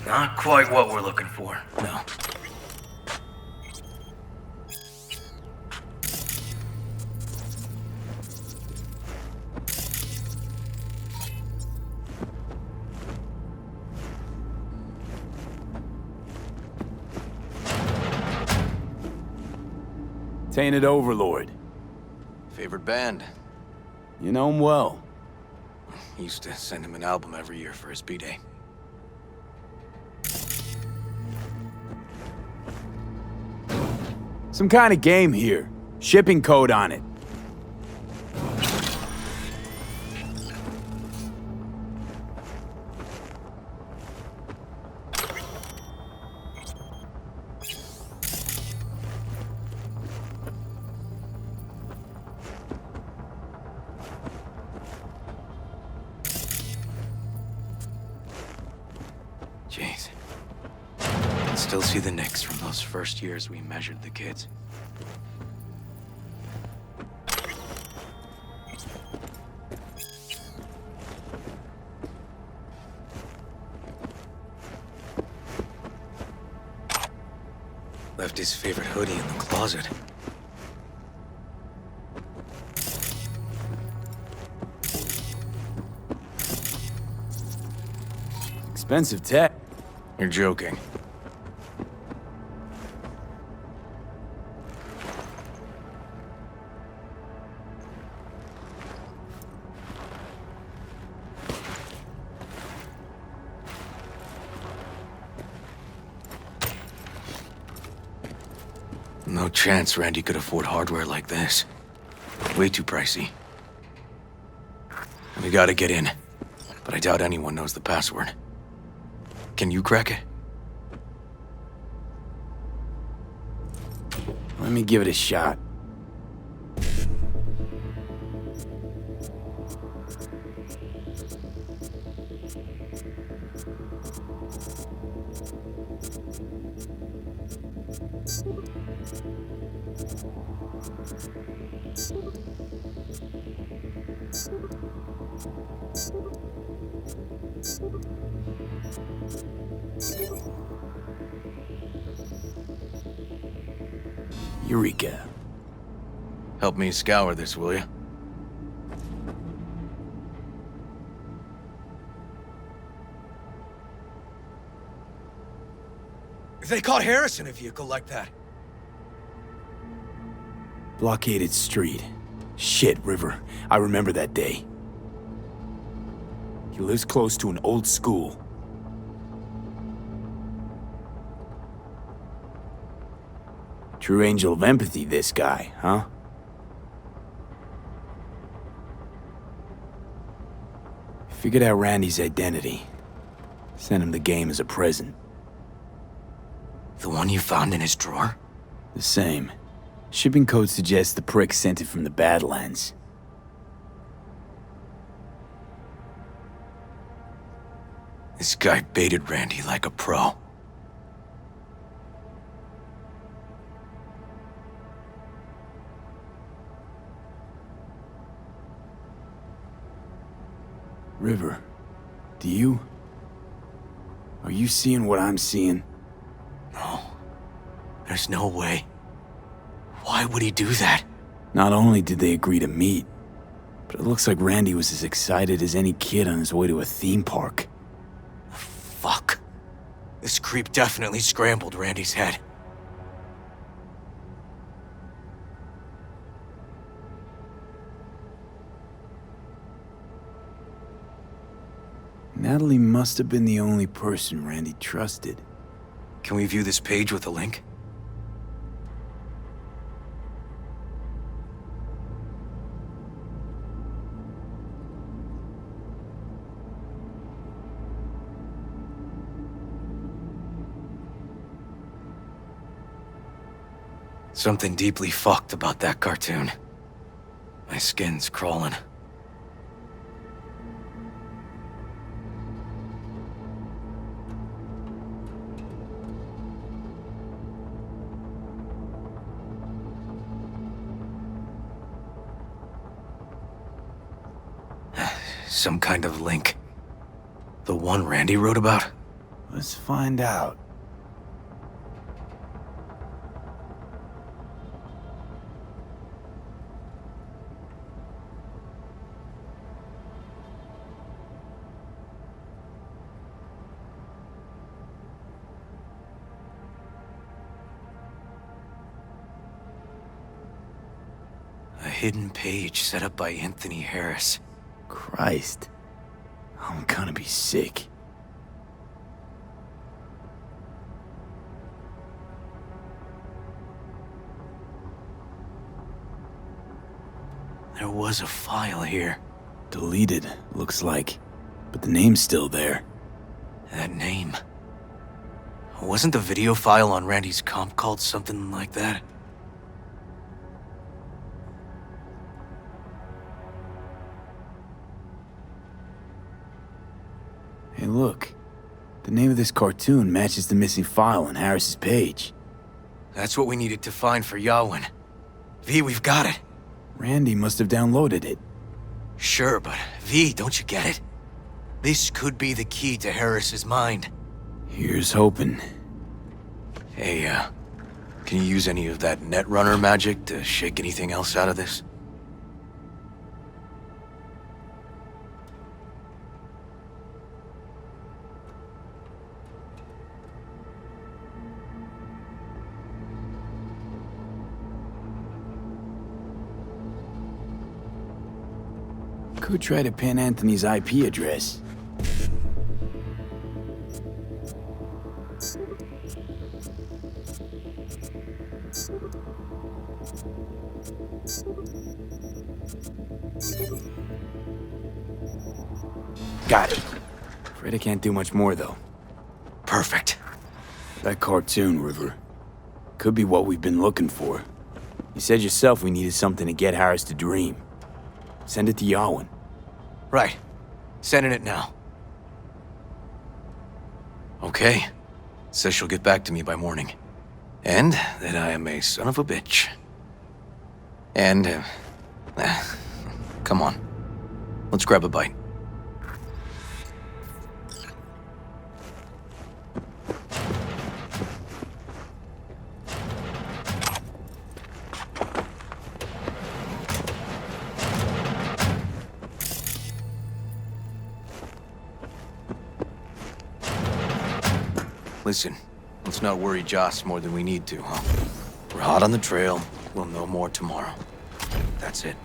Not quite what we're looking for, no. Tainted Overlord. Favorite band? You know him well. Used to send him an album every year for his B-Day. Some kind of game here. Shipping code on it. still see the nicks from those first years we measured the kids. Left his favorite hoodie in the closet. Expensive tech. You're joking. No chance Randy could afford hardware like this. Way too pricey. We gotta get in, but I doubt anyone knows the password. Can you crack it? Let me give it a shot. Eureka. Help me scour this, will you? They caught Harris in a vehicle like that. Blockaded street. Shit, River. I remember that day. He lives close to an old school. True angel of empathy, this guy, huh? Figured out Randy's identity. Sent him the game as a present. The one you found in his drawer? The same. Shipping code suggests the prick sent it from the Badlands. This guy baited Randy like a pro. River, do you? Are you seeing what I'm seeing? No. There's no way. Why would he do that? Not only did they agree to meet, but it looks like Randy was as excited as any kid on his way to a theme park. Fuck. This creep definitely scrambled Randy's head. Natalie must have been the only person Randy trusted. Can we view this page with a link? Something deeply fucked about that cartoon. My skin's crawling. Some kind of link. The one Randy wrote about? Let's find out. A hidden page set up by Anthony Harris. Christ. I'm gonna be sick. There was a file here. Deleted, looks like. But the name's still there. That name. Wasn't the video file on Randy's comp called something like that? Hey, look. The name of this cartoon matches the missing file on Harris's page. That's what we needed to find for Yawin. V, we've got it. Randy must have downloaded it. Sure, but V, don't you get it? This could be the key to Harris's mind. Here's hoping. Hey, can you use any of that Netrunner magic to shake anything else out of this? Could try to pin Anthony's IP address. Got it. Afraid I can't do much more, though. Perfect. That cartoon, River. Could be what we've been looking for. You said yourself we needed something to get Harris to dream. Send it to Yawin. Right. Sending it now. Okay. Says she'll get back to me by morning. And that I am a son of a bitch. And, come on. Let's grab a bite. Listen, let's not worry Joss more than we need to, huh? We're hot on the trail. We'll know more tomorrow. That's it.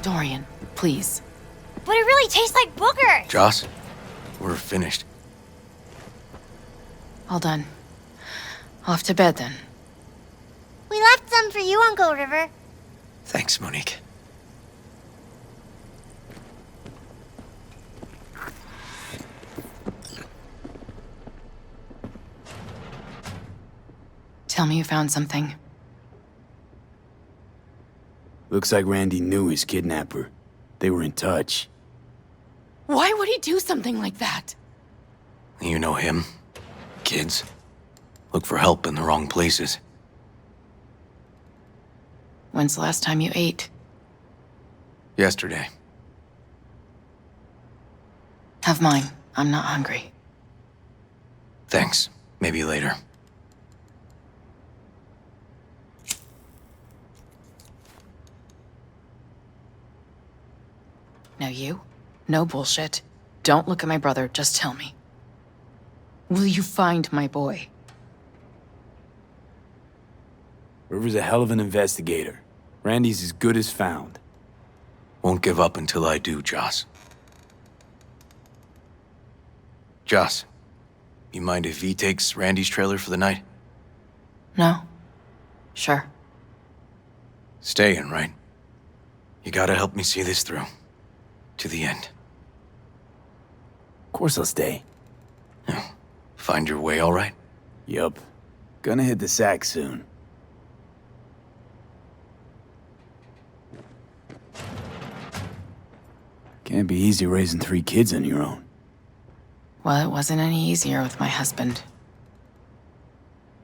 Dorian, please. But it really tastes like boogers! Joss, we're finished. All done. Off to bed, then. We left some for you, Uncle River. Thanks, Monique. Tell me you found something. Looks like Randy knew his kidnapper. They were in touch. Why would he do something like that? You know him. Kids. Look for help in the wrong places. When's the last time you ate? Yesterday. Have mine. I'm not hungry. Thanks. Maybe later. Now you? No bullshit. Don't look at my brother, just tell me. Will you find my boy? River's a hell of an investigator. Randy's as good as found. Won't give up until I do, Joss. Joss, you mind if V takes Randy's trailer for the night? No. Sure. Staying, right? You gotta help me see this through. To the end. Of course I'll stay. Find your way all right? Yup. Gonna hit the sack soon. Can't be easy raising 3 kids on your own. Well, it wasn't any easier with my husband.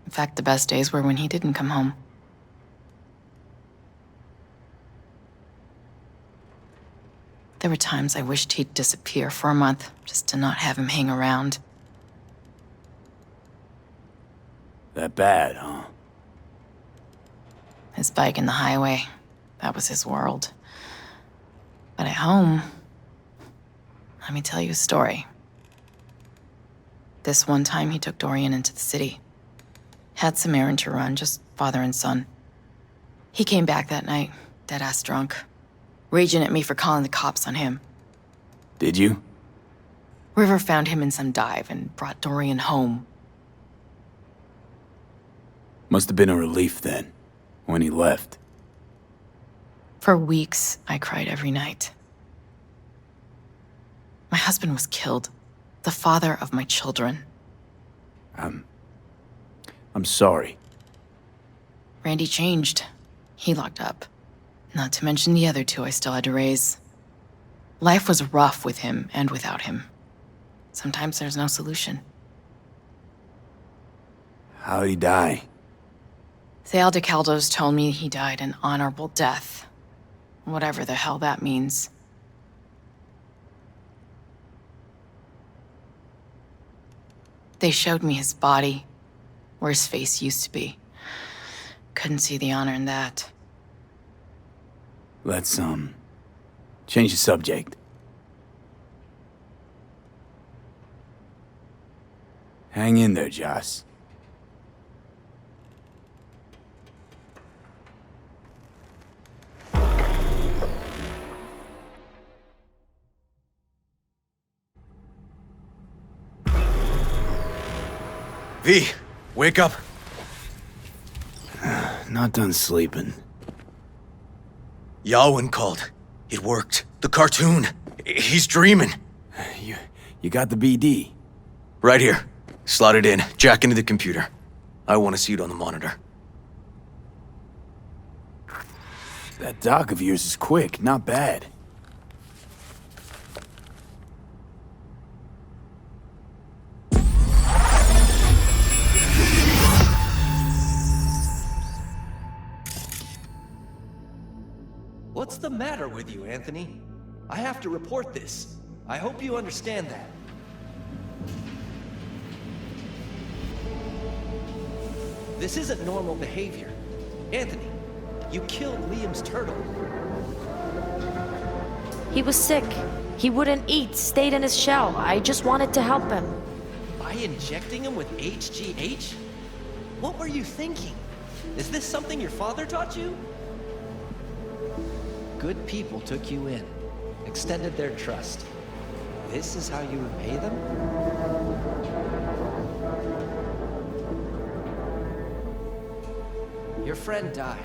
In fact, the best days were when he didn't come home. There were times I wished he'd disappear for a month, just to not have him hang around. That bad, huh? His bike in the highway, that was his world. But at home, let me tell you a story. This one time he took Dorian into the city. Had some errand to run, just father and son. He came back that night, dead-ass drunk, raging at me for calling the cops on him. Did you? River found him in some dive and brought Dorian home. Must have been a relief then, when he left. For weeks, I cried every night. My husband was killed, the father of my children. I'm sorry. Randy changed. He locked up. Not to mention the other two I still had to raise. Life was rough with him and without him. Sometimes there's no solution. How'd he die? Thale de Caldos told me he died an honorable death. Whatever the hell that means. They showed me his body, where his face used to be. Couldn't see the honor in that. Let's, change the subject. Hang in there, Joss. V, wake up. Not done sleeping. Yalwyn called. It worked. The cartoon. He's dreaming. You got the BD? Right here. Slot it in. Jack into the computer. I want to see it on the monitor. That doc of yours is quick, not bad. What's the matter with you, Anthony? I have to report this. I hope you understand that. This isn't normal behavior. Anthony, you killed Liam's turtle. He was sick. He wouldn't eat, stayed in his shell. I just wanted to help him. By injecting him with HGH? What were you thinking? Is this something your father taught you? Good people took you in, extended their trust. This is how you repay them? Your friend died.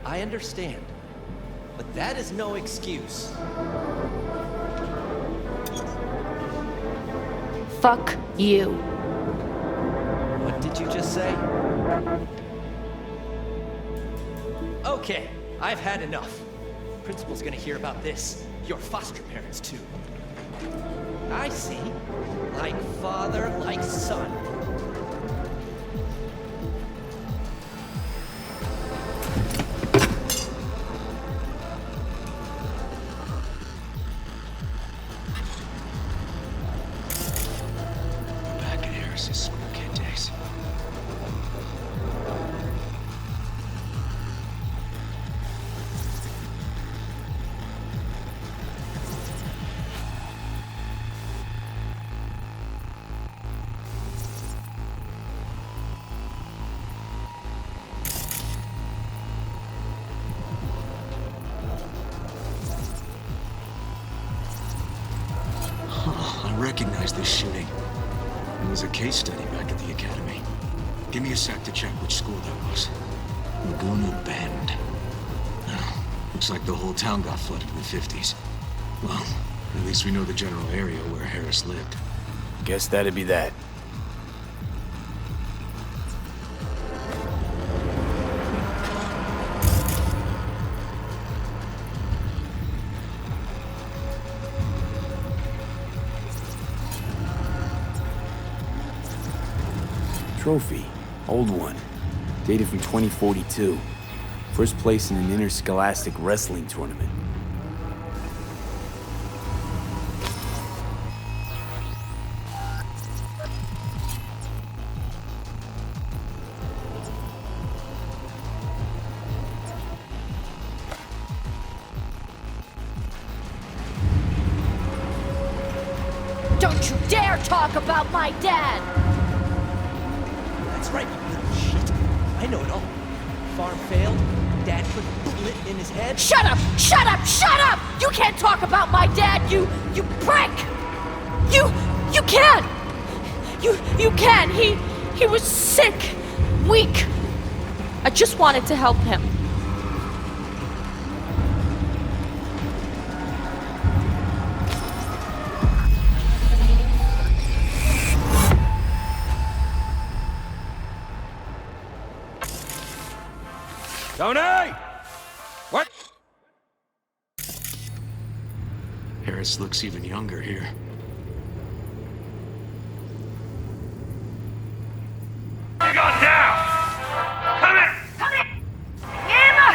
I understand. But that is no excuse. Fuck you. What did you just say? Okay, I've had enough. Principal's gonna hear about this. Your foster parents, too. I see. Like father, like son. Back at Harris's school kid days. I recognize this shooting. It was a case study back at the academy. Give me a sec to check which school that was. Laguna Bend. Oh, looks like the whole town got flooded with 50s. Well, at least we know the general area where Harris lived. Guess that'd be that. Trophy. Old one. Dated from 2042. First place in an interscholastic wrestling tournament. Don't you dare talk about my dad! That's right, you little shit. I know it all. Farm failed. Dad put a bullet in his head. Shut up! Shut up! Shut up! You can't talk about my dad, you prick! You can't! You can! He was sick, weak. I just wanted to help him. Tony! Harris looks even younger here. You got down! Come in! Come in! Emma!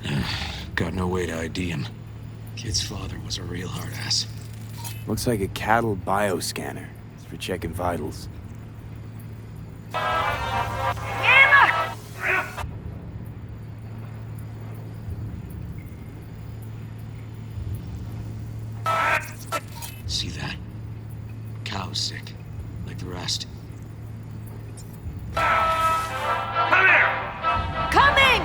Coming! Got no way to ID him. Kid's father was a real hard ass. Looks like a cattle bioscanner. It's for checking vitals. Emma! See that? Cow's sick, like the rest. Come here! Coming!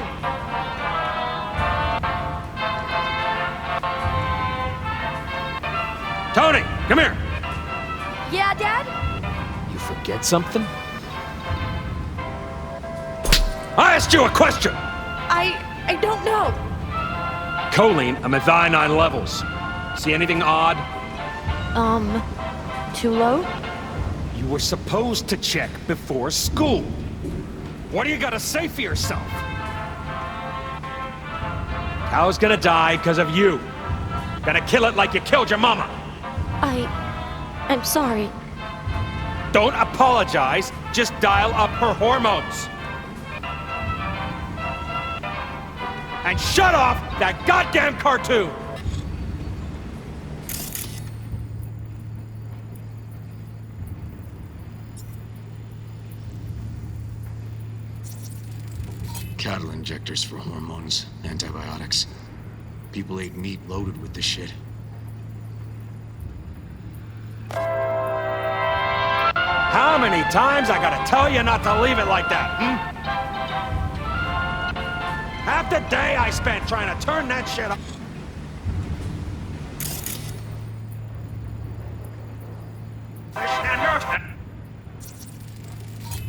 Tony, come here! Yeah, Dad? You forget something? I asked you a question! I don't know. Choline, I'm at thionine levels. See anything odd? Too low? You were supposed to check before school. What do you gotta say for yourself? Cow's gonna die because of you. Gonna kill it like you killed your mama. I'm sorry. Don't apologize, just dial up her hormones. And shut off that goddamn cartoon! Cattle injectors for hormones, antibiotics. People ate meat loaded with this shit. How many times I gotta tell you not to leave it like that, Half the day I spent trying to turn that shit off.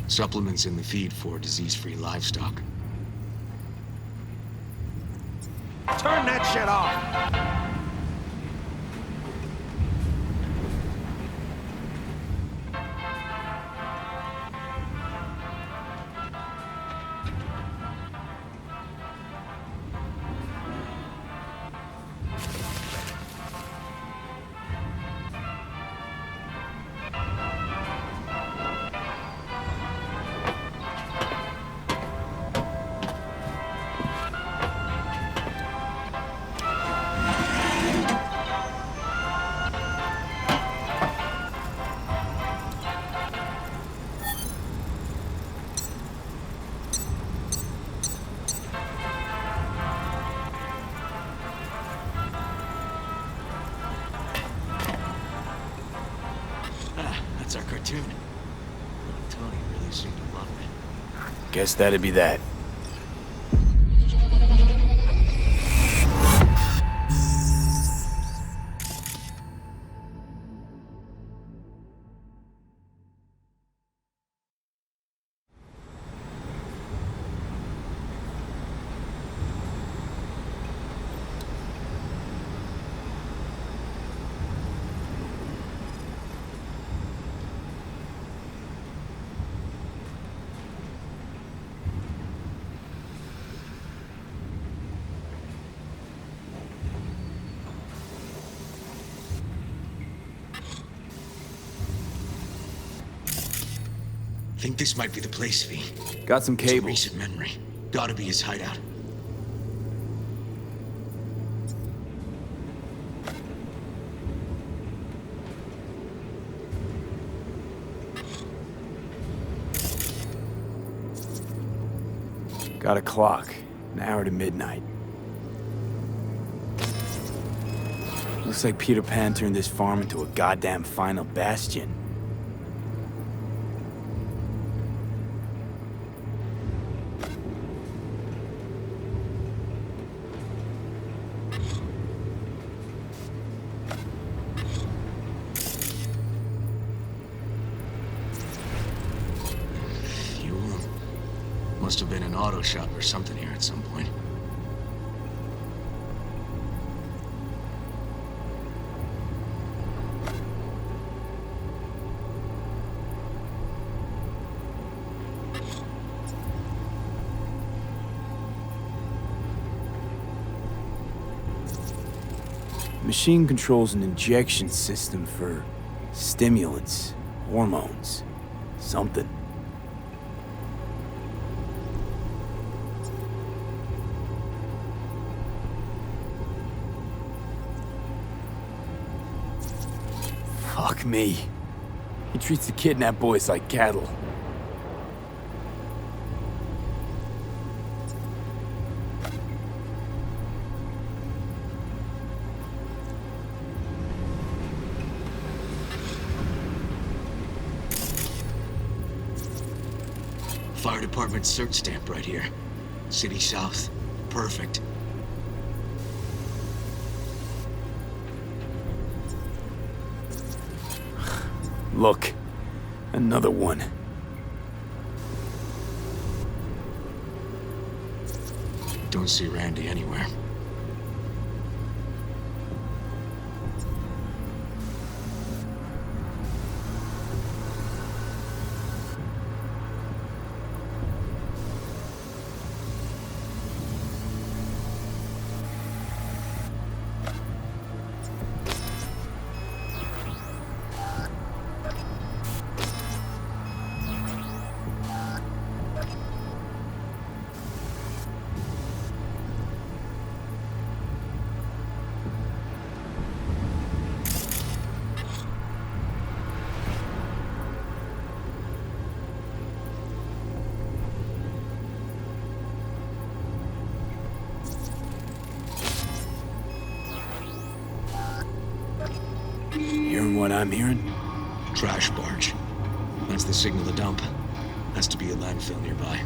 Supplements in the feed for disease-free livestock. Turn that shit off! That's our cartoon. Tony really seemed to love it. Guess that'd be that. Think this might be the place, V. Got some It's a cable. recent memory. Gotta be his hideout. Got a clock. An hour to midnight. Looks like Peter Pan turned this farm into a goddamn final bastion. Must have been an auto shop or something here at some point. Machine controls an injection system for stimulants, hormones, something. Fuck me. He treats the kidnapped boys like cattle. Fire department search stamp right here. City South. Perfect. Look, another one. Don't see Randy anywhere. Hearing what I'm hearing? Trash barge. That's the signal to dump. Has to be a landfill nearby.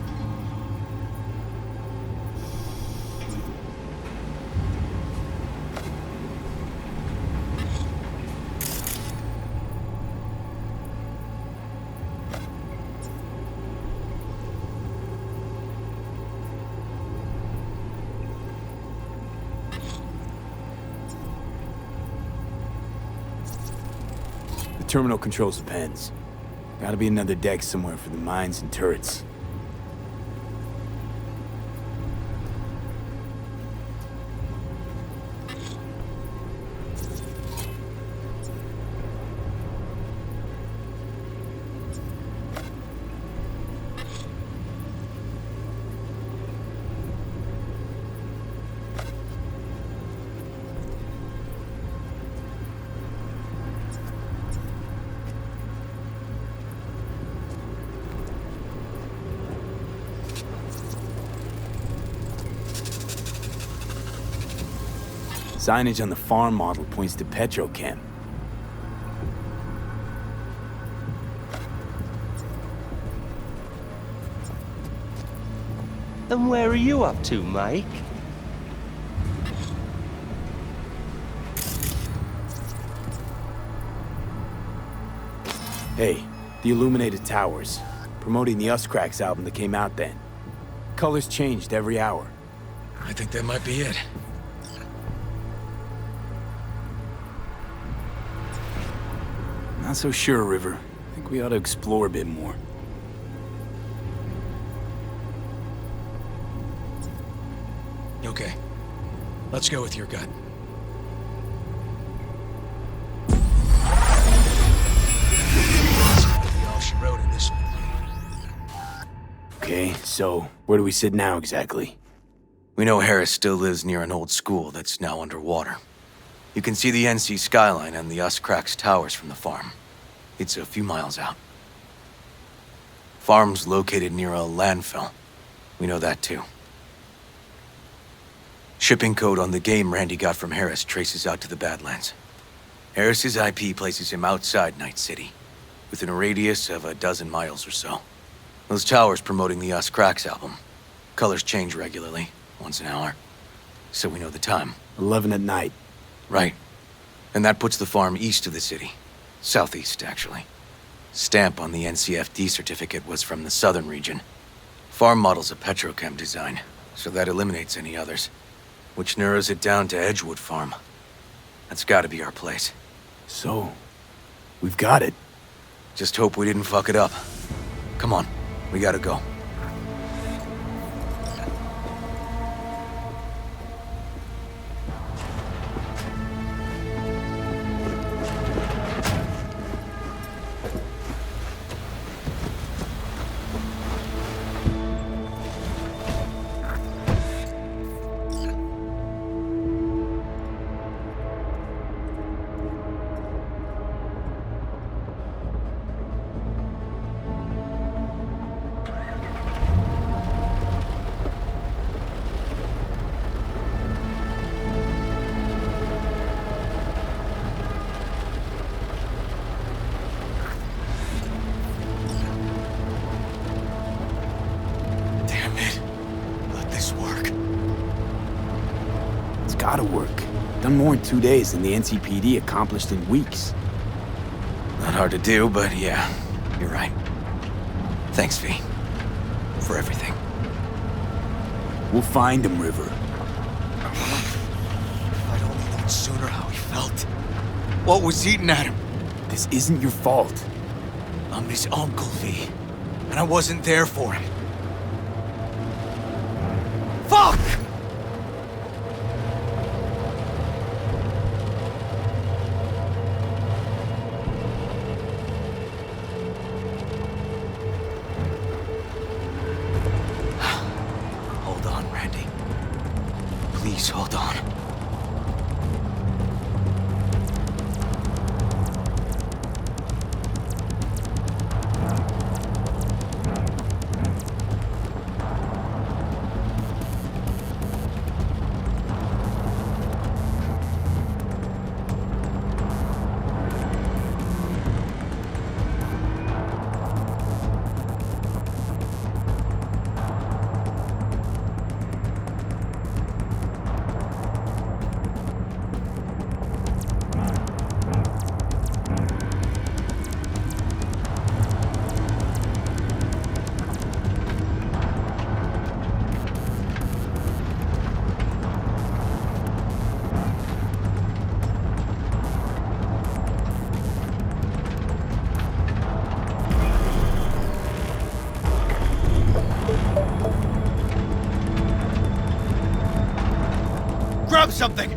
The terminal controls the pens. Gotta be another deck somewhere for the mines and turrets. Signage on the farm model points to Petrochem. And where are you up to, Mike? Hey, the Illuminated Towers. Promoting the Us Cracks album that came out then. Colors changed every hour. I think that might be it. Not so sure, River. I think we ought to explore a bit more. Okay. Let's go with your gut. All she wrote in this one. Okay, so where do we sit now exactly? We know Harris still lives near an old school that's now underwater. You can see the NC skyline and the Us Cracks towers from the farm. It's a few miles out. Farm's located near a landfill. We know that too. Shipping code on the game Randy got from Harris traces out to the Badlands. Harris's IP places him outside Night City, within a radius of 12 miles or so. Those towers promoting the Us Cracks album. Colors change regularly, once an hour. So we know the time. 11 at night. Right. And that puts the farm east of the city. Southeast, actually. Stamp on the NCFD certificate was from the southern region. Farm model's a Petrochem design, so that eliminates any others. Which narrows it down to Edgewood Farm. That's gotta be our place. So, we've got it. Just hope we didn't fuck it up. Come on, we gotta go. work. Done more in 2 days than the NCPD accomplished in weeks. Not hard to do, but yeah, you're right. Thanks, V. For everything. We'll find him, River. If I'd only known sooner how he felt. What was eating at him? This isn't your fault. I'm his uncle, V. And I wasn't there for him. Fuck! Hold on, Randy. Please hold on. Grab something!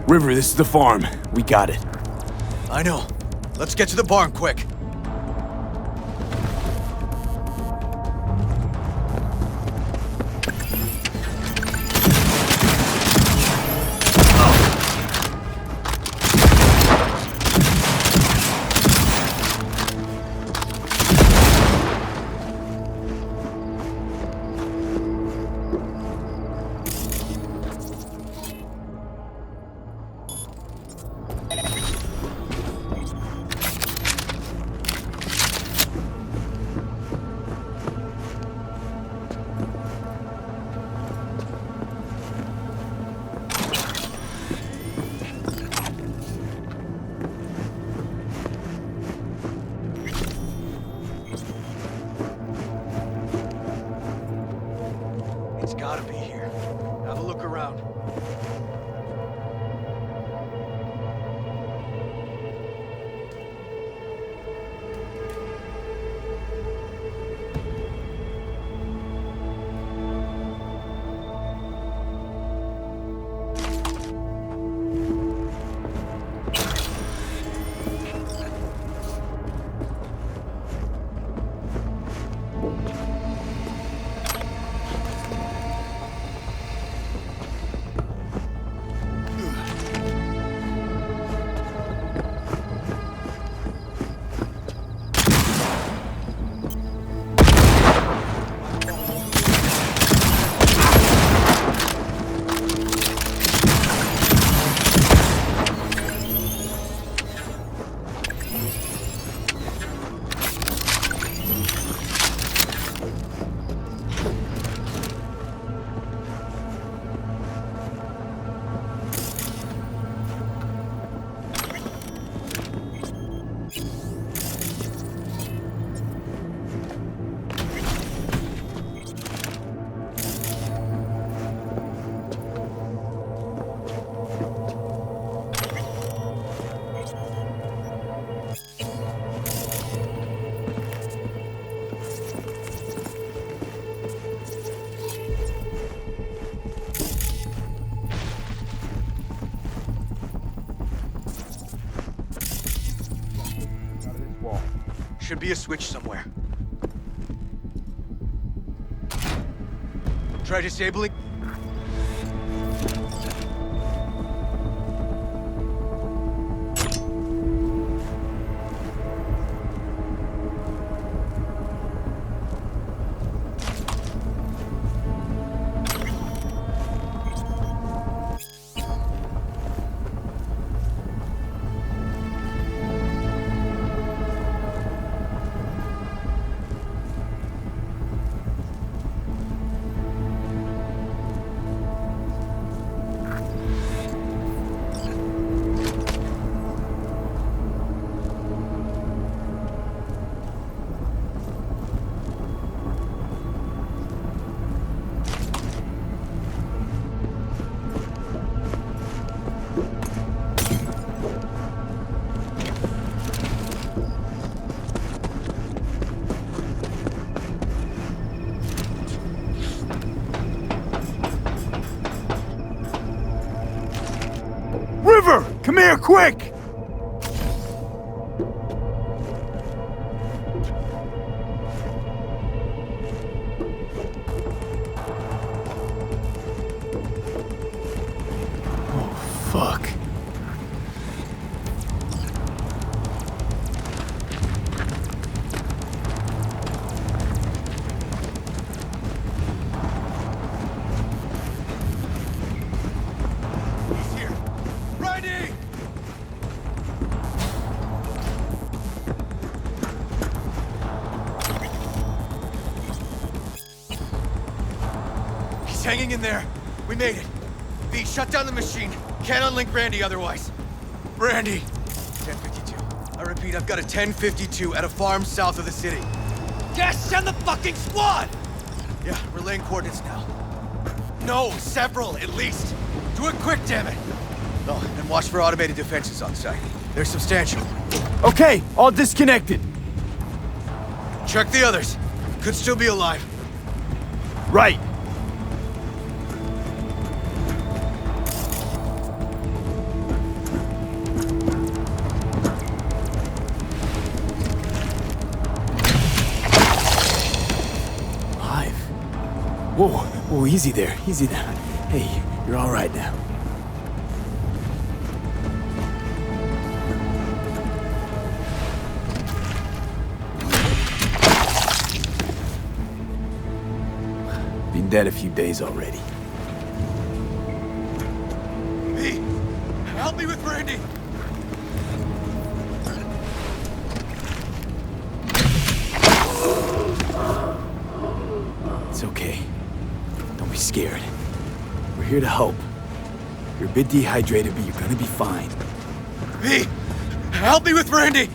River, this is the farm. We got it. I know. Let's get to the barn quick. It's gotta be here. Have a look around. Should be a switch somewhere. Try disabling. River! Come here, quick! Oh, fuck. Hanging in there. We made it. V, shut down the machine. Can't unlink Randy otherwise. Randy. 1052. I repeat, I've got a 1052 at a farm south of the city. Yes, send the fucking squad! Yeah, relaying coordinates now. No, several, at least. Do it quick, damn it. Oh, and watch for automated defenses on site. They're substantial. Okay, all disconnected. Check the others. Could still be alive. Right. Whoa, whoa, easy there, easy now. Hey, you're all right now. Been dead a few days already. V, help me with Randy. It's okay. Don't be scared. We're here to help. You're a bit dehydrated, but you're gonna be fine. V, help me with Randy!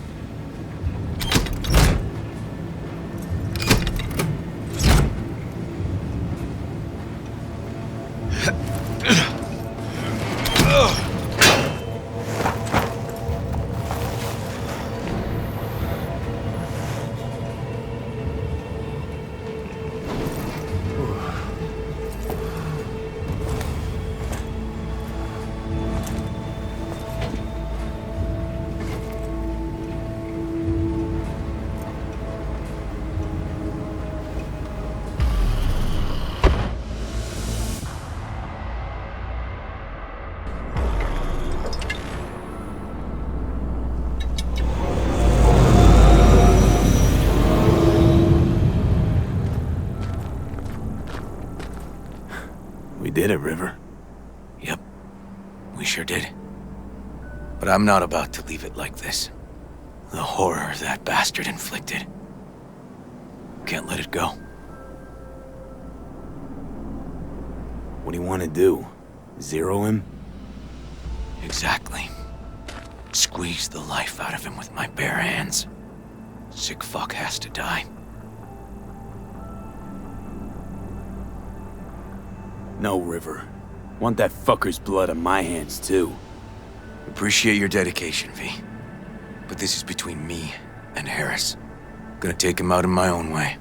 We did it, River. Yep, we sure did. But I'm not about to leave it like this. The horror that bastard inflicted. Can't let it go. What do you want to do? Zero him? Exactly. Squeeze the life out of him with my bare hands. Sick fuck has to die. No, River. Want that fucker's blood on my hands, too. Appreciate your dedication, V. But this is between me and Harris. Gonna take him out in my own way.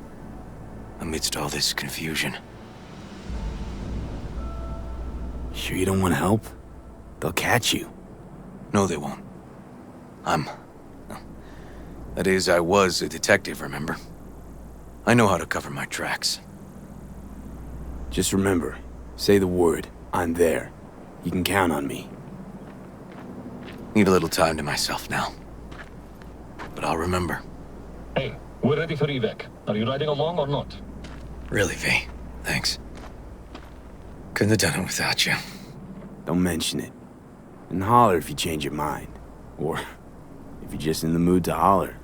Amidst all this confusion. Sure you don't want to help? They'll catch you. No, they won't. That is, I was a detective, remember? I know how to cover my tracks. Just remember, say the word. I'm there. You can count on me. Need a little time to myself now. But I'll remember. Hey, we're ready for evac. Are you riding along or not? Really, V. Thanks. Couldn't have done it without you. Don't mention it. And holler if you change your mind. Or if you're just in the mood to holler.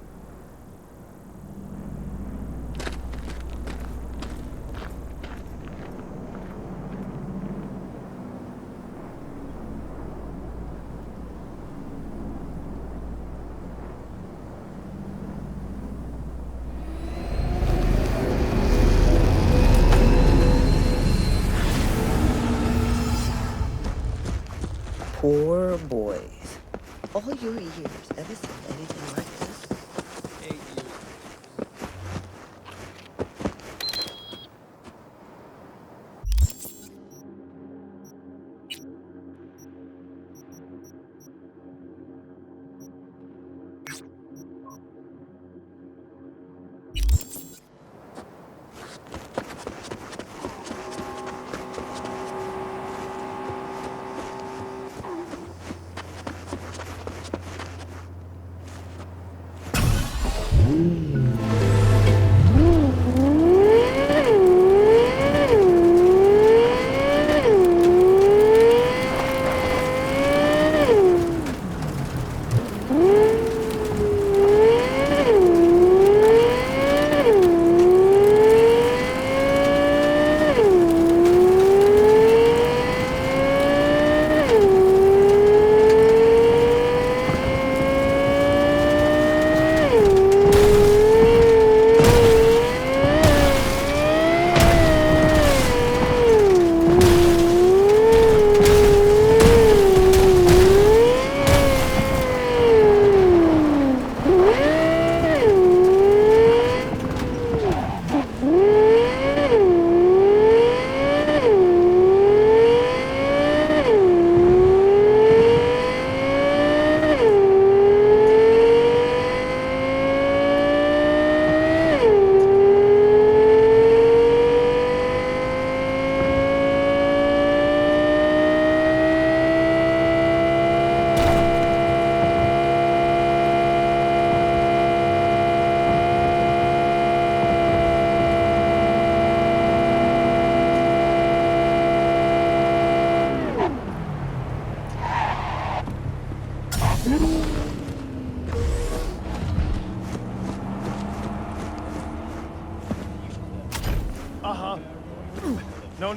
Poor boys. All your years, ever seen anything like this?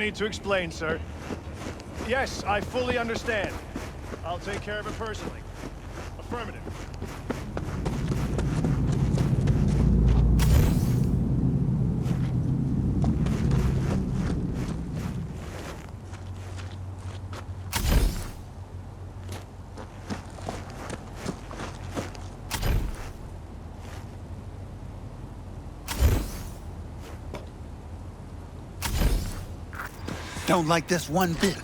need to explain, sir. Yes, I fully understand. I'll take care of it personally. Affirmative. Don't like this one bit.